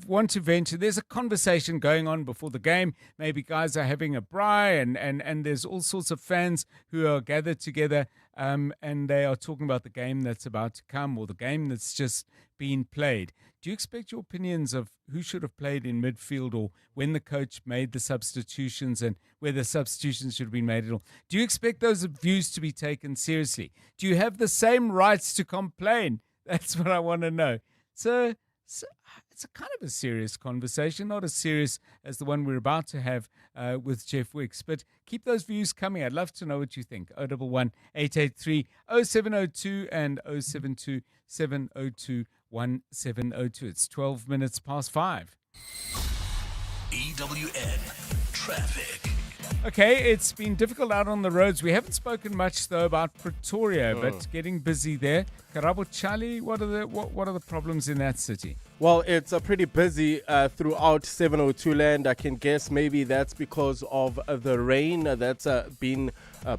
want to venture, there's a conversation going on before the game. Maybe guys are having a braai and there's all sorts of fans who are gathered together and they are talking about the game that's about to come or the game that's just been played. Do you expect your opinions of who should have played in midfield or when the coach made the substitutions and whether substitutions should have been made at all? Do you expect those views to be taken seriously? Do you have the same rights to complain? That's what I want to know. So it's a kind of a serious conversation, not as serious as the one we're about to have with Jeff Wicks. But keep those views coming. I'd love to know what you think. 011 883 0702 and 072 702 1702. It's 12 minutes past 5. EWN Traffic. Okay, it's been difficult out on the roads. We haven't spoken much though about Pretoria, but getting busy there. Karabo Chali, what are the problems in that city? Well, it's pretty busy throughout 702 land. I can guess maybe that's because of the rain that's been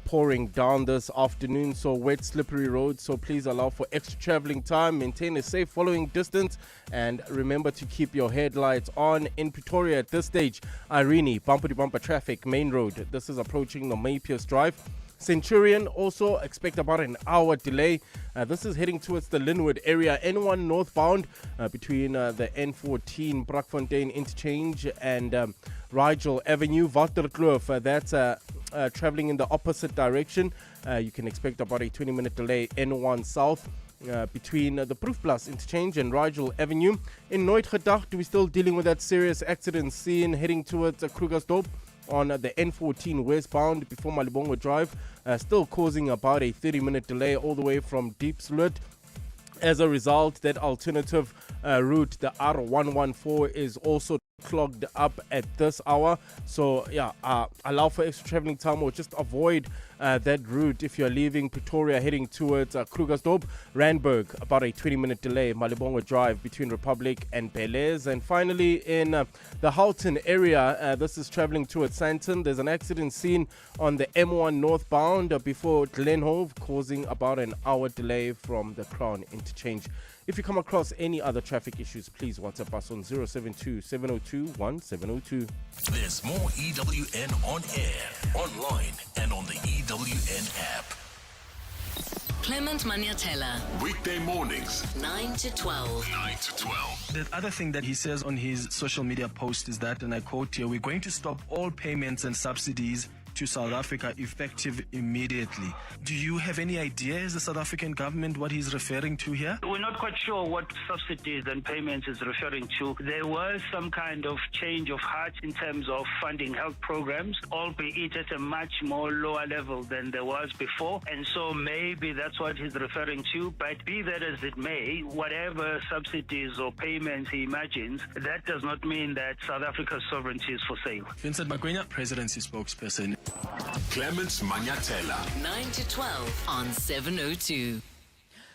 pouring down this afternoon. So wet, slippery roads. So please allow for extra traveling time. Maintain a safe following distance. And remember to keep your headlights on. In Pretoria at this stage, Irene, bumper-to-bumper traffic, main road. This is approaching the Maypierce Drive. Centurion, also expect about an hour delay. This is heading towards the Linwood area. N1 northbound between the N14 Brakfontein interchange and Rigel Avenue. Waterkloof, that's traveling in the opposite direction. You can expect about a 20-minute delay. N1 south between the Proefplaas interchange and Rigel Avenue. In Nooit Gedacht, we're still dealing with that serious accident scene heading towards Krugersdorp. on the N14 westbound before Malibongo Drive, still causing about a 30-minute delay all the way from Diepsloot. As a result, that alternative route, the R114, is also clogged up at this hour. So yeah, allow for extra traveling time or just avoid that route if you're leaving Pretoria heading towards Krugersdorp. Randburg, about a 20-minute delay. Malibongo Drive between Republic and Belize. And finally, in the Houghton area, this is traveling towards Sandton. There's an accident scene on the M1 northbound before Glenhove, causing about an hour delay from the Crown interchange. If you come across any other traffic issues, please WhatsApp us on 072-702-1702. There's more EWN on air, online, and on the EWN app. Clement Maniatella. Weekday mornings, 9 to 12. 9 to 12. The other thing that he says on his social media post is that, and I quote here, "We're going to stop all payments and subsidies to South Africa effective immediately." Do you have any idea, as the South African government, what he's referring to here? We're not quite sure what subsidies and payments is referring to. There was some kind of change of heart in terms of funding health programs, albeit at a much more lower level than there was before. And so maybe that's what he's referring to. But be that as it may, whatever subsidies or payments he imagines, that does not mean that South Africa's sovereignty is for sale. Vincent Magwenya, presidency spokesperson. Clements Maniatella. 9 to 12 on 702.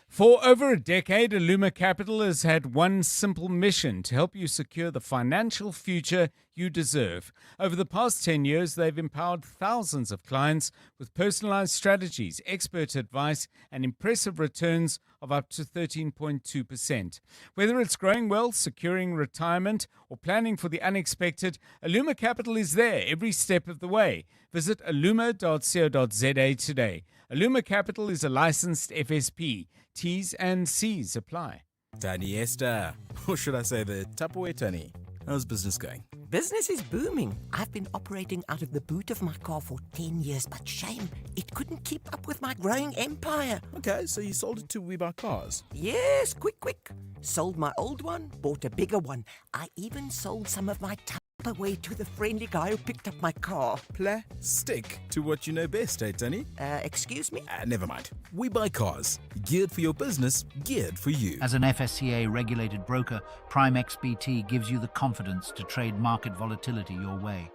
For over a decade, Illuma Capital has had one simple mission: to help you secure the financial future you deserve. Over the past 10 years, they've empowered thousands of clients with personalized strategies, expert advice, and impressive returns of up to 13.2%. Whether it's growing wealth, securing retirement, or planning for the unexpected, Illuma Capital is there every step of the way. Visit illuma.co.za today. Illuma Capital is a licensed FSP. T's and C's apply. Tani Esther, or should I say the Tupperware Tani? How's business going? Business is booming. I've been operating out of the boot of my car for 10 years, but shame, it couldn't keep up with my growing empire. Okay, so you sold it to We Buy Cars? Yes, quick. Sold my old one, bought a bigger one. I even sold some of my Tupperware to the friendly guy who picked up my car. Stick to what you know best, eh, Tony? Excuse me? Never mind. We Buy Cars. Geared for your business, geared for you. As an FSCA regulated broker, Prime XBT gives you the confidence to trade market volatility your way.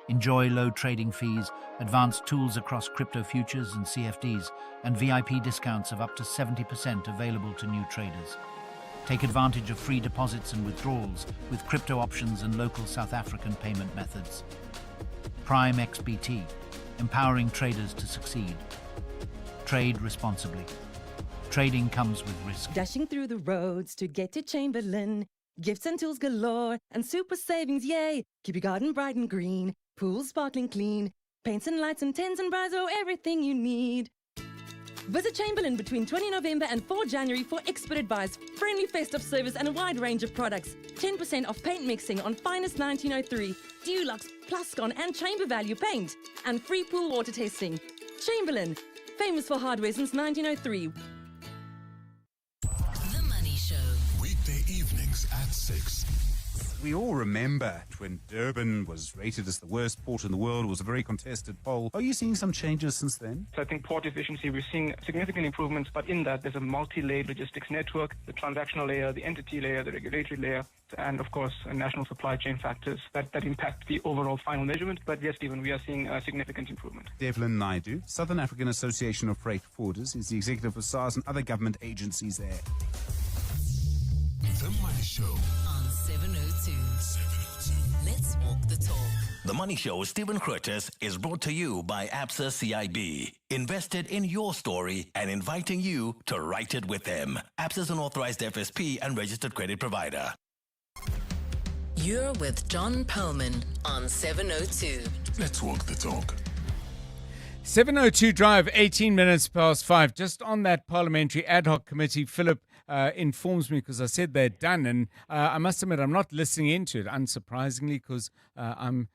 Enjoy low trading fees, advanced tools across crypto futures and CFDs, and VIP discounts of up to 70% available to new traders. Take advantage of free deposits and withdrawals with crypto options and local South African payment methods. Prime XBT, empowering traders to succeed. Trade responsibly. Trading comes with risk. Dashing through the roads to get to Chamberlain. Gifts and tools galore and super savings, yay! Keep your garden bright and green, pools sparkling clean, paints and lights and tents and brides, oh, everything you need. Visit Chamberlain between 20 November and 4 January for expert advice, friendly festive service and a wide range of products. 10% off paint mixing on Finest 1903, Dulux, Plascon and Chamber Value paint, and free pool water testing. Chamberlain, famous for hardware since 1903. The Money Show. Weekday evenings at 6. We all remember when Durban was rated as the worst port in the world. It was a very contested poll. Are you seeing some changes since then? So I think port efficiency, we're seeing significant improvements, but in that there's a multi-layered logistics network, the transactional layer, the entity layer, the regulatory layer, and of course national supply chain factors that impact the overall final measurement. But yes, Stephen, we are seeing a significant improvement. Devlin Naidu, Southern African Association of Freight Forwarders, is the executive for SARS and other government agencies there. The Money Show on 702. Let's walk the talk. The Money Show, Stephen Curtis, is brought to you by ABSA CIB. Invested in your story and inviting you to write it with them. ABSA is an authorized FSP and registered credit provider. You're with John Perlman on 702. Let's walk the talk. 702 Drive, 18 minutes past 5. Just on that parliamentary ad hoc committee, Philip informs me, because I said they're done, and I must admit I'm not listening into it, unsurprisingly, because I'm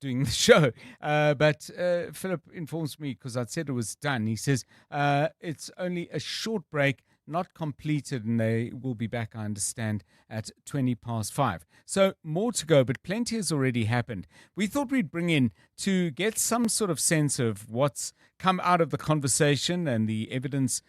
doing the show. But Philip informs me, because I'd said it was done. He says it's only a short break, not completed, and they will be back, I understand, at 5:20. So more to go, but plenty has already happened. We thought we'd bring in to get some sort of sense of what's come out of the conversation and the evidence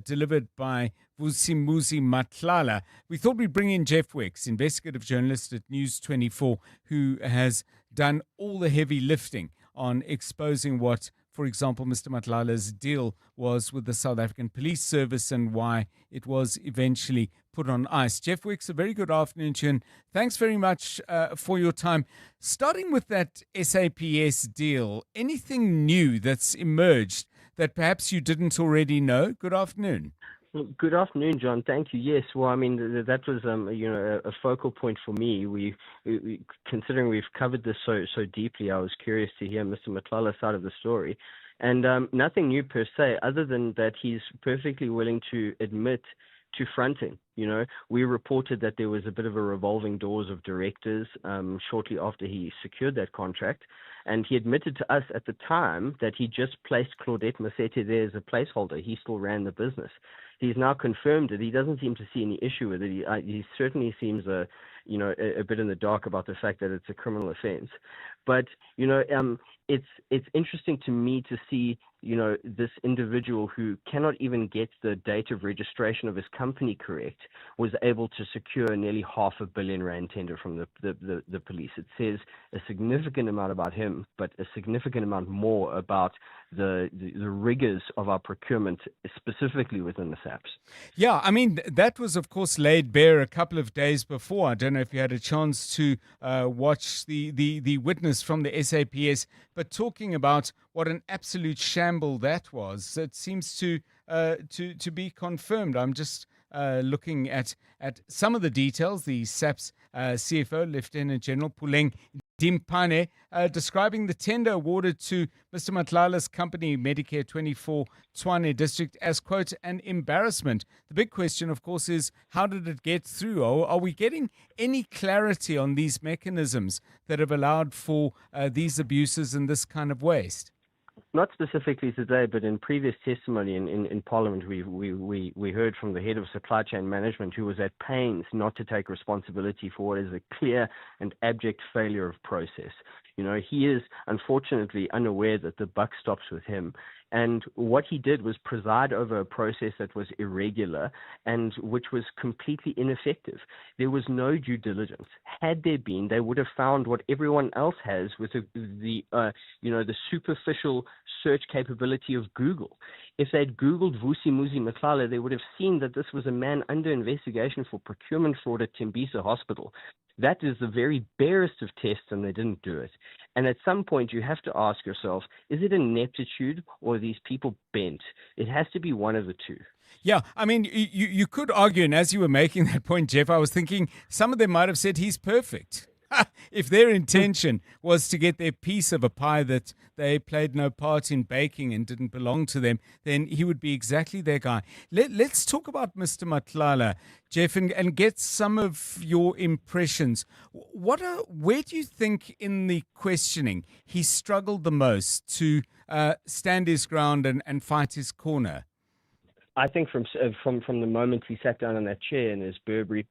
delivered by Vusimuzi Matlala. We thought we'd bring in Jeff Wicks, investigative journalist at News 24, who has done all the heavy lifting on exposing what, for example, Mr. Matlala's deal was with the South African Police Service and why it was eventually put on ice. Jeff Wicks, a very good afternoon to you, and thanks very much for your time. Starting with that SAPS deal, anything new that's emerged that perhaps you didn't already know? Good afternoon. Well, good afternoon, John. Thank you. Yes, well, I mean, that was, a focal point for me. We considering we've covered this so deeply, I was curious to hear Mr. Matlala's side of the story. And nothing new per se, other than that he's perfectly willing to admit to fronting. We reported that there was a bit of a revolving doors of directors shortly after he secured that contract. And he admitted to us at the time that he just placed Claudette Masete there as a placeholder. He still ran the business. He's now confirmed it. He doesn't seem to see any issue with it. He certainly seems a bit in the dark about the fact that it's a criminal offense. But, it's interesting to me to see, this individual who cannot even get the date of registration of his company correct was able to secure nearly R500 million tender from the police. It says a significant amount about him, but a significant amount more about the rigors of our procurement, specifically within the SAPS. Yeah, I mean, that was, of course, laid bare a couple of days before. I don't know if you had a chance to watch the witness from the SAPS, but talking about what an absolute shamble that was, it seems to be confirmed. I'm just looking at some of the details. The SAPS CFO, Lieutenant General Puleng Dimpane, describing the tender awarded to Mr. Matlala's company, Medicare 24 Tshwane District, as, quote, an embarrassment. The big question, of course, is how did it get through? Are we getting any clarity on these mechanisms that have allowed for these abuses and this kind of waste? Not specifically today, but in previous testimony in Parliament, we heard from the head of supply chain management, who was at pains not to take responsibility for what is a clear and abject failure of process. He is unfortunately unaware that the buck stops with him. And what he did was preside over a process that was irregular and which was completely ineffective. There was no due diligence. Had there been, they would have found what everyone else has with the superficial search capability of Google. If they'd Googled Vusimuzi Matlala, they would have seen that this was a man under investigation for procurement fraud at Tembisa Hospital. That is the very barest of tests, and they didn't do it. And at some point, you have to ask yourself, is it ineptitude or are these people bent? It has to be one of the two. Yeah, I mean, you could argue, and as you were making that point, Jeff, I was thinking some of them might have said he's perfect. If their intention was to get their piece of a pie that they played no part in baking and didn't belong to them, then he would be exactly their guy. Let's talk about Mr. Matlala, Jeff, and get some of your impressions. Where do you think in the questioning he struggled the most to stand his ground and fight his corner? I think from the moment he sat down in that chair in his Burberry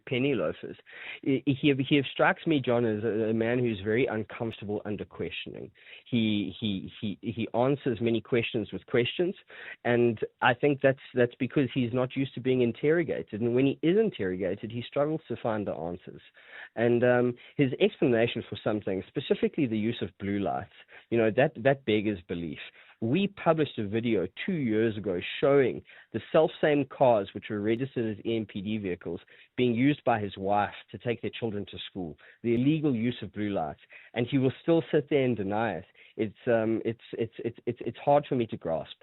penny loafers, he strikes me, John, as a man who's very uncomfortable under questioning. He answers many questions with questions, and I think that's because he's not used to being interrogated. And when he is interrogated, he struggles to find the answers. And his explanation for something, specifically the use of blue lights, that beggars belief. We published a video 2 years ago showing the self-same cars which were registered as EMPD vehicles being used by his wife to take their children to school, the illegal use of blue lights, and he will still sit there and deny it. It's hard for me to grasp.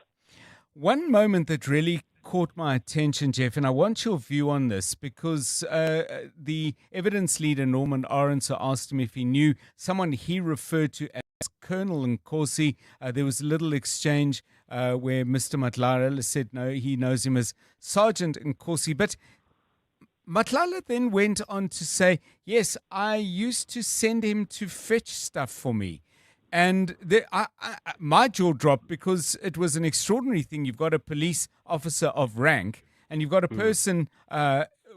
One moment that really caught my attention, Jeff, and I want your view on this because the evidence leader, Norman Arendse, asked him if he knew someone he referred to as Colonel Nkosi. There was a little exchange where Mr. Matlala said no, he knows him as Sergeant Nkosi. But Matlala then went on to say, yes, I used to send him to fetch stuff for me. And my jaw dropped because it was an extraordinary thing. You've got a police officer of rank, and you've got a person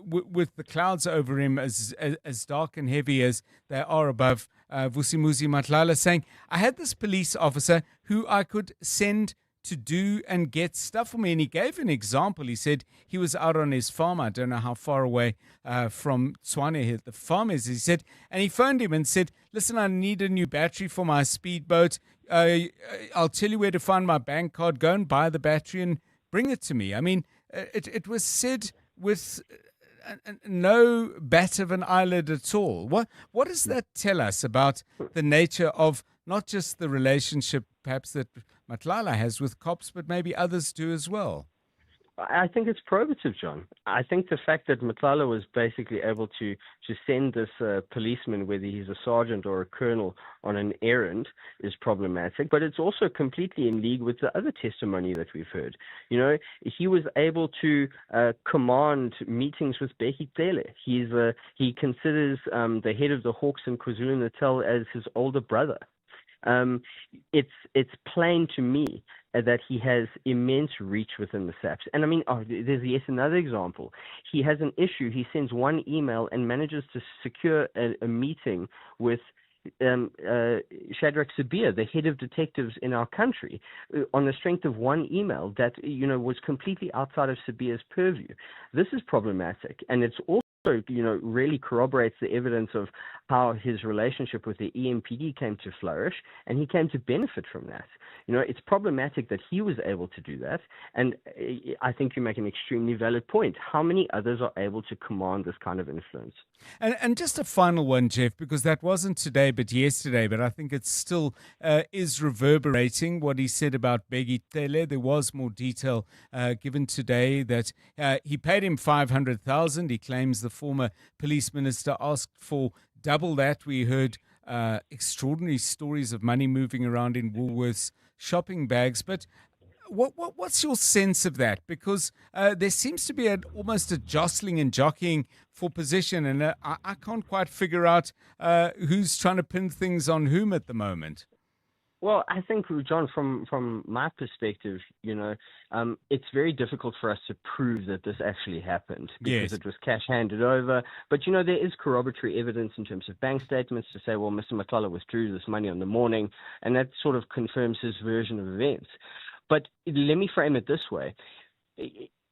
with the clouds over him as dark and heavy as they are above Vusimuzi Matlala, saying, I had this police officer who I could send to do and get stuff for me. And he gave an example. He said he was out on his farm. I don't know how far away from Tswane the farm is. He said, and he phoned him and said, listen, I need a new battery for my speedboat. I'll tell you where to find my bank card. Go and buy the battery and bring it to me. I mean, it was said with no bat of an eyelid at all. What does that tell us about the nature of not just the relationship perhaps that Matlala has with cops, but maybe others do as well? I think it's probative, John. I think the fact that Matlala was basically able to send this policeman, whether he's a sergeant or a colonel, on an errand is problematic, but it's also completely in league with the other testimony that we've heard. You know, he was able to command meetings with Bheki Cele. He considers the head of the Hawks in KwaZulu-Natal as his older brother. It's plain to me that he has immense reach within the SAPS. And I mean, there's yet another example. He has an issue. He sends one email and manages to secure a meeting with Shadrach Sabir, the head of detectives in our country, on the strength of one email that, you know, was completely outside of Sabir's purview. This is problematic, and it's also, you know, really corroborates the evidence of how his relationship with the EMPD came to flourish, and he came to benefit from that. You know, it's problematic that he was able to do that, and I think you make an extremely valid point. How many others are able to command this kind of influence? And just a final one, Jeff, because that wasn't today but yesterday, but I think it still is reverberating what he said about Bheki Cele. There was more detail given today that he paid him 500,000. He claims the former police minister asked for double that. We heard extraordinary stories of money moving around in Woolworths shopping bags, but what's your sense of that? Because there seems to be almost a jostling and jockeying for position, and I can't quite figure out who's trying to pin things on whom at the moment. Well, I think, John, from my perspective, you know, it's very difficult for us to prove that this actually happened because it was cash handed over. But, you know, there is corroboratory evidence in terms of bank statements to say, well, Mr. Matlala withdrew this money on the morning, and that sort of confirms his version of events. But let me frame it this way.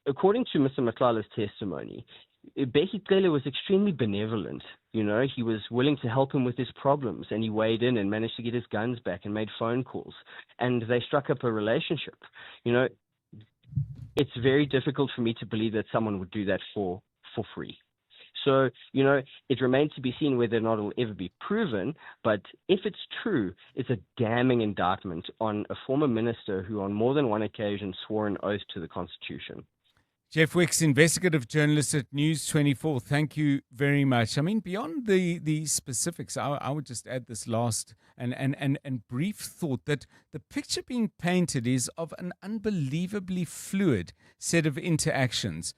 According to Mr. Matlala's testimony, Bheki Cele was extremely benevolent. You know, he was willing to help him with his problems, and he weighed in and managed to get his guns back and made phone calls, and they struck up a relationship. You know, it's very difficult for me to believe that someone would do that for free. So, you know, it remains to be seen whether or not it will ever be proven, but if it's true, it's a damning indictment on a former minister who on more than one occasion swore an oath to the Constitution. Jeff Wicks, investigative journalist at News 24, thank you very much. I mean, beyond the specifics, I would just add this last and brief thought that the picture being painted is of an unbelievably fluid set of interactions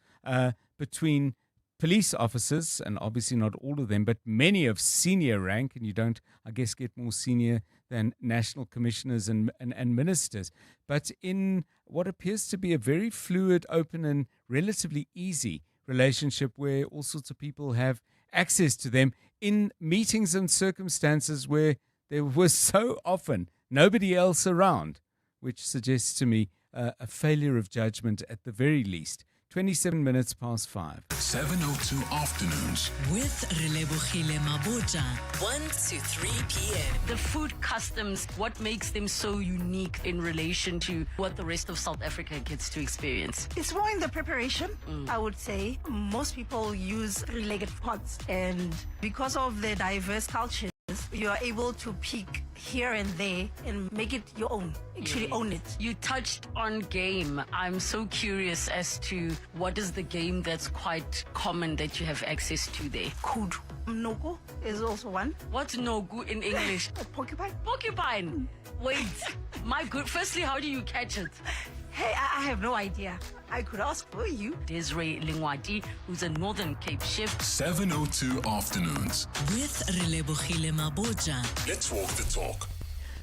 between police officers, and obviously not all of them, but many of senior rank, and you don't, I guess, get more senior than national commissioners and ministers, but in what appears to be a very fluid, open, and relatively easy relationship where all sorts of people have access to them in meetings and circumstances where there was so often nobody else around, which suggests to me a failure of judgment at the very least. 27 minutes past 5. 702 Afternoons. With Relebogile Maboja, 1 to 3 p.m. The food customs, what makes them so unique in relation to what the rest of South Africa gets to experience? It's more in the preparation, I would say. Most people use three-legged pots, and because of the diverse cultures, you are able to pick here and there and make it your own, actually own it. You touched on game. I'm so curious as to what is the game that's quite common that you have access to there? Kudu. Nogu is also one. What's Nogu in English? Porcupine. Porcupine. Wait, my good. Firstly, how do you catch it? Hey, I have no idea. I could ask for you. Desiree Lingwadi, who's a Northern Cape chef. 702 Afternoons. With Relebogile Maboja. Let's walk the talk.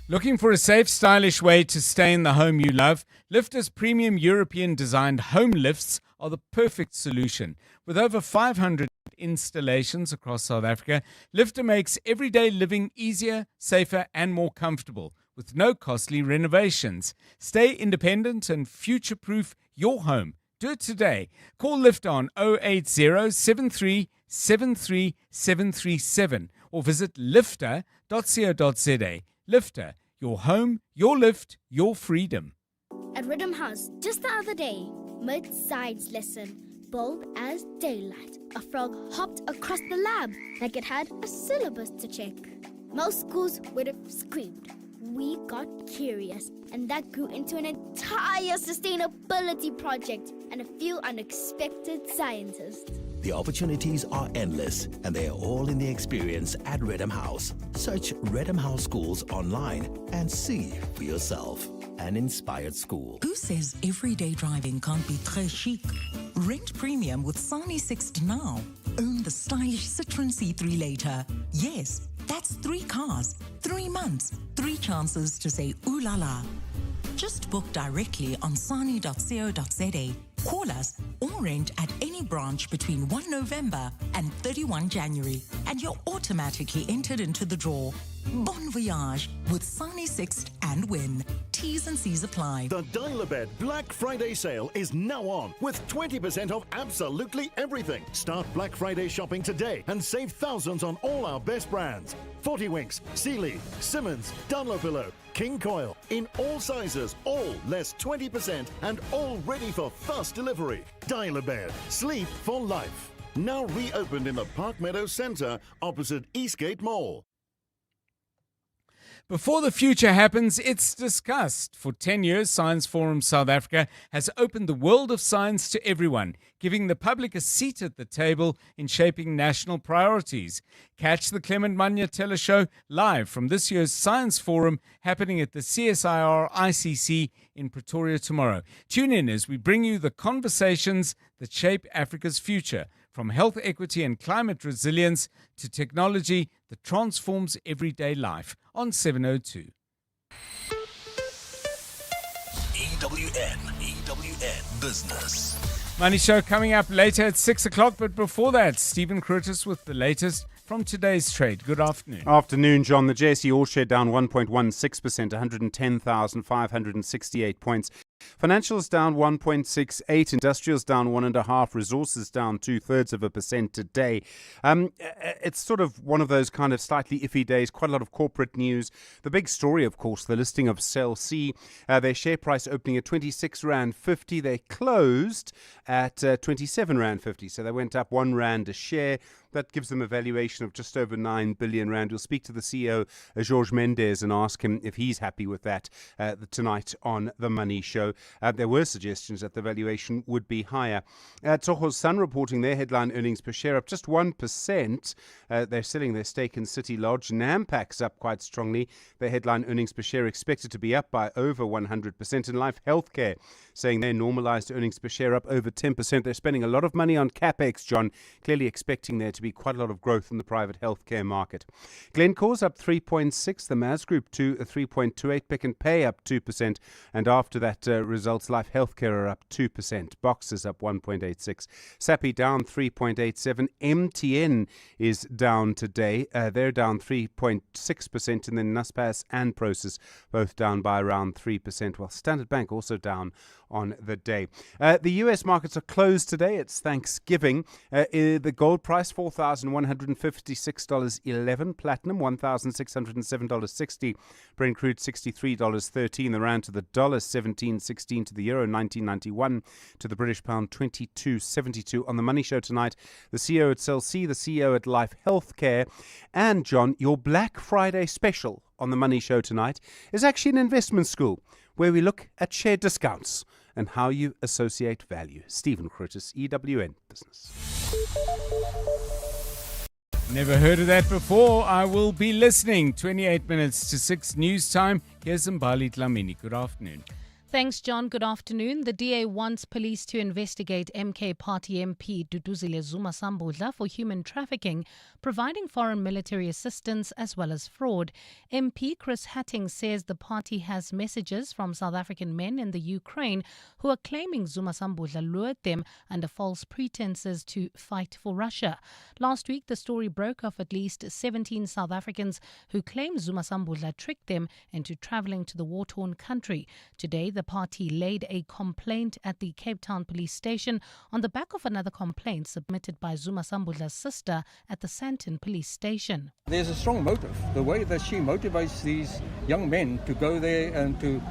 Looking for a safe, stylish way to stay in the home you love? Lifter's premium European-designed home lifts are the perfect solution. With over 500 installations across South Africa, Lifter makes everyday living easier, safer and more comfortable with no costly renovations. Stay independent and future-proof your home. Do it today. Call Lifter on 080 73 73 737 or visit lifter.co.za. Lifter, your home, your lift, your freedom. At Rhythm House, just the other day, mid-science lesson, bold as daylight, a frog hopped across the lab like it had a syllabus to check. Most schools would have screamed. We got curious, and that grew into an entire sustainability project and a few unexpected scientists. The opportunities are endless, and they are all in the experience at Rhythm House. Search Rhythm House Schools online and see for yourself. An inspired school. Who says everyday driving can't be très chic? Rent premium with Sani Sixt now. Own the stylish Citroen C3 later. Yes, that's 3 cars, 3 months, 3 chances to say ooh la la. Just book directly on sani.co.za. Call us or rent at any branch between 1 November and 31 January, and you're automatically entered into the draw. Bon voyage with Sani Sixt and win. T's and C's apply. The Dial-A-Bed Black Friday sale is now on with 20% off absolutely everything. Start Black Friday shopping today and save thousands on all our best brands. 40 Winks, Sealy, Simmons, Dunlopillow, King Coil, in all sizes, all less 20% and all ready for fast delivery. Dial-A-Bed, sleep for life. Now reopened in the Park Meadows Centre opposite Eastgate Mall. Before the future happens, it's discussed. For 10 years, Science Forum South Africa has opened the world of science to everyone, giving the public a seat at the table in shaping national priorities. Catch the Clement Manya Teleshow live from this year's Science Forum happening at the CSIR ICC in Pretoria tomorrow. Tune in as we bring you the conversations that shape Africa's future, from health equity and climate resilience to technology that transforms everyday life, on 702. EWN Business. Money Show coming up later at 6 o'clock, but before that, Stephen Curtis with the latest from today's trade. Good afternoon. Afternoon, John. The JSE All Share down 1.16%, 110,568 points. Financials down 1.68%, industrials down 1.5%, resources down 2/3% today. It's sort of one of those kind of slightly iffy days, quite a lot of corporate news. The big story, of course, the listing of Cell C. Their share price opening at 26 Rand 50. They closed at 27 Rand 50, so they went up 1 Rand a share. That gives them a valuation of just over 9 billion Rand. We'll speak to the CEO, Jorge Mendes, and ask him if he's happy with that tonight on The Money Show. There were suggestions that the valuation would be higher. Tsogo's Sun reporting their headline earnings per share up just 1%. They're selling their stake in City Lodge. Nampak's up quite strongly. Their headline earnings per share expected to be up by over 100%. And Life Healthcare saying their normalized earnings per share up over 10%. They're spending a lot of money on CapEx, John, clearly expecting there to be quite a lot of growth in the private healthcare market. Glencore's up 3.6%, the Maz Group 3.28%, Pick and Pay up 2%, and after that results, Life Healthcare are up 2%, Boxers up 1.86%, Sappi down 3.87%, MTN is down today, they're down 3.6%, and then Naspers and Prosus both down by around 3%, while Standard Bank also down on the day. The US markets are closed today. It's Thanksgiving. The gold price $4,156.11. Platinum $1,607.60. Brent crude $63.13. The rand to the dollar 17.16 to the euro 19.91 to the British pound 22.72. On the Money Show tonight, the CEO at Cell C, the CEO at Life Healthcare, and John, your Black Friday special on the Money Show tonight is actually an investment school where we look at share discounts and how you associate value. Stephen Curtis, EWN Business. Never heard of that before. I will be listening. 28 minutes to 6 news time. Here's Mbali Dlamini. Good afternoon. Thanks, John. Good afternoon. The DA wants police to investigate MK Party MP Duduzile Zuma Sambudla for human trafficking, providing foreign military assistance as well as fraud. MP Chris Hatting says the party has messages from South African men in the Ukraine who are claiming Zuma Sambudla lured them under false pretenses to fight for Russia. Last week, the story broke of at least 17 South Africans who claim Zuma Sambudla tricked them into travelling to the war-torn country. Today, the party laid a complaint at the Cape Town police station on the back of another complaint submitted by Zuma Sambudla's sister at the Sandton police station. There's a strong motive. The way that she motivates these young men to go there and to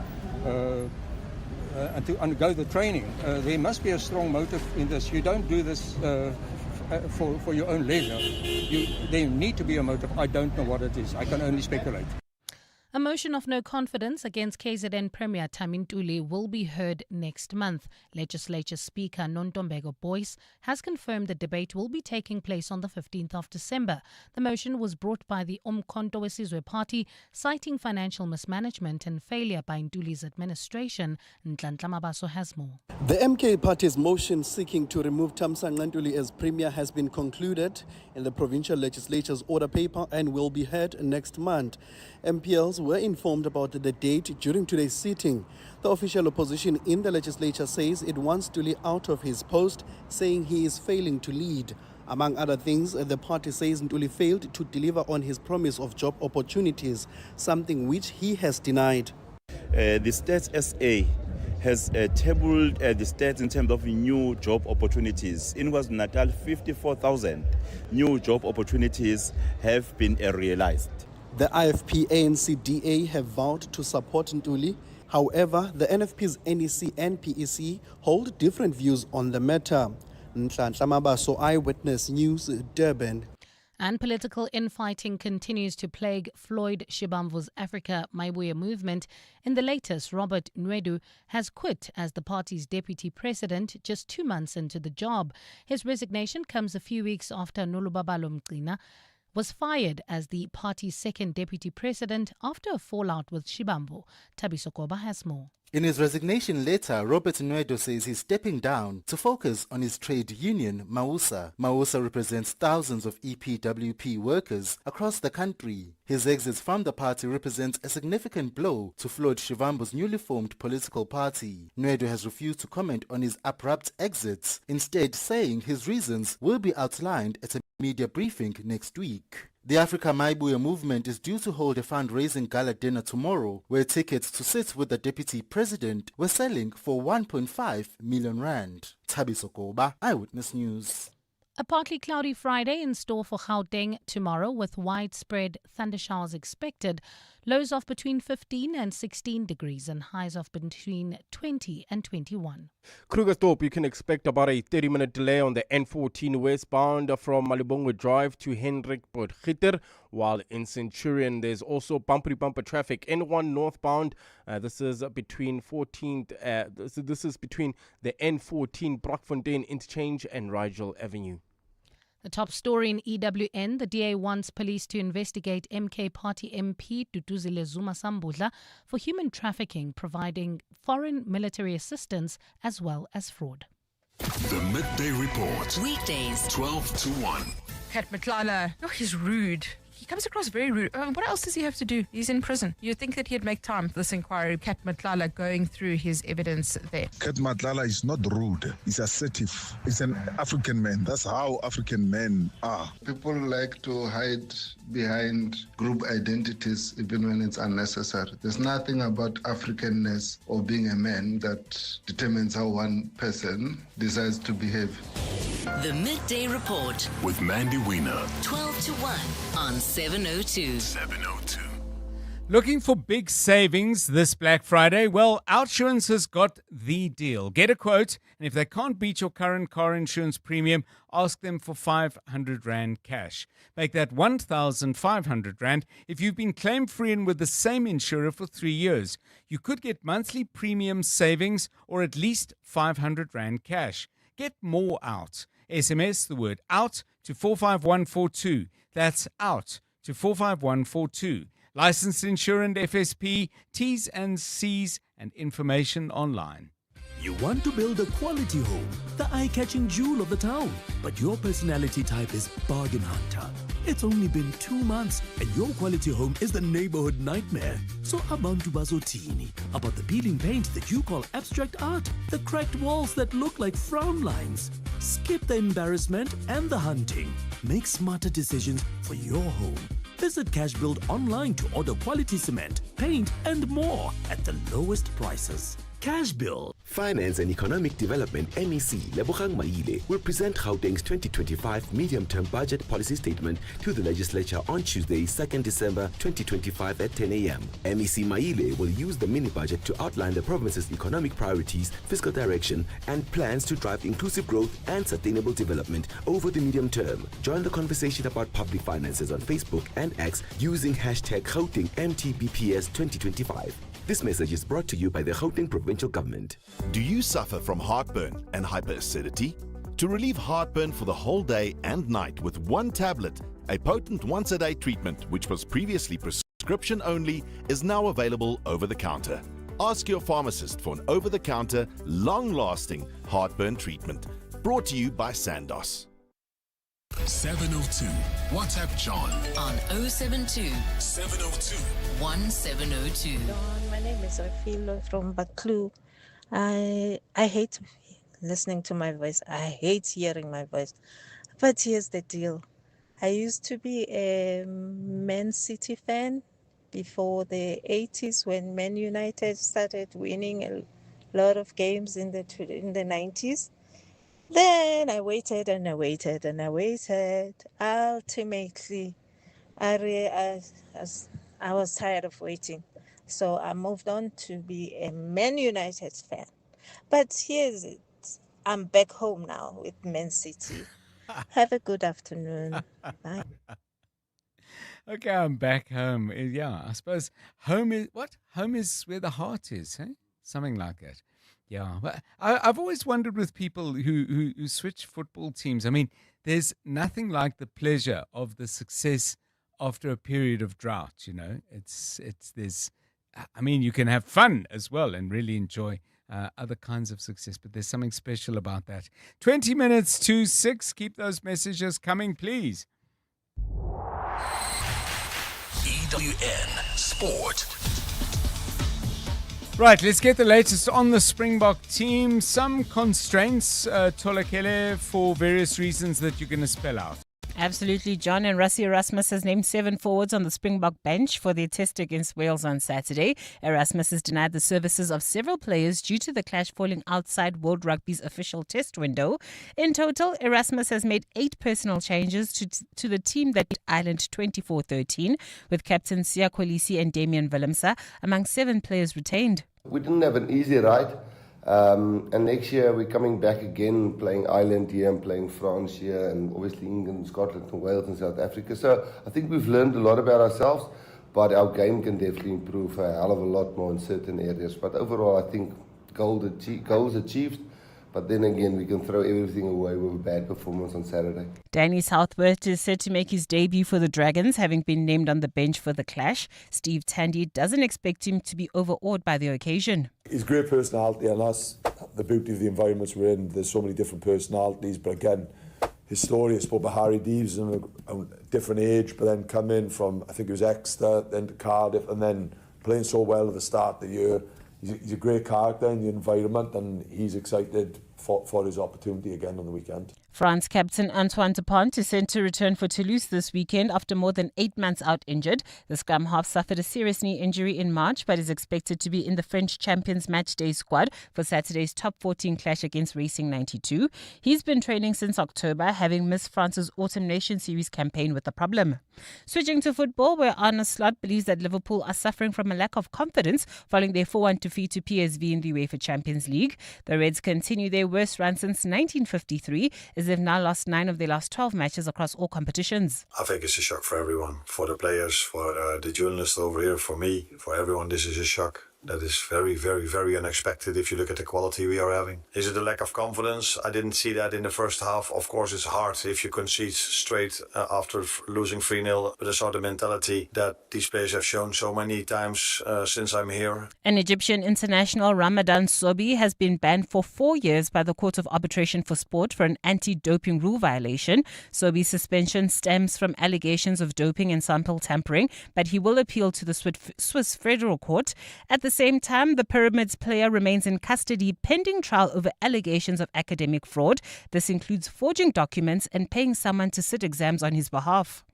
undergo the training, there must be a strong motive in this. You don't do this for your own leisure. There need to be a motive. I don't know what it is. I can only speculate. A motion of no confidence against KZN Premier Tami Ntuli will be heard next month. Legislature Speaker Nontombeko Boyce has confirmed the debate will be taking place on the 15th of December. The motion was brought by the Umkhonto weSizwe Party, citing financial mismanagement and failure by Ntuli's administration. Nhlanhla Mabaso has more. The MK Party's motion seeking to remove Thamsanqa Ntuli as Premier has been concluded in the provincial legislature's order paper and will be heard next month. MPLs were informed about the date during today's sitting. The official opposition in the legislature says it wants Ntuli out of his post, saying he is failing to lead. Among other things, the party says Ntuli failed to deliver on his promise of job opportunities, something which he has denied. The Stats SA has tabled the stats in terms of new job opportunities. In KwaZulu-Natal, 54,000 new job opportunities have been realized. The IFP ANC-DA have vowed to support Ntuli. However, the NFP's NEC and PEC hold different views on the matter. Nhlanhla Mabaso, Eyewitness News, Durban. And political infighting continues to plague Floyd Shivambu's Africa Maibuya movement. In the latest, Robert Nwedu has quit as the party's deputy president just 2 months into the job. His resignation comes a few weeks after Nolubabalo Mqina was fired as the party's second deputy president after a fallout with Shivambu. Thabiso Koba has more. In his resignation letter, Robert Nwedo says he's stepping down to focus on his trade union, Mausa. Mausa represents thousands of EPWP workers across the country. His exit from the party represents a significant blow to Floyd Shivambu's newly formed political party. Nwedo has refused to comment on his abrupt exit, instead saying his reasons will be outlined at a media briefing next week. The Africa Maibuya movement is due to hold a fundraising gala dinner tomorrow, where tickets to sit with the deputy president were selling for 1.5 million rand. Thabiso Koba, Eyewitness News. A partly cloudy Friday in store for Gauteng tomorrow, with widespread thundershowers expected. Lows of between 15 and 16 degrees and highs of between 20 and 21. Krugersdorp, you can expect about a 30-minute delay on the N14 westbound from Malibongwe Drive to Hendrik Potgieter, while in Centurion there's also bumper traffic. N1 northbound, this is between this is between the N14 Brockfontein interchange and Rigel Avenue. The top story in EWN, the DA wants police to investigate MK Party MP Duduzile Zuma Sambudla for human trafficking, providing foreign military assistance as well as fraud. The Midday Report. Weekdays, 12 to 1. Kat Matlala, he's rude. He comes across very rude. What else does he have to do? He's in prison. You'd think that he'd make time for this inquiry. Kat Matlala going through his evidence there. Kat Matlala is not rude. He's assertive. He's an African man. That's how African men are. People like to hide behind group identities even when it's unnecessary. There's nothing about Africanness or being a man that determines how one person decides to behave. The Midday Report with Mandy Wiener. 12 to 1 on 702. 702. Looking for big savings this Black Friday? Well, Outsurance has got the deal. Get a quote, and if they can't beat your current car insurance premium, ask them for 500 Rand cash. Make that 1,500 Rand if you've been claim-free and with the same insurer for 3 years. You could get monthly premium savings or at least 500 Rand cash. Get more out. SMS the word out to 45142. That's out to 45142. Licensed insurance FSP, T's and C's and information online. You want to build a quality home, the eye-catching jewel of the town, but your personality type is bargain hunter. It's only been 2 months and your quality home is the neighborhood nightmare. So abantu bazotini about the peeling paint that you call abstract art, the cracked walls that look like frown lines. Skip the embarrassment and the hunting. Make smarter decisions for your home. Visit Cashbuild online to order quality cement, paint and more at the lowest prices. Cashbuild. Finance and Economic Development MEC Lebogang Maile will present Gauteng's 2025 medium-term budget policy statement to the legislature on Tuesday, 2nd December 2025 at 10 a.m. MEC Maile will use the mini-budget to outline the province's economic priorities, fiscal direction, and plans to drive inclusive growth and sustainable development over the medium term. Join the conversation about public finances on Facebook and X using hashtag Gauteng MTBPS 2025. This message is brought to you by the Gauteng Provincial Government. Do you suffer from heartburn and hyperacidity? To relieve heartburn for the whole day and night with one tablet, a potent once-a-day treatment which was previously prescription only is now available over the counter. Ask your pharmacist for an over-the-counter, long-lasting heartburn treatment. Brought to you by Sandoz. 702. WhatsApp John on 072 702 1702. John, my name is Rafilo from Baklu. I hate listening to my voice. I hate hearing my voice. But here's the deal. I used to be a Man City fan before the 80s when Man United started winning a lot of games in the 90s. Then I waited and I waited and I waited. Ultimately, I was tired of waiting. So I moved on to be a Man United fan. But here's it. I'm back home now with Man City. Have a good afternoon. Bye. Okay, I'm back home. Yeah, I suppose home is what? Home is where the heart is, eh? Something like that. Yeah, but I've always wondered with people who switch football teams. I mean, there's nothing like the pleasure of the success after a period of drought. You know, I mean, you can have fun as well and really enjoy other kinds of success, but there's something special about that. 20 minutes to 6. Keep those messages coming, please. EWN Sport. Right, let's get the latest on the Springbok team. Some constraints, Tolakele, for various reasons that you're going to spell out. Absolutely, John. And Rassie Erasmus has named 7 forwards on the Springbok bench for their test against Wales on Saturday. Erasmus has denied the services of several players due to the clash falling outside World Rugby's official test window. In total, Erasmus has made 8 personal changes to the team that beat Ireland 24-13, with captains Siya Kolisi and Damian Willemse among 7 players retained. We didn't have an easy ride. And next year we're coming back again, playing Ireland here and playing France here, and obviously England, Scotland, and Wales and South Africa. So I think we've learned a lot about ourselves, but our game can definitely improve a hell of a lot more in certain areas. But overall, I think goals achieved. But then again, we can throw everything away with a bad performance on Saturday. Danny Southworth is set to make his debut for the Dragons, having been named on the bench for the clash. Steve Tandy doesn't expect him to be overawed by the occasion. He's great personality, and that's the beauty of the environments we're in. There's so many different personalities, but again, his story, I spoke about Harry Deeves and a different age, but then come in from, I think it was Exeter, then to Cardiff, and then playing so well at the start of the year. He's a great character in the environment, and he's excited for his opportunity again on the weekend. France captain Antoine Dupont is sent to return for Toulouse this weekend after more than 8 months out injured. The scrum half suffered a serious knee injury in March, but is expected to be in the French champions match day squad for Saturday's top 14 clash against Racing 92. He's been training since October, having missed France's Autumn Nation Series campaign with a problem. Switching to football, where Arne Slot believes that Liverpool are suffering from a lack of confidence following their 4-1 defeat to PSV in the UEFA Champions League. The Reds continue their worst run since 1953, as they've now lost 9 of their last 12 matches across all competitions. I think it's a shock for everyone, for the players, for the journalists over here, for me, for everyone. This is a shock. That is very, very, very unexpected if you look at the quality we are having. Is it a lack of confidence? I didn't see that in the first half. Of course, it's hard if you concede straight after losing 3-0. But I saw the mentality that these players have shown so many times since I'm here. An Egyptian international, Ramadan Sobi, has been banned for 4 years by the Court of Arbitration for Sport for an anti-doping rule violation. Sobi's suspension stems from allegations of doping and sample tampering, but he will appeal to the Swiss Federal Court. At the same time, the Pyramids player remains in custody pending trial over allegations of academic fraud. This includes forging documents and paying someone to sit exams on his behalf.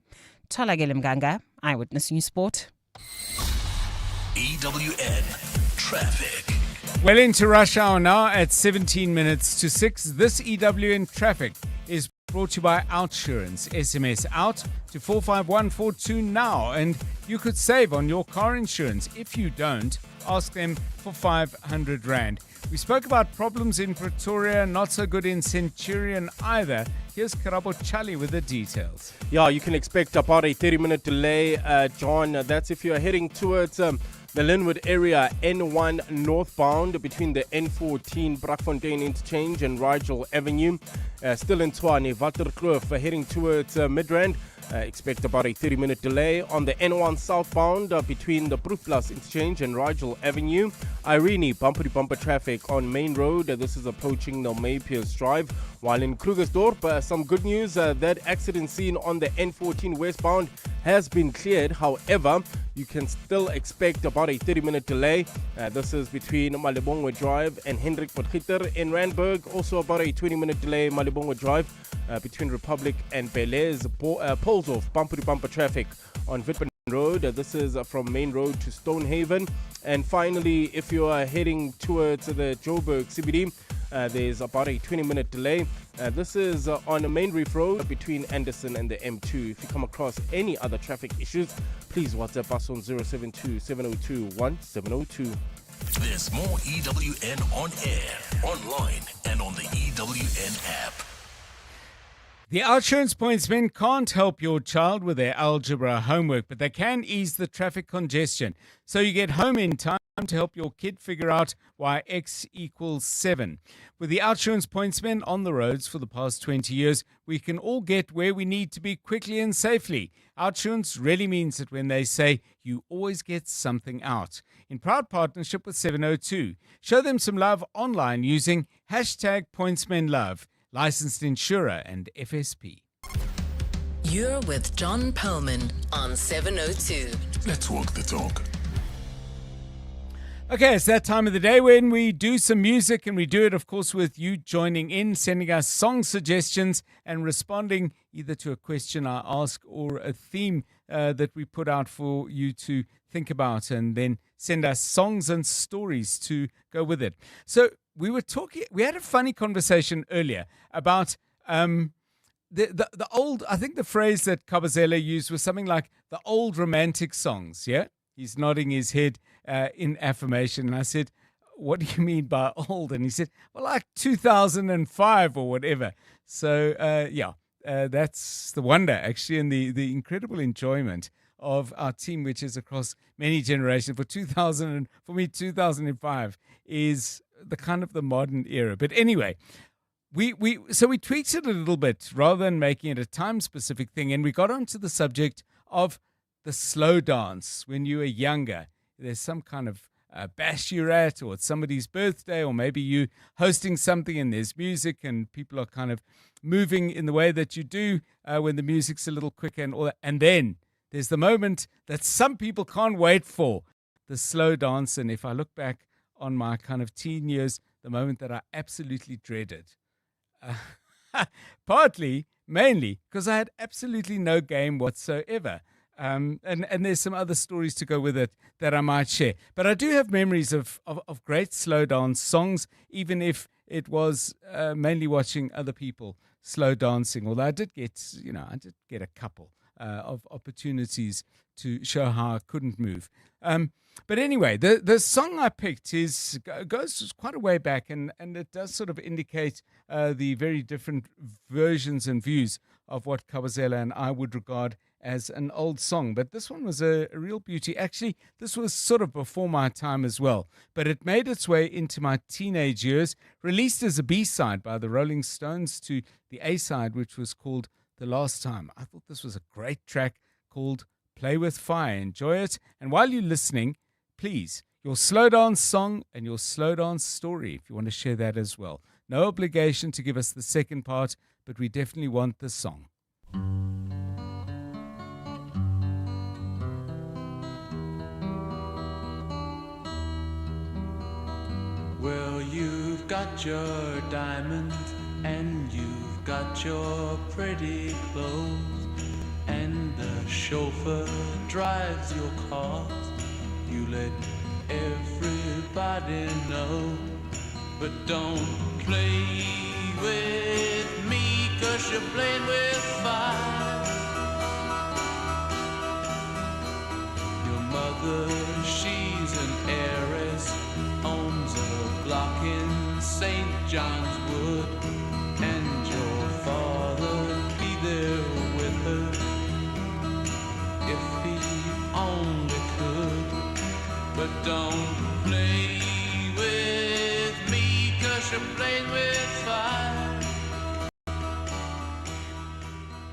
Tolagele Mganga, Eyewitness News Sport. EWN Traffic. Well into rush hour now at 17 minutes to 6. This EWN Traffic is brought to you by Outsurance. SMS out to 45142 now, and you could save on your car insurance. If you don't, ask them for 500 Rand. We spoke about problems in Pretoria, not so good in Centurion either. Here's Karabo Chali with the details. Yeah, you can expect about a 30-minute delay, John. That's if you're heading towards the Linwood area, N1 northbound between the N14 Brakfontein interchange and Rigel Avenue. Still in Tshwane, Waterkloof, heading towards Midrand. Expect about a 30-minute delay on the N1 southbound between the Proefplaas interchange and Rigel Avenue. Irene, bumper-to-bumper traffic on Main Road. This is approaching Nelmay Pierce Drive. While in Krugersdorp, some good news. That accident scene on the N14 westbound has been cleared. However, you can still expect about a 30-minute delay. This is between Malibongwe Drive and Hendrik Potgieter in Randburg. Also about a 20-minute delay, Malibongwe Drive between Republic and Belair's. Poles off bumper-to-bumper traffic on Witban Road. This is from Main Road to Stonehaven. And finally, if you are heading towards the Joburg CBD, there's about a 20-minute delay. This is on Main Reef Road between Anderson and the M2. If you come across any other traffic issues, please WhatsApp us on 072-702-1702. There's more EWN on air, online, and on the EWN app. The Outsurance pointsmen can't help your child with their algebra homework, but they can ease the traffic congestion. So you get home in time to help your kid figure out why X equals 7. With the Outsurance pointsmen on the roads for the past 20 years, we can all get where we need to be quickly and safely. Outsurance really means it when they say you always get something out. In proud partnership with 702, show them some love online using #PointsmenLove. Licensed insurer and FSP. You're with John Perlman on 702. Let's walk the talk. Okay, it's that time of the day when we do some music, and we do it, of course, with you joining in, sending us song suggestions and responding either to a question I ask or a theme that we put out for you to think about, and then send us songs and stories to go with it. So we had a funny conversation earlier about the old, I think the phrase that Kabazela used was something like the old romantic songs, yeah? He's nodding his head in affirmation. And I said, what do you mean by old? And he said, well, like 2005 or whatever. So, that's the wonder, actually, and the incredible enjoyment of our team, which is across many generations. For me, 2005 is the kind of the modern era. But anyway, we tweaked it a little bit rather than making it a time-specific thing, and we got onto the subject of the slow dance when you were younger. There's some kind of bash you're at, or it's somebody's birthday, or maybe you hosting something and there's music and people are kind of moving in the way that you do when the music's a little quicker and all that. And then there's the moment that some people can't wait for, the slow dance. And if I look back on my kind of teen years, the moment that I absolutely dreaded. Mainly, because I had absolutely no game whatsoever. And there's some other stories to go with it that I might share. But I do have memories of great slow dance songs, even if it was mainly watching other people slow dancing. Although I did get a couple of opportunities to show how I couldn't move. But anyway, the song I picked goes quite a way back, and it does sort of indicate the very different versions and views of what Kabazela and I would regard as an old song, but this one was a real beauty. Actually, this was sort of before my time as well, but it made its way into my teenage years, released as a B-side by the Rolling Stones to the A-side, which was called The Last Time. I thought this was a great track called Play With Fire. Enjoy it, and while you're listening, please, your slow dance song and your slow dance story, if you want to share that as well. No obligation to give us the second part, but we definitely want the song. Well, you've got your diamonds and you've got your pretty clothes, and the chauffeur drives your cars. You let everybody know, but don't play with me, 'cause you're playing with fire. Your mother, she's an heiress, owns a block in St. John's Wood, and your father be there with her if he only could. But don't play with me, 'cause you're playing with fire.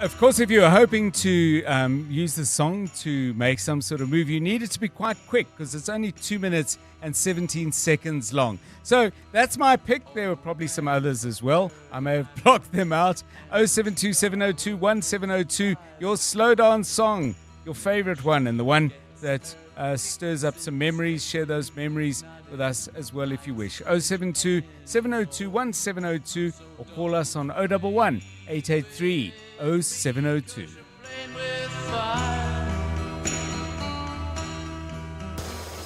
Of course, if you were hoping to use the song to make some sort of move, you need it to be quite quick because it's only 2 minutes and 17 seconds long. So that's my pick. There were probably some others as well. I may have blocked them out. 0727021702, your slow dance song, your favorite one, and the one that stirs up some memories. Share those memories with us as well if you wish. 0727021702 or call us on 011 883 0702.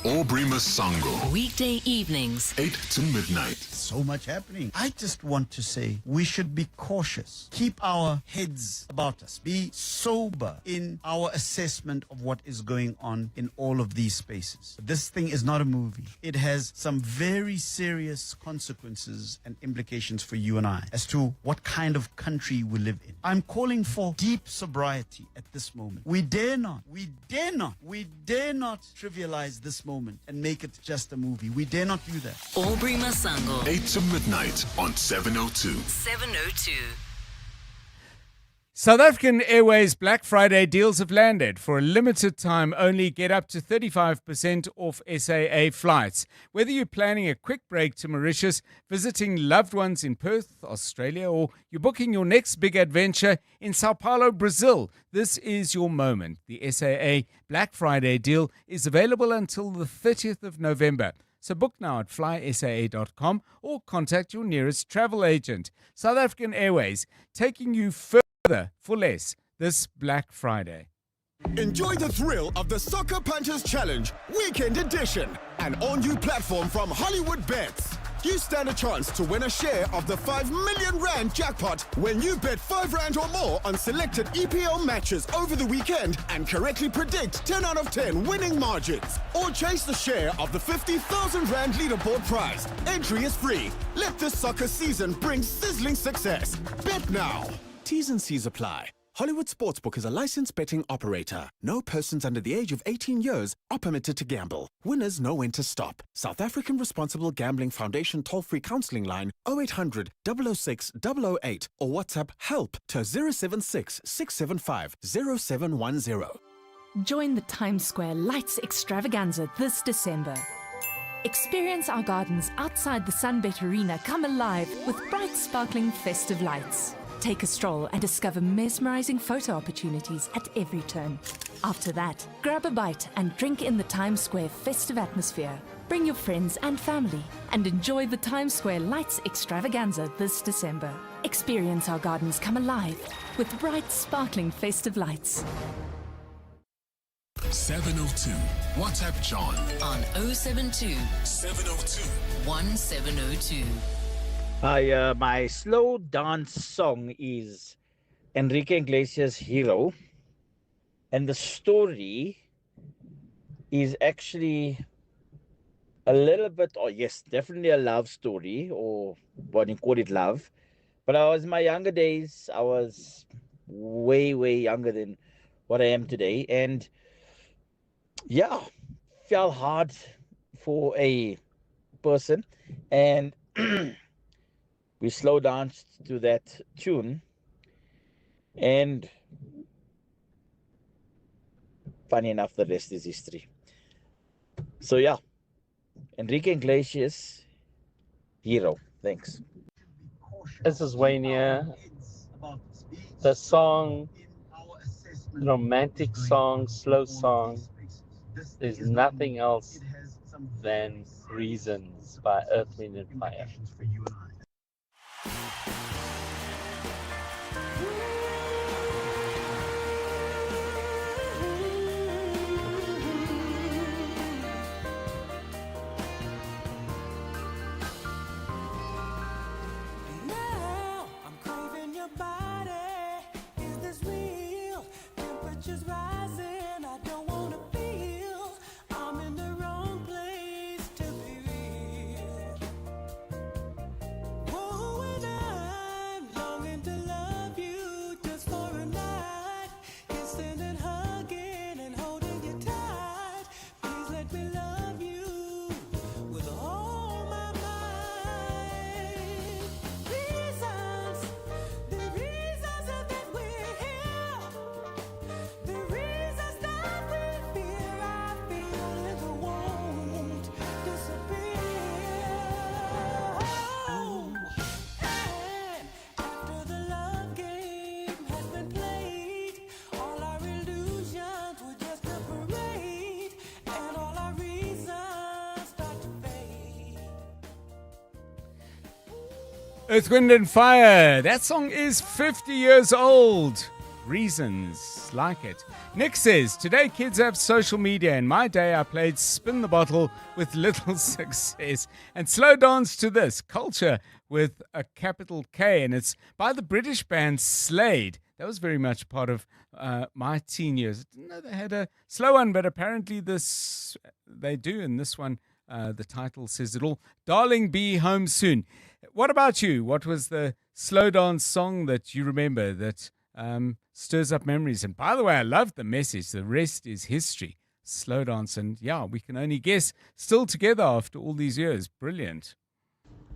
Aubrey Masango. Weekday evenings, 8 to midnight. So much happening. I just want to say we should be cautious. Keep our heads about us. Be sober in our assessment of what is going on in all of these spaces. This thing is not a movie. It has some very serious consequences and implications for you and I as to what kind of country we live in. I'm calling for deep sobriety at this moment. We dare not trivialize this moment and make it just a movie. We dare not do that. Aubrey Masango. 8 to midnight on 702. 702. South African Airways Black Friday deals have landed. For a limited time only, get up to 35% off SAA flights. Whether you're planning a quick break to Mauritius, visiting loved ones in Perth, Australia, or you're booking your next big adventure in Sao Paulo, Brazil, this is your moment. The SAA Black Friday deal is available until the 30th of November. So book now at flysaa.com or contact your nearest travel agent. South African Airways, taking you further for less this Black Friday. Enjoy the thrill of the Soccer Punches Challenge Weekend Edition, an all-new platform from Hollywood Bets. You stand a chance to win a share of the 5 million rand jackpot when you bet 5 rand or more on selected EPL matches over the weekend and correctly predict 10 out of 10 winning margins. Or chase the share of the 50,000 rand leaderboard prize. Entry is free. Let this soccer season bring sizzling success. Bet now. T's and C's apply. Hollywood Sportsbook is a licensed betting operator. No persons under the age of 18 years are permitted to gamble. Winners know when to stop. South African Responsible Gambling Foundation toll-free counseling line 0800 006 008 or WhatsApp HELP to 076 675 0710. Join the Times Square Lights Extravaganza this December. Experience our gardens outside the Sunbet Arena come alive with bright, sparkling festive lights. Take a stroll and discover mesmerizing photo opportunities at every turn. After that, grab a bite and drink in the Times Square festive atmosphere. Bring your friends and family and enjoy the Times Square Lights Extravaganza this December. Experience our gardens come alive with bright, sparkling festive lights. 702. WhatsApp John on 072 702 1702. Hi, my slow dance song is Enrique Iglesias' Hero, and the story is actually a little bit, yes, definitely a love story, or what you call it, love. But in my younger days, I was way younger than what I am today. And yeah, fell hard for a person, and we slow danced to that tune, and funny enough, the rest is history. So yeah, Enrique Iglesias, Hero. Thanks. This is Wayne here. The song, romantic song, slow song, there's nothing else than Reasons by Earth, Wind and Fire. Now I'm craving your body. Is this real? Temperature's rising. I don't wanna feel I'm in the wrong place to be real. Whoa, and I'm longing to love you just for a night. Kissing and hugging and holding you tight. Please let me love you with all my might. Reasons, the reasons that we're here, the reasons that we fear, I feel it won't disappear. Oh, and after the love game has been played, all our illusions were just a parade, and all our reasons start to fade. Earth, Wind and Fire. That song is 50 years old. Reasons like it. Nick says, today kids have social media. In my day, I played Spin the Bottle with little success and slow dance to this, Culture with a capital K. And it's by the British band Slade. That was very much part of my teen years. I didn't know they had a slow one, but apparently this they do. And this one, the title says it all. Darling, be home soon. What about you? What was the slow dance song that you remember that stirs up memories? And by the way, I love the message. The rest is history. Slow dance. And yeah, we can only guess. Still together after all these years. Brilliant.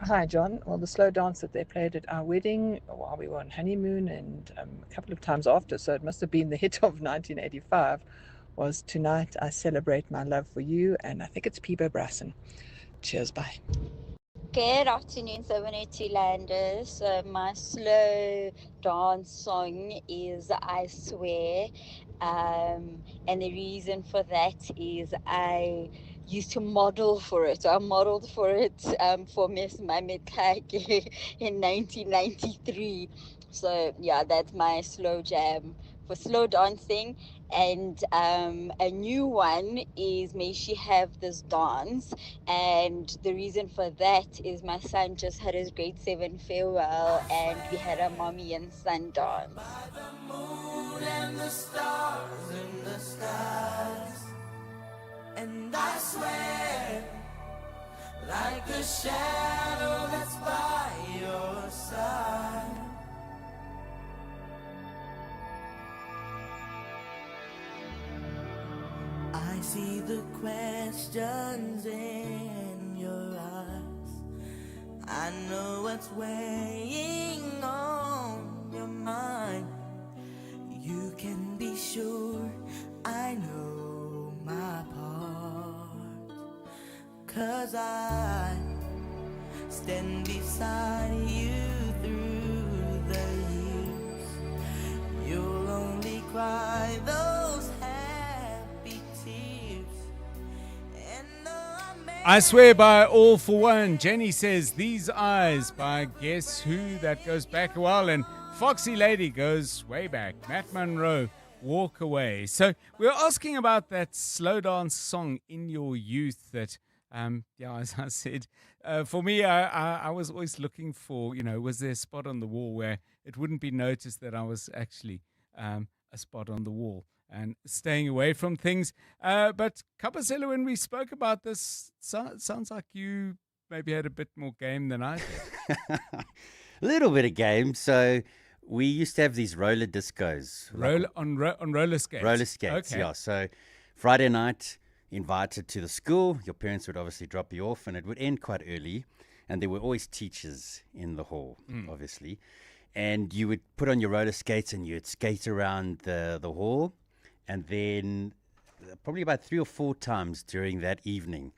Hi, John. Well, the slow dance that they played at our wedding while we were on honeymoon and a couple of times after, so it must have been the hit of 1985, was Tonight I Celebrate My Love for You, and I think it's Peebo Brasson. Cheers, bye. Good afternoon, 702 Landers. My slow dance song is I Swear. And the reason for that is I used to model for it. I modeled for it for Miss Mametlake in 1993. So, yeah, that's my slow jam for slow dancing. And a new one is May She Have This Dance. And the reason for that is my son just had his grade 7 farewell and we had a mommy and son dance. Moon and the stars in the skies, and I swear, like a shadow that's by your side. I see the questions in your eyes. I know what's weighing on your mind. You can be sure I know my part, 'cause I stand beside you through the years. You'll only cry those happy tears. I Swear by All for One. Jenny says These Eyes by Guess Who. That goes back a while. And Foxy Lady goes way back. Matt Monroe, Walk Away. So we're asking about that slow dance song in your youth that, as I said, for me, I was always looking for, was there a spot on the wall where it wouldn't be noticed that I was actually a spot on the wall and staying away from things. But Kapasela, when we spoke about this, sounds like you maybe had a bit more game than I did. A little bit of game. So We used to have these roller discos. On roller skates? Roller skates, Okay. yeah. So Friday night, invited to the school. Your parents would obviously drop you off, and it would end quite early. And there were always teachers in the hall, obviously. And you would put on your roller skates and you'd skate around the hall. And then probably about 3 or 4 times during that evening,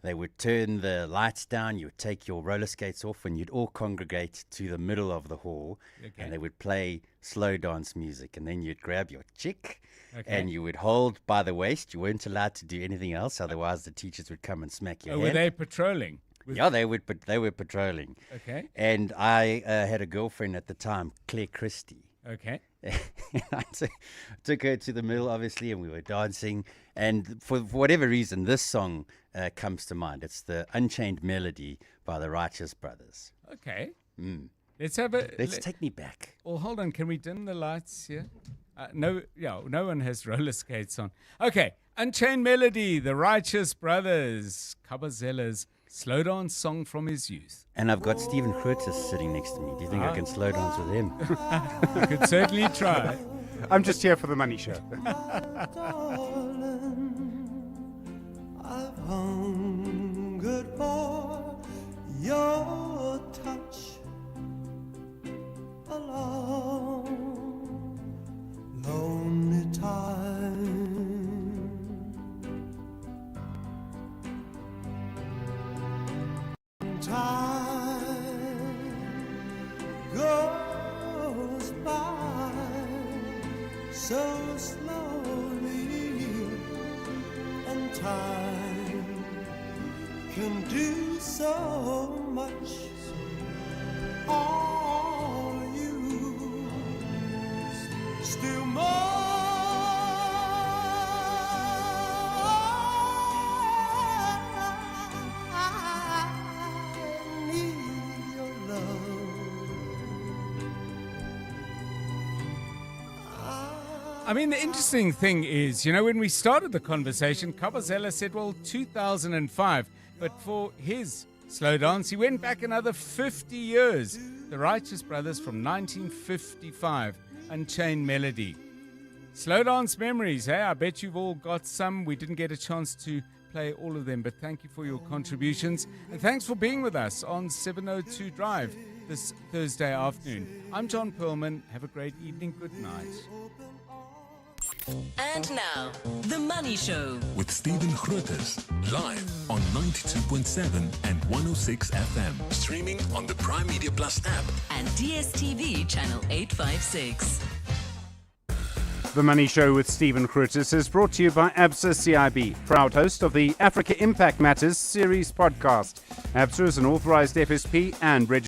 they would turn the lights down, you would take your roller skates off, and you'd all congregate to the middle of the hall. Okay. And they would play slow dance music. And then you'd grab your chick, Okay. and you would hold by the waist. You weren't allowed to do anything else, otherwise the teachers would come and smack your Oh, hand. were they patrolling? Yeah, they were patrolling. Okay. And I had a girlfriend at the time, Claire Christie. Okay. I took her to the middle, obviously, and we were dancing. And for whatever reason, this song comes to mind. It's the Unchained Melody by the Righteous Brothers. Okay. Mm. Let's have a. Let's take me back. Well, hold on. Can we dim the lights here? No one has roller skates on. Okay. Unchained Melody, the Righteous Brothers, Kabazella's slow dance song from his youth. And I've got Stephen Curtis sitting next to me. Do you think I can slow dance with him? You could certainly try. I'm just here for the money show. I've hungered for your touch a long, lonely time. Time goes by so slowly, and time can do so much. Are you still more? I mean, the interesting thing is, when we started the conversation, Kabazela said, 2005. But for his slow dance, he went back another 50 years. The Righteous Brothers from 1955, Unchained Melody. Slow dance memories, hey? I bet you've all got some. We didn't get a chance to play all of them, but thank you for your contributions. And thanks for being with us on 702 Drive this Thursday afternoon. I'm John Perlman. Have a great evening. Good night. And now, The Money Show. With Stephen Grootes, live on 92.7 and 106 FM. Streaming on the Prime Media Plus app. And DSTV channel 856. The Money Show with Stephen Grootes is brought to you by ABSA CIB, proud host of the Africa Impact Matters series podcast. ABSA is an authorized FSP and registered